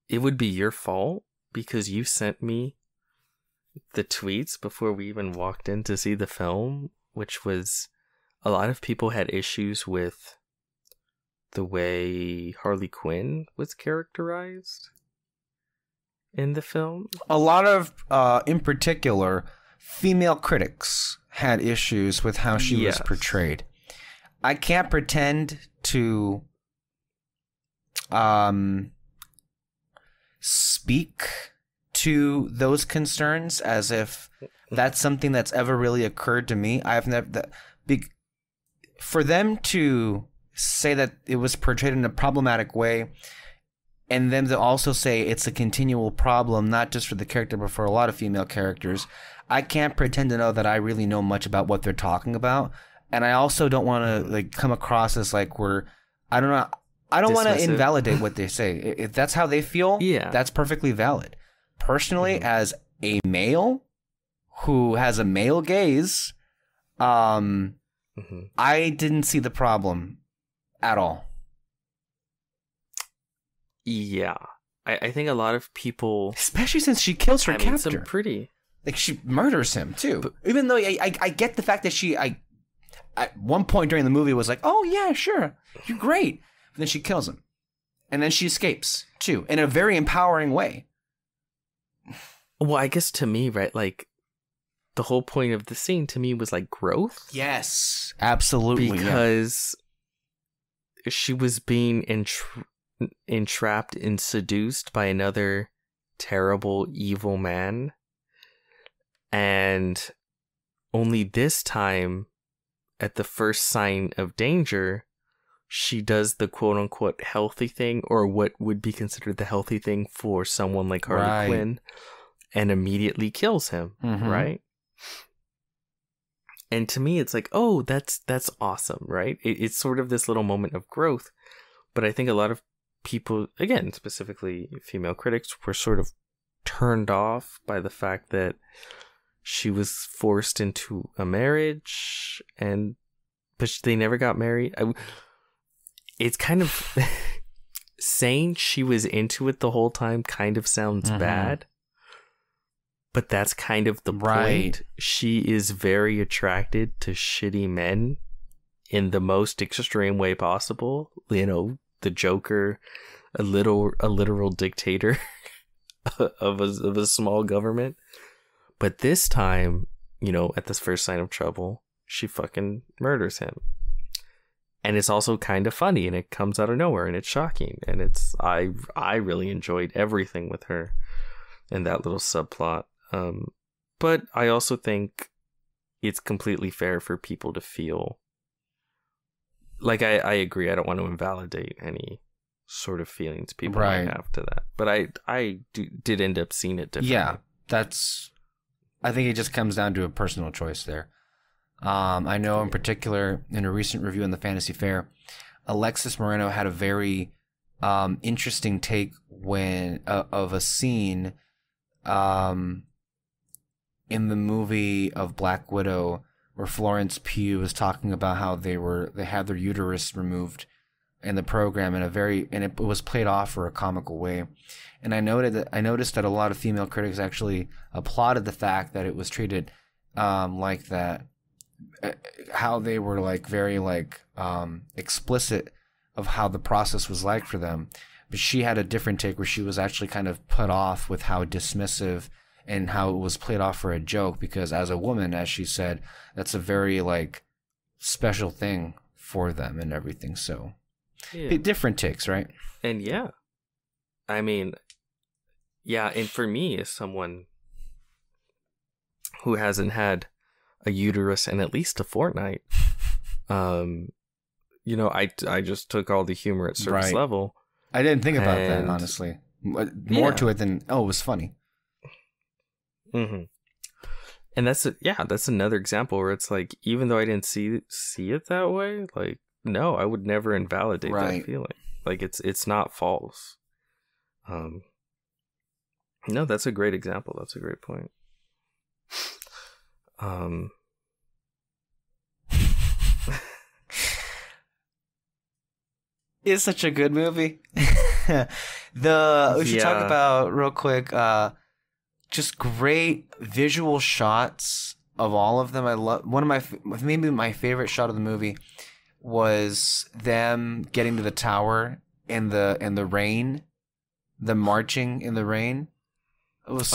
it would be your fault because you sent me the tweets before we even walked in to see the film, which was a lot of people had issues with the way Harley Quinn was characterized in the film. A lot of, in particular, female critics had issues with how she was portrayed. I can't pretend to speak to those concerns as if that's something that's ever really occurred to me. I've never for them to say that it was portrayed in a problematic way, and then to also say it's a continual problem, not just for the character, but for a lot of female characters. I can't pretend to know that I really know much about what they're talking about, and I also don't want to come across as like I don't want to invalidate what they say. If that's how they feel, that's perfectly valid. Personally, as a male who has a male gaze, I didn't see the problem at all. Yeah. I think a lot of people, especially since she kills her captor. Some pretty, like, she murders him too. But, even though I get the fact that she at one point during the movie was like, oh yeah, sure, you're great. But then she kills him, and then she escapes too in a very empowering way. Well, I guess to me, right, like, the whole point of the scene to me was like growth. Yes, absolutely. Because she was being entrapped and seduced by another terrible, evil man. And only this time, at the first sign of danger, she does the quote-unquote healthy thing, or what would be considered the healthy thing for someone like Harley Quinn, and immediately kills him, right? And to me, it's like, oh, that's awesome, right? It's sort of this little moment of growth. But I think a lot of people, again, specifically female critics, were sort of turned off by the fact that she was forced into a marriage, but they never got married. It's kind of saying she was into it the whole time kind of sounds bad. But that's kind of the point. She is very attracted to shitty men in the most extreme way possible. The Joker a literal dictator of a small government. But this time, you know, at this first sign of trouble, she fucking murders him. And it's also kind of funny, and it comes out of nowhere, and it's shocking, and it's I really enjoyed everything with her in that little subplot. But I also think it's completely fair for people to feel like I agree. I don't want to invalidate any sort of feelings people might have to that, but I did end up seeing it differently. Yeah, I think it just comes down to a personal choice there. I know in particular in a recent review in the Fantasy Fair, Alexis Moreno had a very interesting take of a scene in the movie of Black Widow where Florence Pugh was talking about how they had their uterus removed in the program and it was played off for a comical way. And I noticed that a lot of female critics actually applauded the fact that it was treated like that. How they were like very like explicit of how the process was like for them, but she had a different take where she was actually kind of put off with how dismissive and how it was played off for a joke, because as a woman, as she said, that's a very like special thing for them and everything. So different takes, right? And yeah, I mean, yeah, and for me as someone who hasn't had a uterus in at least a fortnight, you know, I just took all the humor at surface level. I didn't think about that, honestly. More to it than, it was funny. Mm-hmm. And that's another example where it's like, even though I didn't see it that way, like, no, I would never invalidate that feeling. Like, it's not false. No, that's a great example. That's a great point. It's such a good movie. We should talk about real quick, just great visual shots of all of them. I love maybe my favorite shot of the movie was them getting to the tower in the rain, the marching in the rain. It was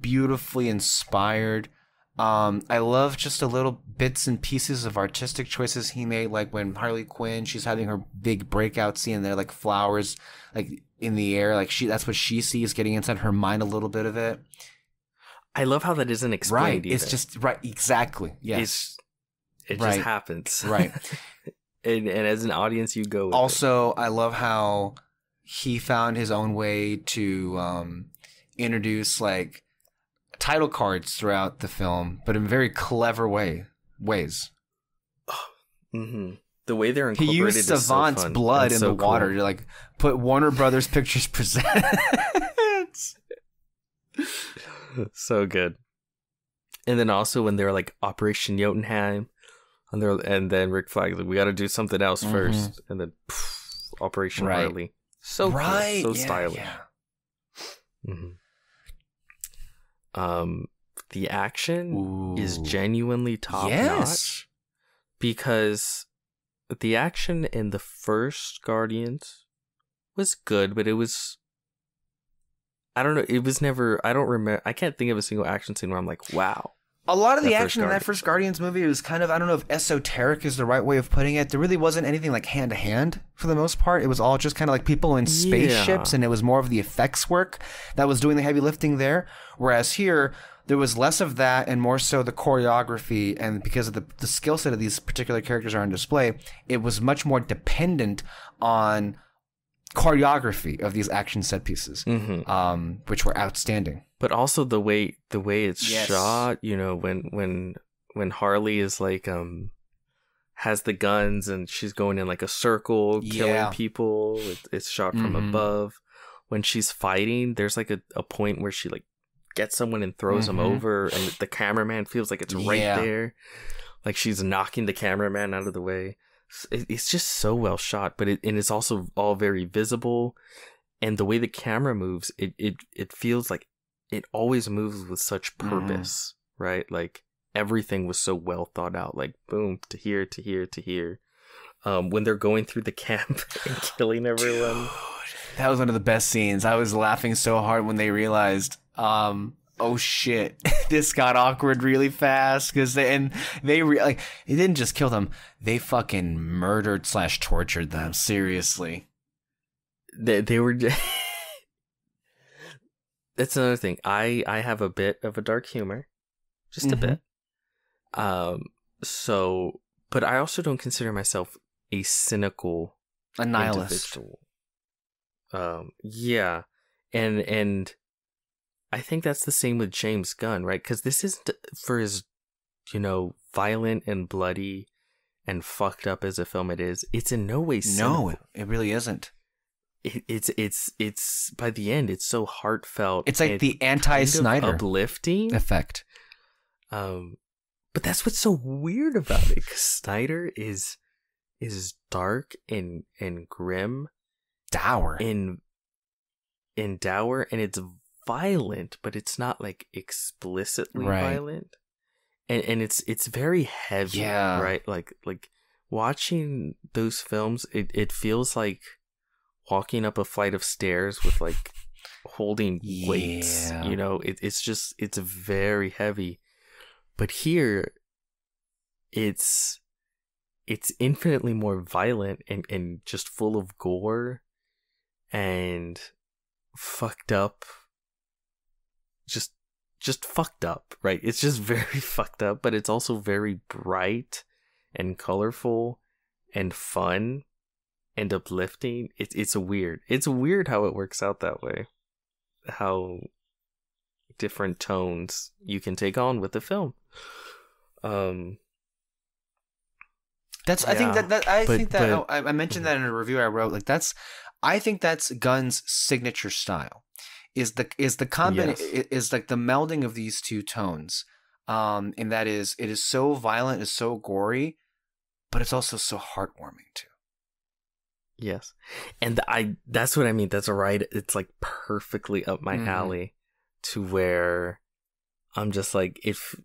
beautifully inspired. I love just a little bits and pieces of artistic choices he made, like when Harley Quinn, she's having her big breakout scene, and there are like flowers like in the air, like that's what she sees, getting inside her mind a little bit of it. I love how that isn't explained. Right, it's just exactly. Yes, it just happens. Right, and as an audience, you go with also, I love how he found his own way to introduce like title cards throughout the film, but in very clever ways. Mm-hmm. The way they're incorporated. He used Savant's blood in the water to like put Warner Brothers Pictures Presents. So good. And then also when they're like Operation Jotunheim, and then Rick Flag, like, we got to do something else first, and then Operation Harley. So cool, so stylish. Yeah. Mm-hmm. The action is genuinely top notch, because the action in the first Guardians was good, but it was, I don't know, it was never, I don't remember, I can't think of a single action scene where I'm like, wow. A lot of the action in that first Guardians movie was kind of, I don't know if esoteric is the right way of putting it. There really wasn't anything like hand to hand for the most part. It was all just kind of like people in spaceships, and it was more of the effects work that was doing the heavy lifting there. Whereas here, there was less of that and more so the choreography, and because of the skill set of these particular characters are on display, it was much more dependent on choreography of these action set pieces, which were outstanding. But also the way it's shot, you know, when Harley is like has the guns and she's going in like a circle killing people, it's shot from above. When she's fighting, there's like a point where she like gets someone and throws them over, and the cameraman feels like it's right there, like she's knocking the cameraman out of the way. It's just so well shot, but it's also all very visible, and the way the camera moves, it feels like it always moves with such purpose, right? Like everything was so well thought out, like boom, to here, to here, to here. When they're going through the camp and killing everyone, That was one of the best scenes. I was laughing so hard when they realized, oh shit, this got awkward really fast because it didn't just kill them, they fucking murdered / tortured them. Seriously, they were. That's another thing. I have a bit of a dark humor, just a bit. So, but I also don't consider myself a cynical nihilist individual. Yeah, and I think that's the same with James Gunn, right? Because this isn't for as, violent and bloody and fucked up as a film it is. It's in no way cynical. No, it really isn't. It's by the end, it's so heartfelt. It's like the anti-Snyder uplifting effect. But that's what's so weird about it, because Snyder is dark and grim, dour, and dour, and it's violent, but it's not like explicitly violent, and it's very heavy, right? Like watching those films, it feels like walking up a flight of stairs with like holding weights. It's very heavy. But here, it's infinitely more violent and just full of gore and fucked up. Just fucked up, right? It's just very fucked up, but it's also very bright and colorful and fun and uplifting. It's weird. It's weird how it works out that way. How different tones you can take on with the film. I mentioned that in a review I wrote. Like I think that's Gunn's signature style. Is the is like the melding of these two tones. And that is, it is so violent, it's so gory, but it's also so heartwarming too. Yes. And that's what I mean. That's right. It's like perfectly up my alley, to where I'm just like, if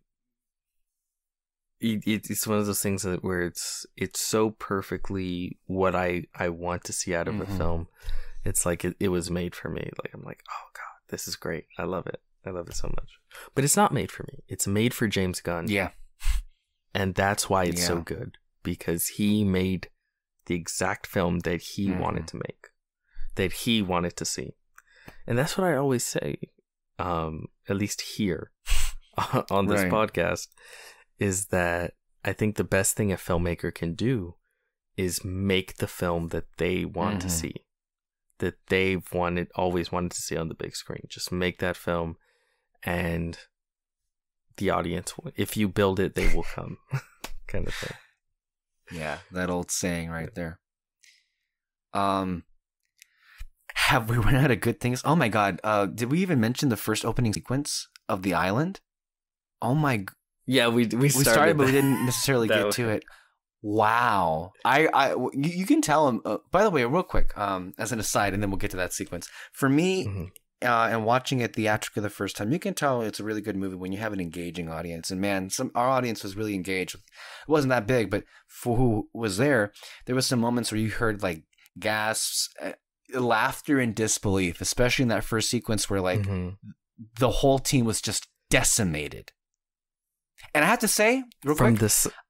it's one of those things where it's so perfectly what I want to see out of a film. It's like it was made for me. Like, I'm like, oh God, this is great. I love it. I love it so much. But it's not made for me. It's made for James Gunn. Yeah. And that's why it's so good, because he made the exact film that he wanted to make, that he wanted to see. And that's what I always say, at least here on this podcast, is that I think the best thing a filmmaker can do is make the film that they want to see, that they've always wanted to see on the big screen. Just make that film, and the audience, if you build it, they will come, kind of thing. Yeah, that old saying right there. Have we run out of good things? Oh my God! Did we even mention the first opening sequence of the island? Oh my! Yeah, we started, but we didn't necessarily get to it. Wow! You can tell him. By the way, real quick, as an aside, and then we'll get to that sequence. For me, and watching it theatrically the first time, you can tell it's a really good movie when you have an engaging audience. And man, our audience was really engaged. It wasn't that big, but for who was there was some moments where you heard like gasps, laughter, and disbelief, especially in that first sequence where like the whole team was just decimated. And I have to say, real quick,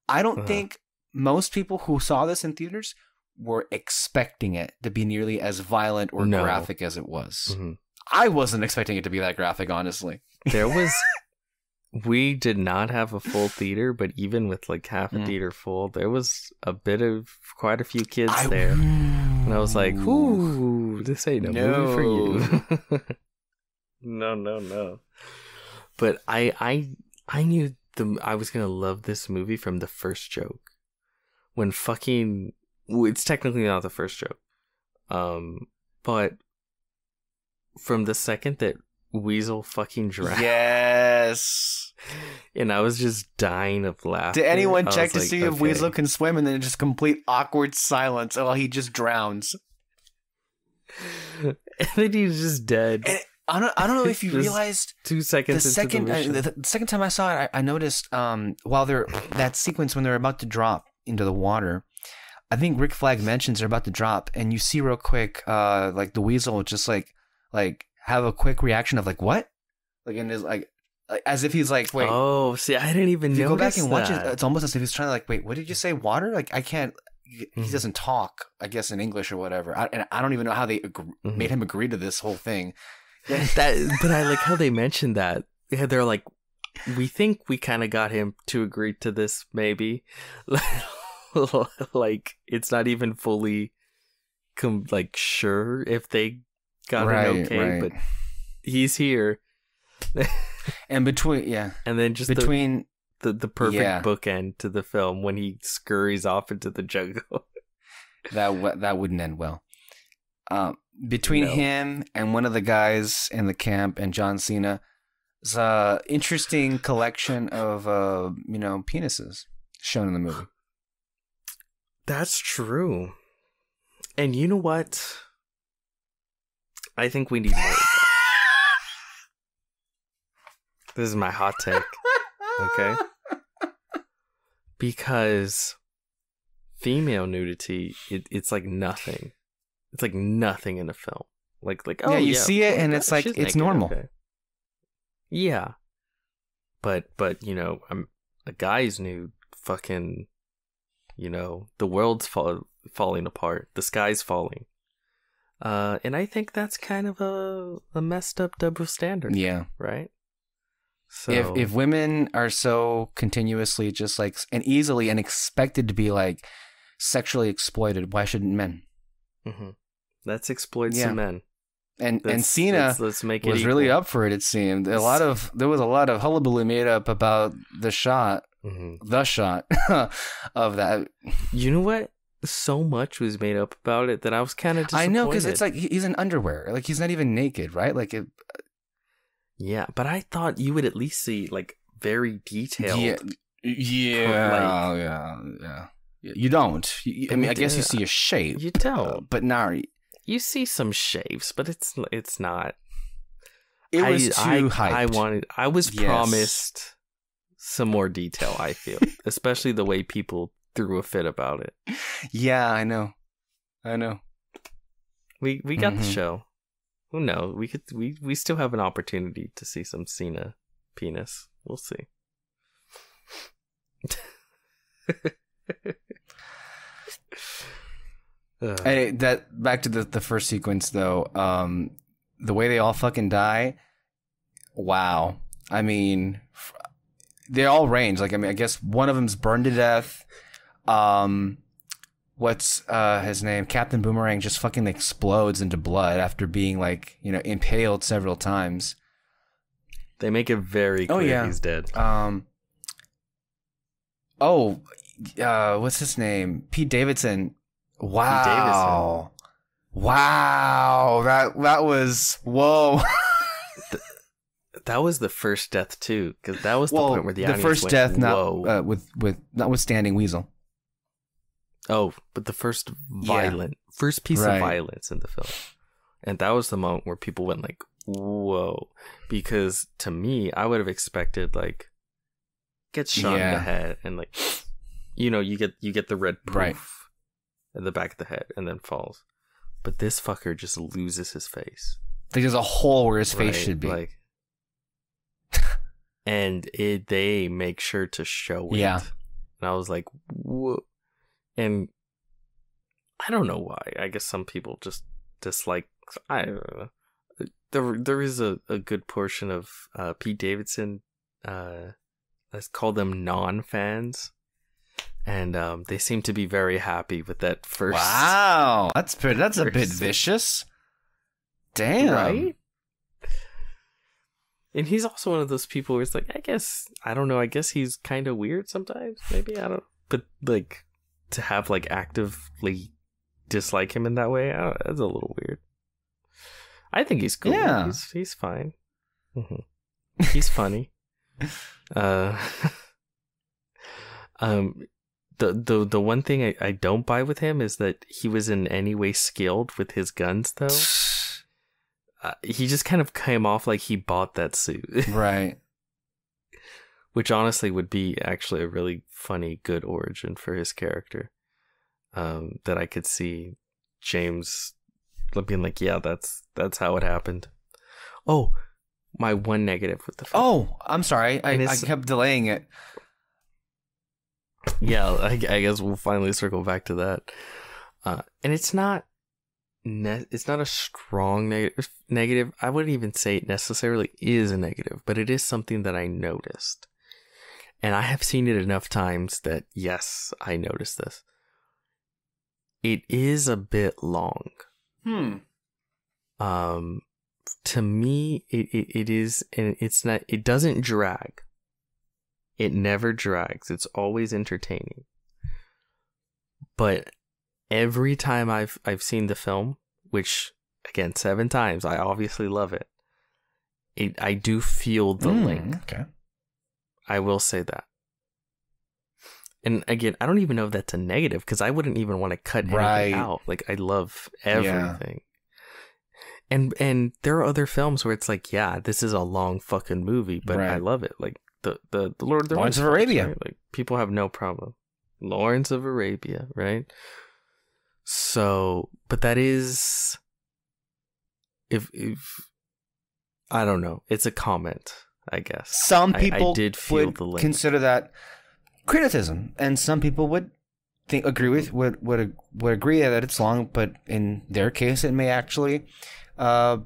I don't think most people who saw this in theaters were expecting it to be nearly as violent or graphic as it was. I wasn't expecting it to be that graphic, honestly. We did not have a full theater, but even with like half a theater full, there was quite a few kids there. And I was like, ooh, this ain't a movie for you. No. But I knew I was going to love this movie from the first joke. It's technically not the first joke. But from the second that Weasel fucking drowned. Yes. And I was just dying of laughter. Did anyone check to see if Weasel can swim? And then just complete awkward silence while he just drowns. And then he's just dead. And I don't know if you realized 2 seconds. The second time I saw it, I noticed while that sequence when they're about to drop into the water, I think Rick Flag mentions they're about to drop, and you see real quick, like the Weasel just like have a quick reaction of like what, like in his like as if he's like wait. Oh, see, I didn't even If you notice go back and watch that. it, it's almost as if he's trying to like wait. What did you say? Water? Like I can't. He Mhm. doesn't talk. I guess in English or whatever. And I don't even know how they made him agree to this whole thing. But I like how they mentioned that. Yeah, they're like, we think we kind of got him to agree to this, maybe. Like, it's not even fully like sure if they got it okay, but he's here. And between and then just between the perfect bookend to the film when he scurries off into the jungle. that wouldn't end well. Between him and one of the guys in the camp and John Cena, is a interesting collection of penises shown in the movie. That's true. And you know what? I think we need more of that. This is my hot take. Okay? Because female nudity, it's like nothing. It's like nothing in a film. Like oh, you see it and it's like it's naked, normal. Okay. Yeah. But I'm a guy's nude, fucking, the world's falling apart, the sky's falling. And I think that's kind of a messed up double standard. Yeah. Right? So if women are so continuously just like and easily and expected to be like sexually exploited, why shouldn't men? Mm-hmm. Let's exploit some men. And Cena let's make it was equal. really up for it. It seemed there was a lot of hullabaloo made up about the shot of that. You know what? So much was made up about it that I was kind of disappointed. I know, because it's like he's in underwear, like he's not even naked, right? Like it. Yeah, but I thought you would at least see like very detailed. Yeah. You don't. I mean, I guess you see a shape. You don't. But now you see some shapes, but it's not. It was too hyped. I was promised some more detail. I feel, especially the way people threw a fit about it. Yeah, I know. We got the show. Who knows? We still have an opportunity to see some Cena penis. We'll see. Hey, that back to the first sequence though. The way they all fucking die. Wow. I mean, they all range. Like, I mean, I guess one of them's burned to death. What's his name? Captain Boomerang just fucking explodes into blood after being like, impaled several times. They make it very clear he's dead. What's his name? Pete Davidson. Wow. Wow. That was whoa. That was the first death too, because that was the point where the audience first went, death, whoa. not with notwithstanding Weasel. Oh, but the first piece of violence in the film, and that was the moment where people went like, "Whoa!" Because to me, I would have expected like gets shot in the head and like, you get the red poof in the back of the head and then falls, but this fucker just loses his face. Like there's a hole where his face should be. Like, and they make sure to show it. Yeah, and I was like, whoa. And I don't know why. I guess some people just dislike. I don't know. There is a good portion of Pete Davidson. Let's call them non-fans, and they seem to be very happy with that first. Wow, that's a bit vicious. Damn. Right. And he's also one of those people where it's like, I don't know. I guess he's kind of weird sometimes. Maybe I don't. But like, to have like actively dislike him in that way, that's a little weird. I think he's cool. Yeah, he's fine. Mm-hmm. He's funny. The one thing I don't buy with him is that he was in any way skilled with his guns, though. He just kind of came off like he bought that suit, right? Which honestly would be actually a really funny, good origin for his character. that I could see James being like, yeah, that's how it happened. Oh, my one negative with the film. Oh, I'm sorry. I kept delaying it. Yeah, I guess we'll finally circle back to that. And it's not a strong negative. I wouldn't even say it necessarily is a negative, but it is something that I noticed. And I have seen it enough times that, yes, I noticed this. It is a bit long. To me, it is, and it's not. It doesn't drag. It never drags. It's always entertaining. But every time I've seen the film, which again 7 times, I obviously love it. I do feel the link. Okay. I will say that. And again, I don't even know if that's a negative because I wouldn't even want to cut anything out. Like, I love everything. And there are other films where it's like, yeah, this is a long fucking movie, but I love it. Like the Lord of the Lawrence of Arabia. Right? Like, people have no problem. Lawrence of Arabia, right? So, but that is, if I don't know, it's a comment, I guess. Some people I did feel would the link. consider that criticism, and some people would agree that it's long, but in their case, it may actually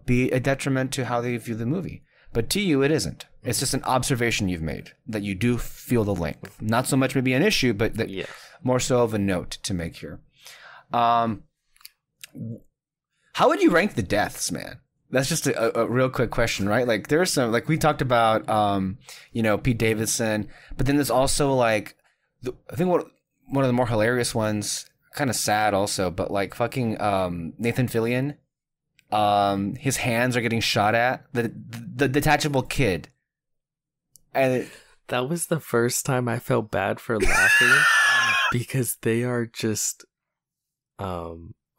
be a detriment to how they view the movie. But to you, it isn't. It's just an observation you've made that you do feel the link. Not so much maybe an issue, but that more so of a note to make here. How would you rank the deaths, man? That's just a real quick question, right? Like, there's some, like we talked about, Pete Davidson, but then there's also like, I think one of the more hilarious ones, kind of sad also, but like fucking Nathan Fillion. His hands are getting shot at. The detachable kid. And that was the first time I felt bad for laughing because they are just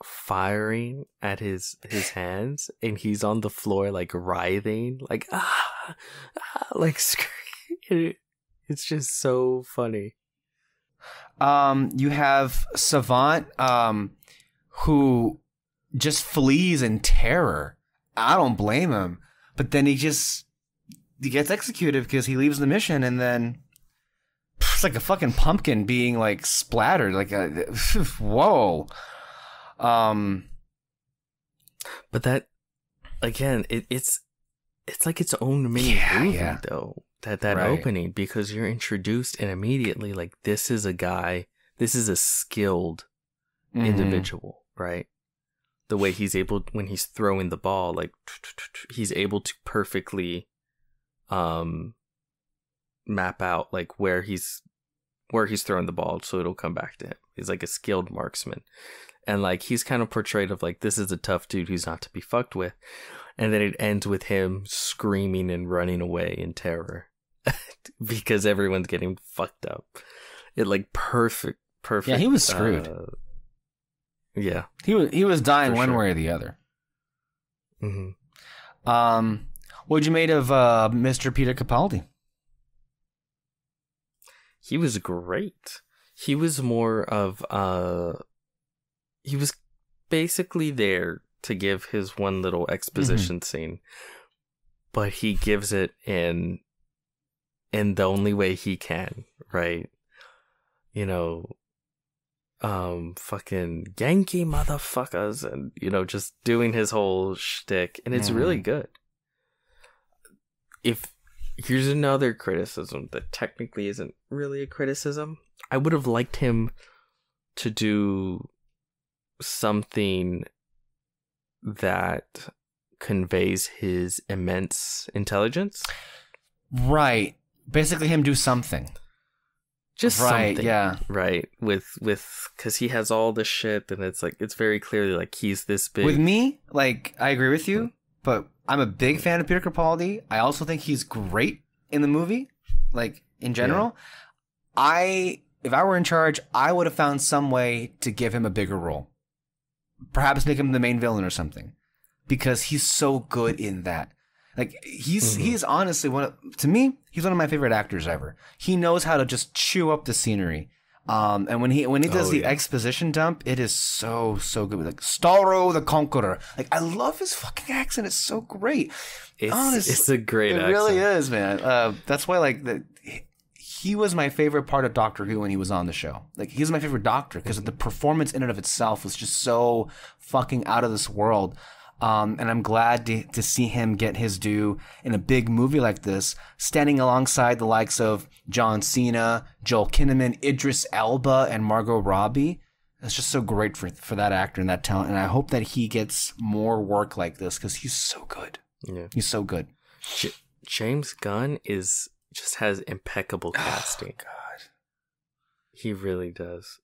firing at his hands, and he's on the floor like writhing, like like screaming. It's just so funny. You have Savant, who just flees in terror. I don't blame him, but then he gets executed because he leaves the mission, and then it's like a fucking pumpkin being like splattered, like whoa. But that, again, it's like its own mini movie though. That opening, because you're introduced and immediately like, this is a skilled individual, right? The way he's able, when he's throwing the ball, like he's able to perfectly map out like where he's throwing the ball so it'll come back to him. He's like a skilled marksman. And like, he's kind of portrayed of like, this is a tough dude who's not to be fucked with. And then it ends with him screaming and running away in terror because everyone's getting fucked up. It like perfect. Yeah, he was screwed. Yeah, he was dying one way or the other. Mm-hmm. What'd you made of Mr. Peter Capaldi? He was great. He was more of he was basically there to give his one little exposition scene, but he gives it in the only way he can, right? Fucking Yankee motherfuckers, and just doing his whole shtick, and it's really good. If here's another criticism that technically isn't really a criticism, I would have liked him to do something that conveys his immense intelligence. Right. Basically him do something. Just right, something. Yeah. Right. With because he has all this shit, and it's like, it's very clearly like he's this big. With me, like, I agree with you, but I'm a big fan of Peter Capaldi. I also think he's great in the movie, like, in general. Yeah. If I were in charge, I would have found some way to give him a bigger role. Perhaps make him the main villain or something, because he's so good in that. Like, he's honestly to me, he's one of my favorite actors ever. He knows how to just chew up the scenery. And when he does the exposition dump, it is so good. Like Starro the Conqueror. Like I love his fucking accent. It's so great. It's a great accent. It really is, man. That's why he was my favorite part of Doctor Who when he was on the show. Like he was my favorite Doctor because the performance in and of itself was just so fucking out of this world. And I'm glad to see him get his due in a big movie like this, standing alongside the likes of John Cena, Joel Kinnaman, Idris Elba, and Margot Robbie. It's just so great for that actor and that talent. And I hope that he gets more work like this because he's so good. Yeah. He's so good. James Gunn just has impeccable casting. Oh, God. He really does.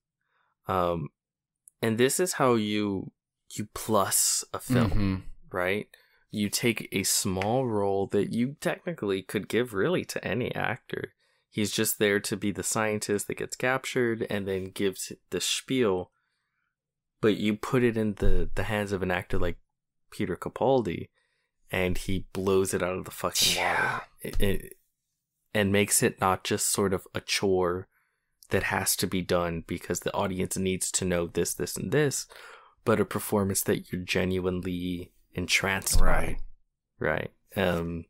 And this is how you plus a film, right? You take a small role that you technically could give really to any actor. He's just there to be the scientist that gets captured and then gives the spiel. But you put it in the hands of an actor like Peter Capaldi, and he blows it out of the fucking water. And makes it not just sort of a chore that has to be done because the audience needs to know this, this, and this, but a performance that you're genuinely entranced by. Right. No,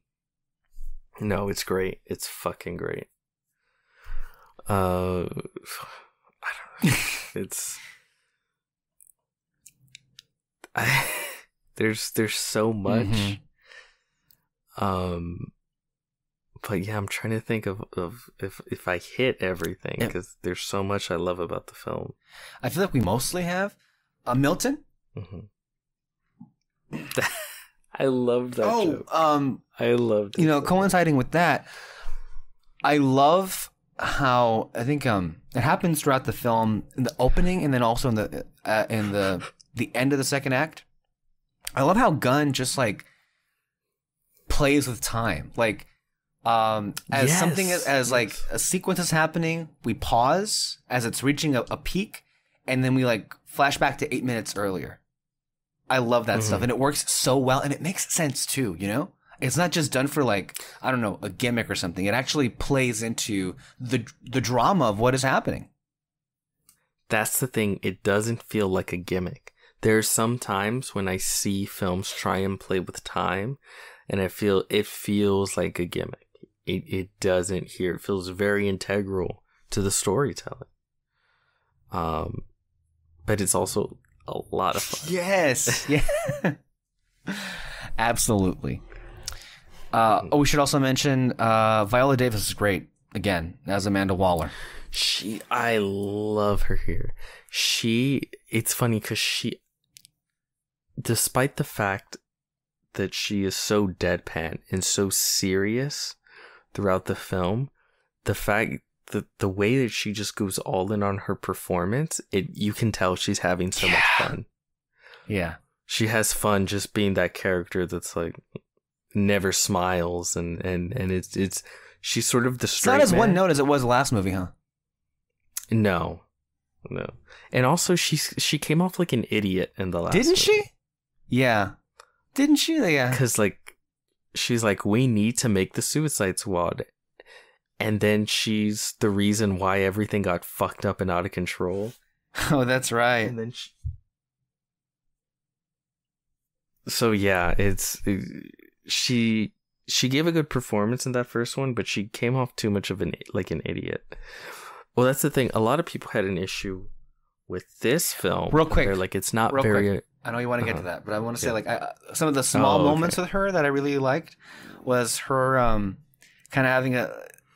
it's great. It's fucking great. I don't know. There's so much. But yeah, I'm trying to think of if I hit everything because there's so much I love about the film. I feel like we mostly have Milton. I loved that joke. I loved it. Coinciding with that, I love how I think it happens throughout the film in the opening and then also in the end of the second act. I love how Gunn just like plays with time, like. Something as like a sequence is happening, we pause as it's reaching a peak, and then we like flash back to 8 minutes earlier. I love that stuff, and it works so well, and it makes sense too. It's not just done for like I don't know a gimmick or something. It actually plays into the drama of what is happening. That's the thing. It doesn't feel like a gimmick. There's some times when I see films try and play with time, and it feels like a gimmick. It doesn't here. It feels very integral to the storytelling. But it's also a lot of fun. Yes. Yeah. Absolutely. We should also mention Viola Davis is great again as Amanda Waller. I love her here. It's funny because despite the fact that she is so deadpan and so serious throughout the film, the fact that the way that she just goes all in on her performance, you can tell she's having so much fun. Yeah. She has fun just being that character that's like never smiles and it's she's sort of the straight It's not as man. one note as it was last movie, huh? No. And also she came off like an idiot in the last Didn't movie. she? Yeah. Didn't she? Yeah. Because she's like, we need to make the Suicide Squad. And then she's the reason why everything got fucked up and out of control. Oh, that's right. And then so yeah, she gave a good performance in that first one, but she came off too much of an idiot. Well, that's the thing. A lot of people had an issue with this film. Real quick. They're like, it's not very... Quick. I know you want to get to that, but I want to say some of the small moments with her that I really liked was her kind of having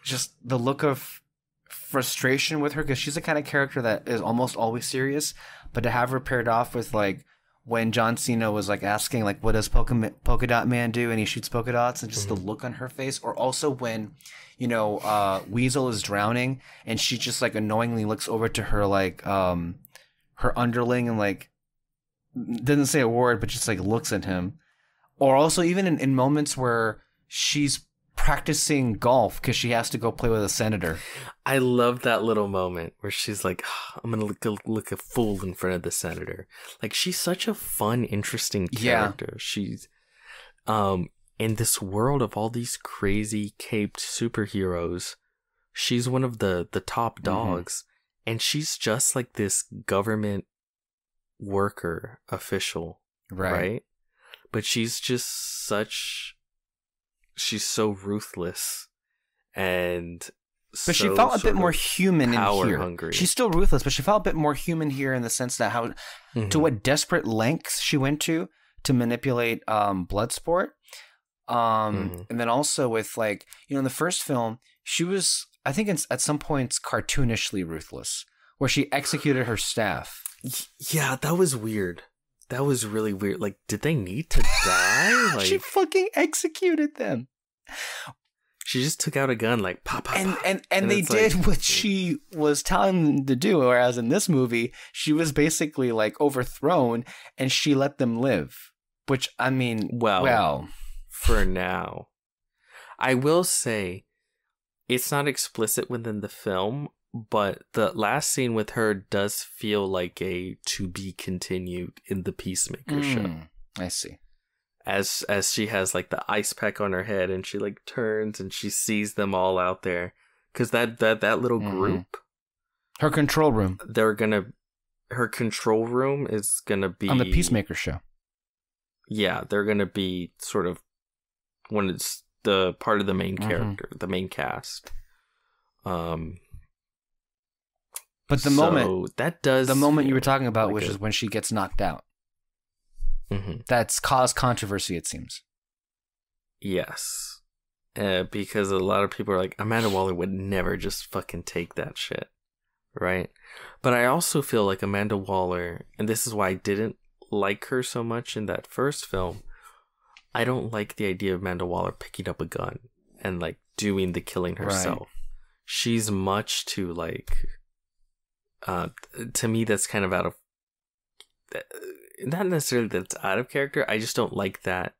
just the look of frustration with her because she's the kind of character that is almost always serious, but to have her paired off with like when John Cena was like asking like what does polka dot man do and he shoots polka dots and just the look on her face, or also when Weasel is drowning and she just like annoyingly looks over to her like her underling and like doesn't say a word but just like looks at him, or also even in moments where she's practicing golf because she has to go play with a senator. I love that little moment where she's like, oh, I'm gonna look a fool in front of the senator. Like, she's such a fun, interesting character. Yeah. She's in this world of all these crazy caped superheroes, she's one of the top dogs. and she's just like this government worker official, right? But she's so ruthless and but she felt a bit more human in here. Hungry. She's still ruthless, but she felt a bit more human here in the sense that to what desperate lengths she went to manipulate Bloodsport. And then also with like, in the first film, she was, I think at some points, cartoonishly ruthless, where she executed her staff. Yeah, that was weird. That was really weird. Like, did they need to die? Like, she fucking executed them. She just took out a gun, like, pop, pop, pop. And they did what she was telling them to do, whereas in this movie, she was basically, like, overthrown, and she let them live. Which, I mean, well... For now. I will say, it's not explicit within the film, but the last scene with her does feel like a to be continued in the Peacemaker show. I see. As she has like the ice pack on her head and she like turns and she sees them all out there, because that little group, her control room, her control room is gonna be on the Peacemaker show. Yeah, they're gonna be sort of when it's the part of the main character, the main cast. But the moment you were talking about, which is when she gets knocked out. That's caused controversy, it seems. Yes. Because a lot of people are like, Amanda Waller would never just fucking take that shit. Right? But I also feel like Amanda Waller, and this is why I didn't like her so much in that first film, I don't like the idea of Amanda Waller picking up a gun and like doing the killing herself. Right. She's much too like, to me, that's kind of out of, not necessarily that it's out of character. I just don't like that.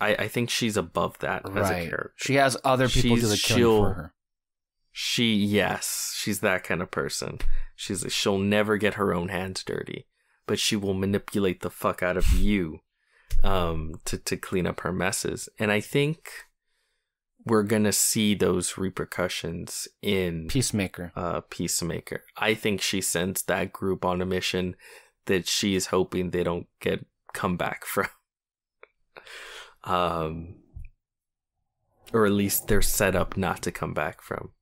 I think she's above that as a character. She has other people do the killing for her. She's that kind of person. She'll never get her own hands dirty, but she will manipulate the fuck out of you to clean up her messes. And I think we're gonna see those repercussions in Peacemaker. I think she sends that group on a mission that she is hoping they don't come back from. Or at least they're set up not to come back from.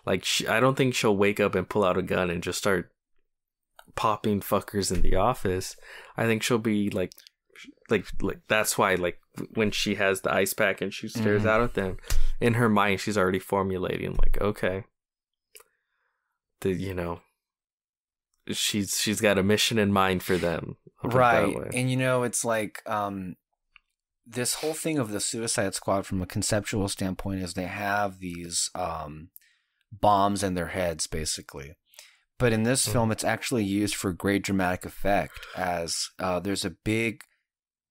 Like, I don't think she'll wake up and pull out a gun and just start popping fuckers in the office. I think she'll be like that's why, like, when she has the ice pack and she stares out at them, in her mind she's already formulating like, okay, she's got a mission in mind for them, right? And it's like this whole thing of the Suicide Squad from a conceptual standpoint is they have these bombs in their heads, basically. But in this film, it's actually used for great dramatic effect, as there's a big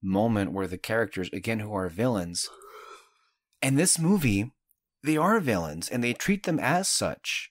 moment where the characters, again, who are villains, in this movie, they are villains, and they treat them as such.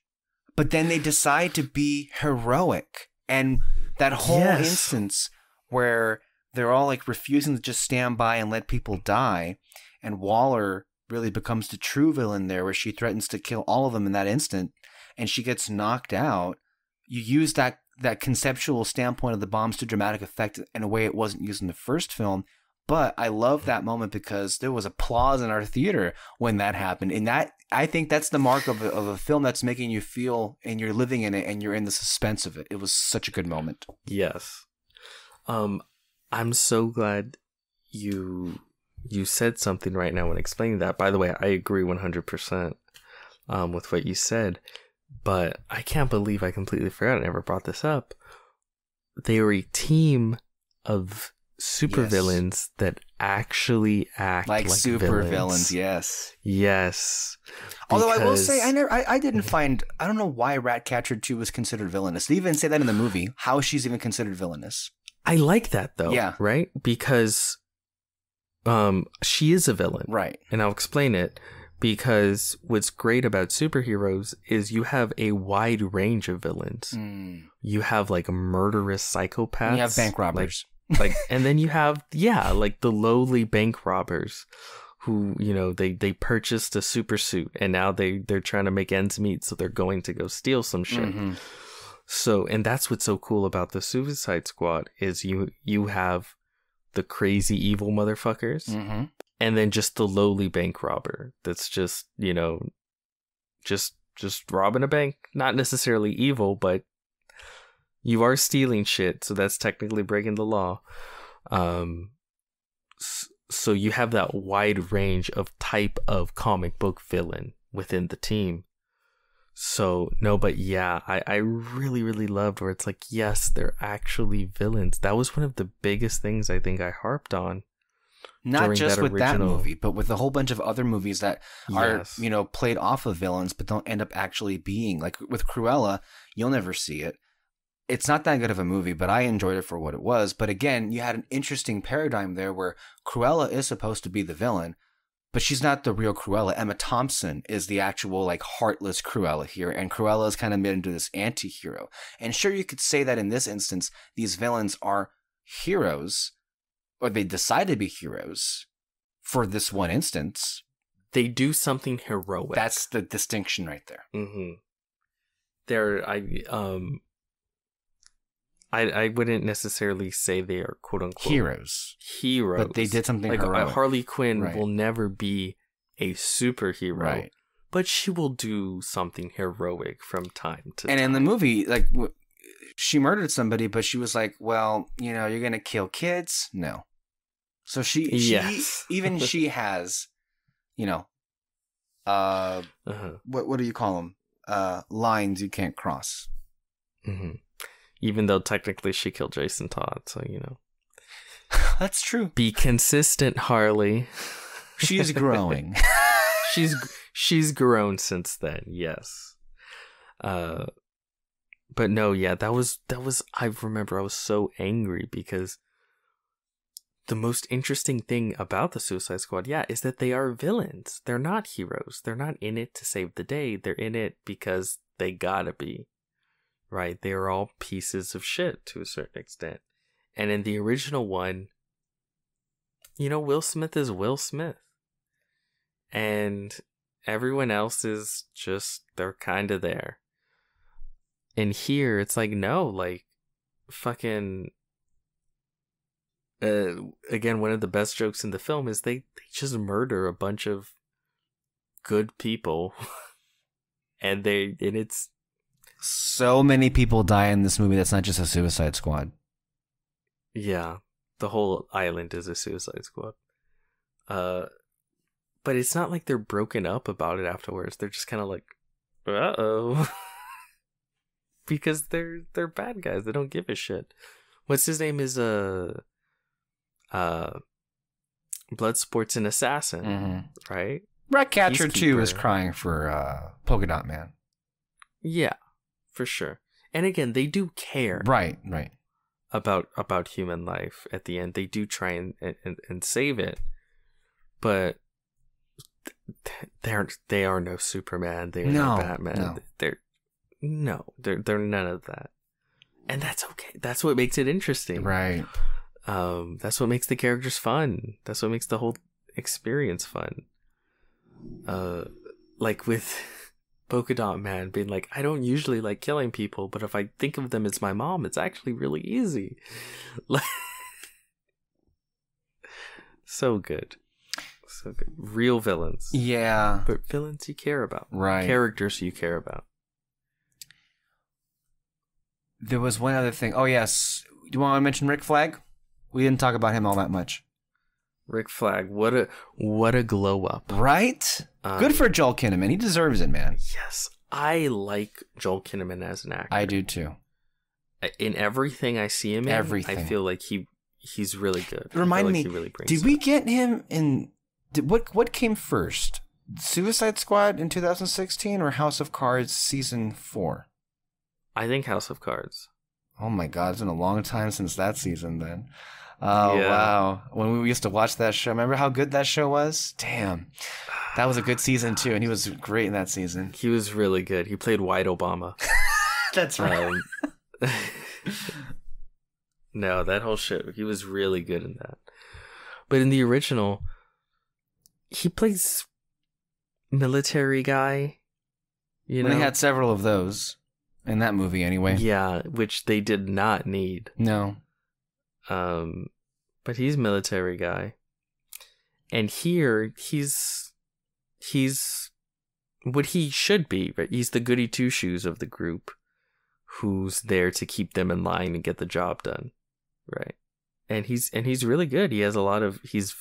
But then they decide to be heroic. And that whole instance where they're all like refusing to just stand by and let people die, and Waller really becomes the true villain there, where she threatens to kill all of them in that instant, and she gets knocked out. You use that conceptual standpoint of the bombs to dramatic effect in a way it wasn't used in the first film. But I love that moment because there was applause in our theater when that happened. And that, I think that's the mark of a film that's making you feel, and you're living in it, and you're in the suspense of it. It was such a good moment. Yes. I'm so glad you said something right now when explaining that. By the way, I agree 100% with what you said. But I can't believe I completely forgot I never brought this up. They were a team of supervillains that actually act like supervillains. Yes. Although I will say, I don't know why Ratcatcher 2 was considered villainous. They even say that in the movie, how she's even considered villainous. I like that though. Yeah. Right? Because she is a villain. Right. And I'll explain it. Because what's great about superheroes is you have a wide range of villains. You have like murderous psychopaths. And you have bank robbers. And then you have, like the lowly bank robbers who, you know, they purchased a super suit and now they're trying to make ends meet, so they're going to go steal some shit. Mm-hmm. So, and that's what's so cool about the Suicide Squad is you have the crazy evil motherfuckers, Mm-hmm. and then just the lowly bank robber that's just, you know, just robbing a bank. Not necessarily evil, but you are stealing shit, so that's technically breaking the law. So you have that wide range of type of comic book villain within the team. So, no, but yeah, I really, really loved where it's like, yes, they're actually villains. That was one of the biggest things I think I harped on. Not just with that original movie, but with a whole bunch of other movies that are, Yes. you know, played off of villains, but don't end up actually being. Like with Cruella, you'll never see it. It's not that good of a movie, but I enjoyed it for what it was. But again, you had an interesting paradigm there where Cruella is supposed to be the villain, but she's not the real Cruella. Emma Thompson is the actual, like, heartless Cruella here, and Cruella is kind of made into this anti-hero. And sure, you could say that in this instance, these villains are heroes, or they decide to be heroes for this one instance. They do something heroic. That's the distinction right there. Mm-hmm. I wouldn't necessarily say they are quote unquote Heroes. heroes, But they did something like heroic. Harley Quinn Right. will never be a superhero, Right. but she will do something heroic from time to time. And in the movie, like, she murdered somebody, but she was like, well, you know, you're going to kill kids? No. So she Yes. even she has, you know, what do you call them? Lines you can't cross. Mm-hmm. Even though technically she killed Jason Todd, so you know. That's true. Be consistent, Harley. She is growing. She's grown since then, yes. But no, yeah, that was I remember I was so angry because the most interesting thing about the Suicide Squad, yeah, is that they are villains. They're not heroes. They're not in it to save the day. They're in it because they gotta be. Right? They are all pieces of shit to a certain extent. And in the original one, you know, Will Smith is Will Smith. And everyone else is just, they're kind of there. And here, it's like, no, like, fucking, again, one of the best jokes in the film is they just murder a bunch of good people. and it's, So many people die in this movie. That's not just a Suicide Squad. yeah, the whole island is a Suicide Squad. But it's not like they're broken up about it afterwards. They're just kind of like, uh-oh. Because they're bad guys. They don't give a shit. What's his name is Bloodsport's an assassin, right? Ratcatcher 2 is Peacekeeper. crying for Polka Dot Man. Yeah, for sure. And again, they do care. Right. About human life at the end. They do try and save it, but they are no Superman. They are no Batman. No. They're none of that, and that's okay. That's what makes it interesting, Right. That's what makes the characters fun. That's what makes the whole experience fun. Like with Polka Dot Man being like, I don't usually like killing people, but if I think of them as my mom, it's actually really easy. Like, so good. Real villains. Yeah. But villains you care about. Right. Characters you care about. There was one other thing. Oh, yes. Do you want to mention Rick Flag? We didn't talk about him all that much. Rick Flag, what a glow up. Right? Good for Joel Kinnaman. He deserves it, man. Yes. I like Joel Kinnaman as an actor. I do too. In everything I see him in, Everything. I feel like he's really good. Remind me, he really brings did it. we get him in... What came first? Suicide Squad in 2016 or House of Cards Season 4? I think House of Cards. Oh my God, it's been a long time since that season then. Oh, Yeah. wow. When we used to watch that show, remember how good that show was? Damn. That was a good season too, and he was great in that season. He was really good. He played White Obama. That's No, that whole shit. He was really good in that. But in the original, he plays military guy. You know, they had several of those in that movie anyway. Yeah, which they did not need. No. But he's military guy. And here he's what he should be, right? He's the goody two shoes of the group who's there to keep them in line and get the job done. Right. And he's really good. He has a lot of he's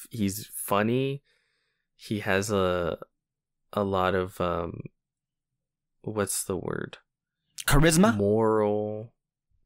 funny. He has a lot of what's the word? Charisma? Moral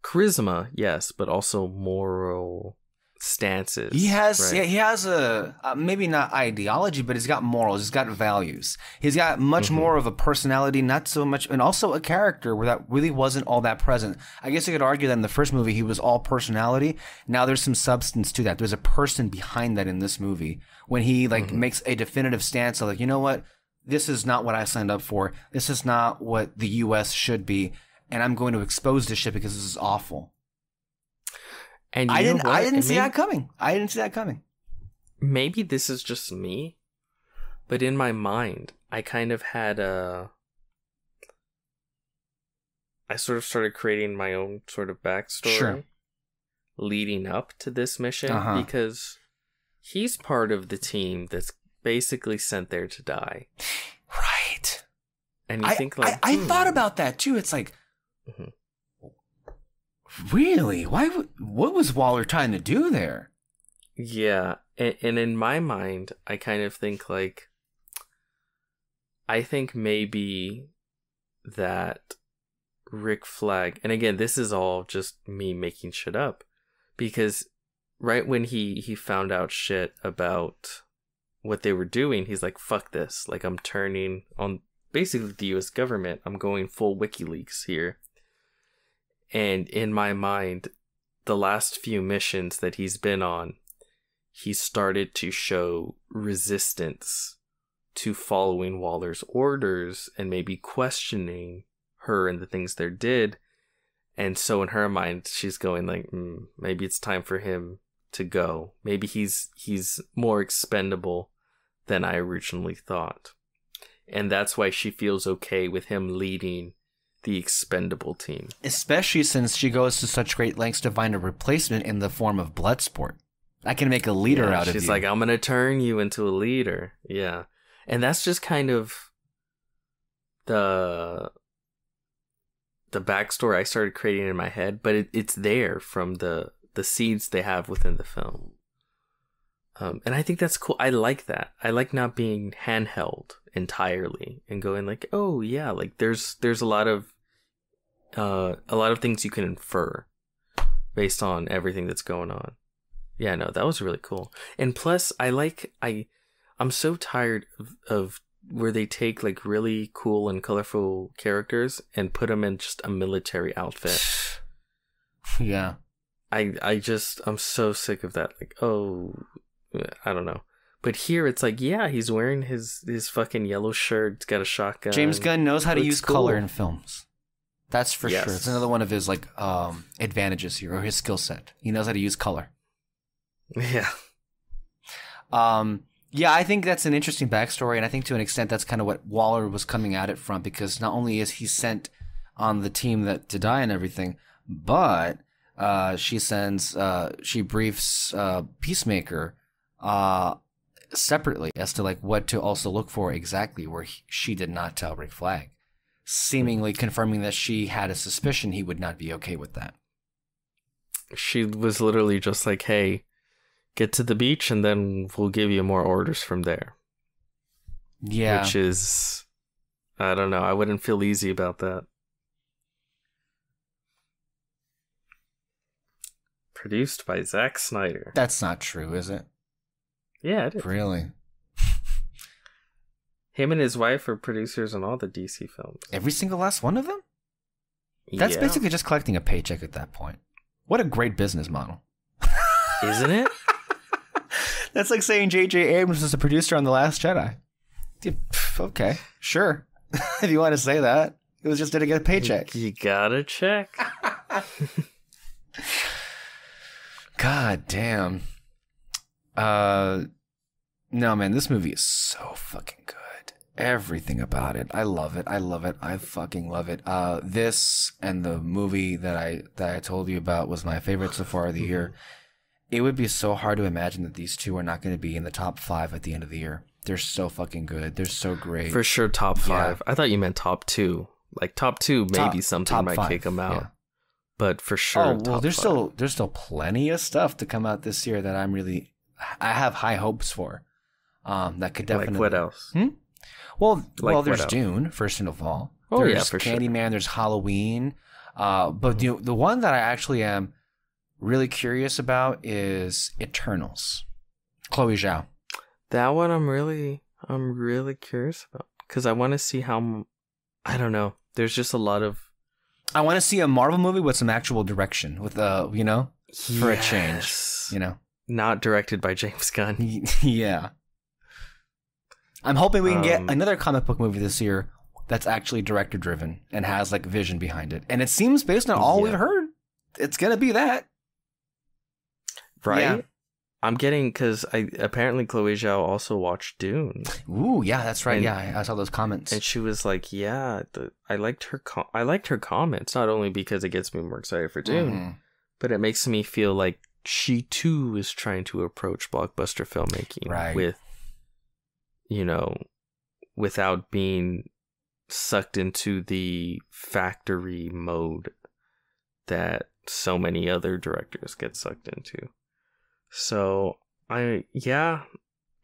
charisma, yes, but also moral stances. He has, right? yeah, he has a maybe not ideology, but he's got morals. He's got values. He's got much more of a personality, not so much, and also a character where that really wasn't all that present. I guess you could argue that in the first movie he was all personality. Now there's some substance to that. There's a person behind that in this movie when he makes a definitive stance of like, you know what, this is not what I signed up for. This is not what the U.S. should be, and I'm going to expose this shit because this is awful. And I didn't see that coming. I didn't see that coming. Maybe this is just me, but in my mind, I kind of had I sort of started creating my own sort of backstory leading up to this mission because he's part of the team that's basically sent there to die. Right. And you think like... I thought about that too. It's like... Really? What was Waller trying to do there? Yeah, and in my mind, I kind of think like, I think maybe that Rick Flag, and again, this is all just me making shit up, because right when he found out shit about what they were doing, he's like, fuck this, like I'm turning on basically the US government, I'm going full WikiLeaks here. And in my mind, the last few missions that he's been on, he started to show resistance to following Waller's orders and maybe questioning her and the things they did. And so in her mind, she's going like, maybe it's time for him to go. Maybe he's more expendable than I originally thought. And that's why she feels okay with him leading the expendable team. Especially since she goes to such great lengths to find a replacement in the form of Bloodsport. I can make a leader out of you. She's like, I'm going to turn you into a leader. Yeah. And that's just kind of the backstory I started creating in my head, but it's there from the seeds they have within the film. And I think that's cool. I like that. I like not being handheld entirely and going like, oh yeah, like there's a lot of things you can infer based on everything that's going on. Yeah, no, that was really cool. And plus, I'm so tired of where they take like really cool and colorful characters and put them in just a military outfit. Yeah. I'm so sick of that. Like, oh, I don't know. But here it's like, yeah, he's wearing his fucking yellow shirt. He's got a shotgun. James Gunn knows how to use cool. color in films. That's for sure. It's another one of his like advantages here, or his skill set. He knows how to use color. Yeah. Yeah, I think that's an interesting backstory, and I think to an extent that's kind of what Waller was coming at it from, because not only is he sent on the team to die and everything, but she briefs Peacemaker separately as to like what to also look for exactly, where she did not tell Rick Flag, seemingly confirming that she had a suspicion he would not be okay with that. She was literally just like, hey, get to the beach and then we'll give you more orders from there. Yeah. Which is, I don't know, I wouldn't feel easy about that. Produced by Zack Snyder. That's not true, is it? Yeah, it is. Really? Him and his wife are producers on all the DC films. Every single last one of them? That's basically just collecting a paycheck at that point. What a great business model. Isn't it? That's like saying J.J. Abrams was a producer on The Last Jedi. Okay, sure. If you want to say that. It was just to get a paycheck. You gotta check. God damn. No, man, this movie is so fucking good. Everything about it. I love it. I love it. I fucking love it. This and the movie that I told you about was my favorite so far of the year. It would be so hard to imagine that these two are not going to be in the top 5 at the end of the year. They're so fucking good. They're so great. For sure, top 5. Yeah. I thought you meant top 2. Like top 2, maybe something might 5. Kick them out. Yeah. But for sure, oh well, there's 5. still plenty of stuff to come out this year that I have high hopes for. That could definitely. Like what else? Well, there's Dune, first of all. Oh there's yeah, for Candyman. Sure. There's Halloween. But the one that I actually am really curious about is Eternals. Chloe Zhao. That one I'm really curious about because I want to see how. I don't know. There's just a lot of. I want to see a Marvel movie with some actual direction, with for a change, Not directed by James Gunn. Yeah. I'm hoping we can get another comic book movie this year that's actually director driven and has like vision behind it. And it seems based on all we've heard, it's gonna be that. Right? Yeah. I'm getting because apparently Chloe Zhao also watched Dune. Ooh, yeah, that's right. I saw those comments, and she was like, "Yeah, I liked her. I liked her comments not only because it gets me more excited for Dune, but it makes me feel like she too is trying to approach blockbuster filmmaking with, without being sucked into the factory mode that so many other directors get sucked into." So I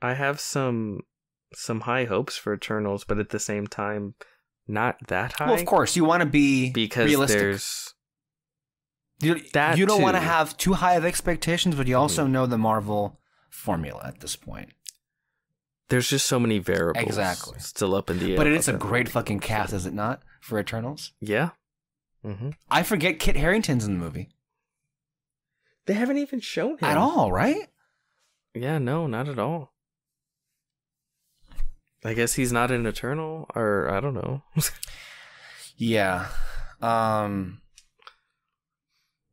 have some high hopes for Eternals, but at the same time, not that high. Well, of course, you want to be because realistic. You don't want to have too high of expectations, but you also know the Marvel formula at this point. There's just so many variables exactly still up in the air. But it's a great fucking cast, is it not, for Eternals? Yeah. I forget Kit Harington's in the movie. They haven't even shown him. At all, right? Yeah, no, not at all. I guess he's not an Eternal, or I don't know. Yeah.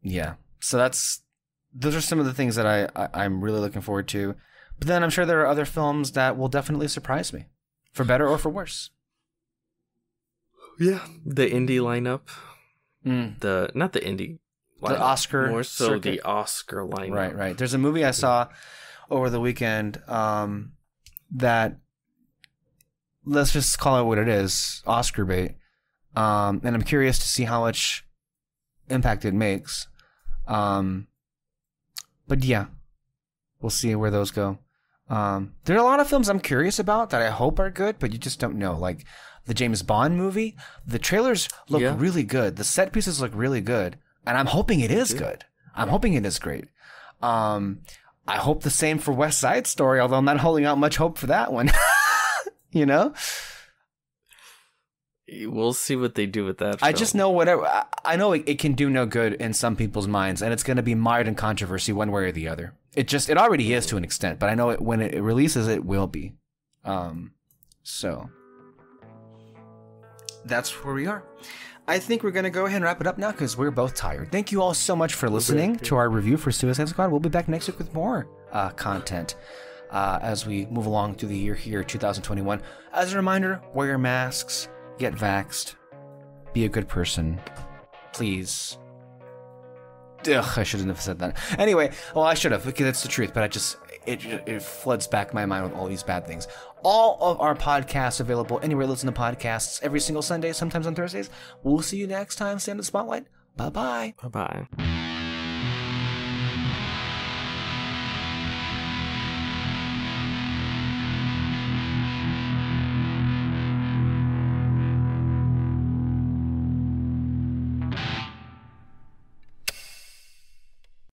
Yeah. So those are some of the things that I'm really looking forward to. But then I'm sure there are other films that will definitely surprise me, for better or for worse. Yeah. The indie lineup. Not the indie. The Oscar more so circuit. The Oscar lineup. Right. There's a movie I saw over the weekend that, let's just call it what it is, Oscar bait. And I'm curious to see how much impact it makes. But yeah, we'll see where those go. There are a lot of films I'm curious about that I hope are good, but you just don't know. Like the James Bond movie, the trailers look really good. The set pieces look really good. And I'm hoping it is good. I'm hoping it is great. I hope the same for West Side Story, although I'm not holding out much hope for that one. We'll see what they do with that film. I just know whatever. I know it can do no good in some people's minds, and it's going to be mired in controversy one way or the other. It already is to an extent, but I know when it releases, it will be. So that's where we are. I think we're going to go ahead and wrap it up now because we're both tired. Thank you all so much for listening to our review for Suicide Squad. We'll be back next week with more content as we move along through the year here, 2021. As a reminder, wear your masks, get vaxxed, be a good person, please. Ugh, I shouldn't have said that. Anyway, well, I should have because it's the truth, but it floods back my mind with all these bad things. All of our podcasts available anywhere you listen to podcasts every single Sunday, sometimes on Thursdays. We'll see you next time. Stay in the spotlight. Bye-bye. Bye-bye.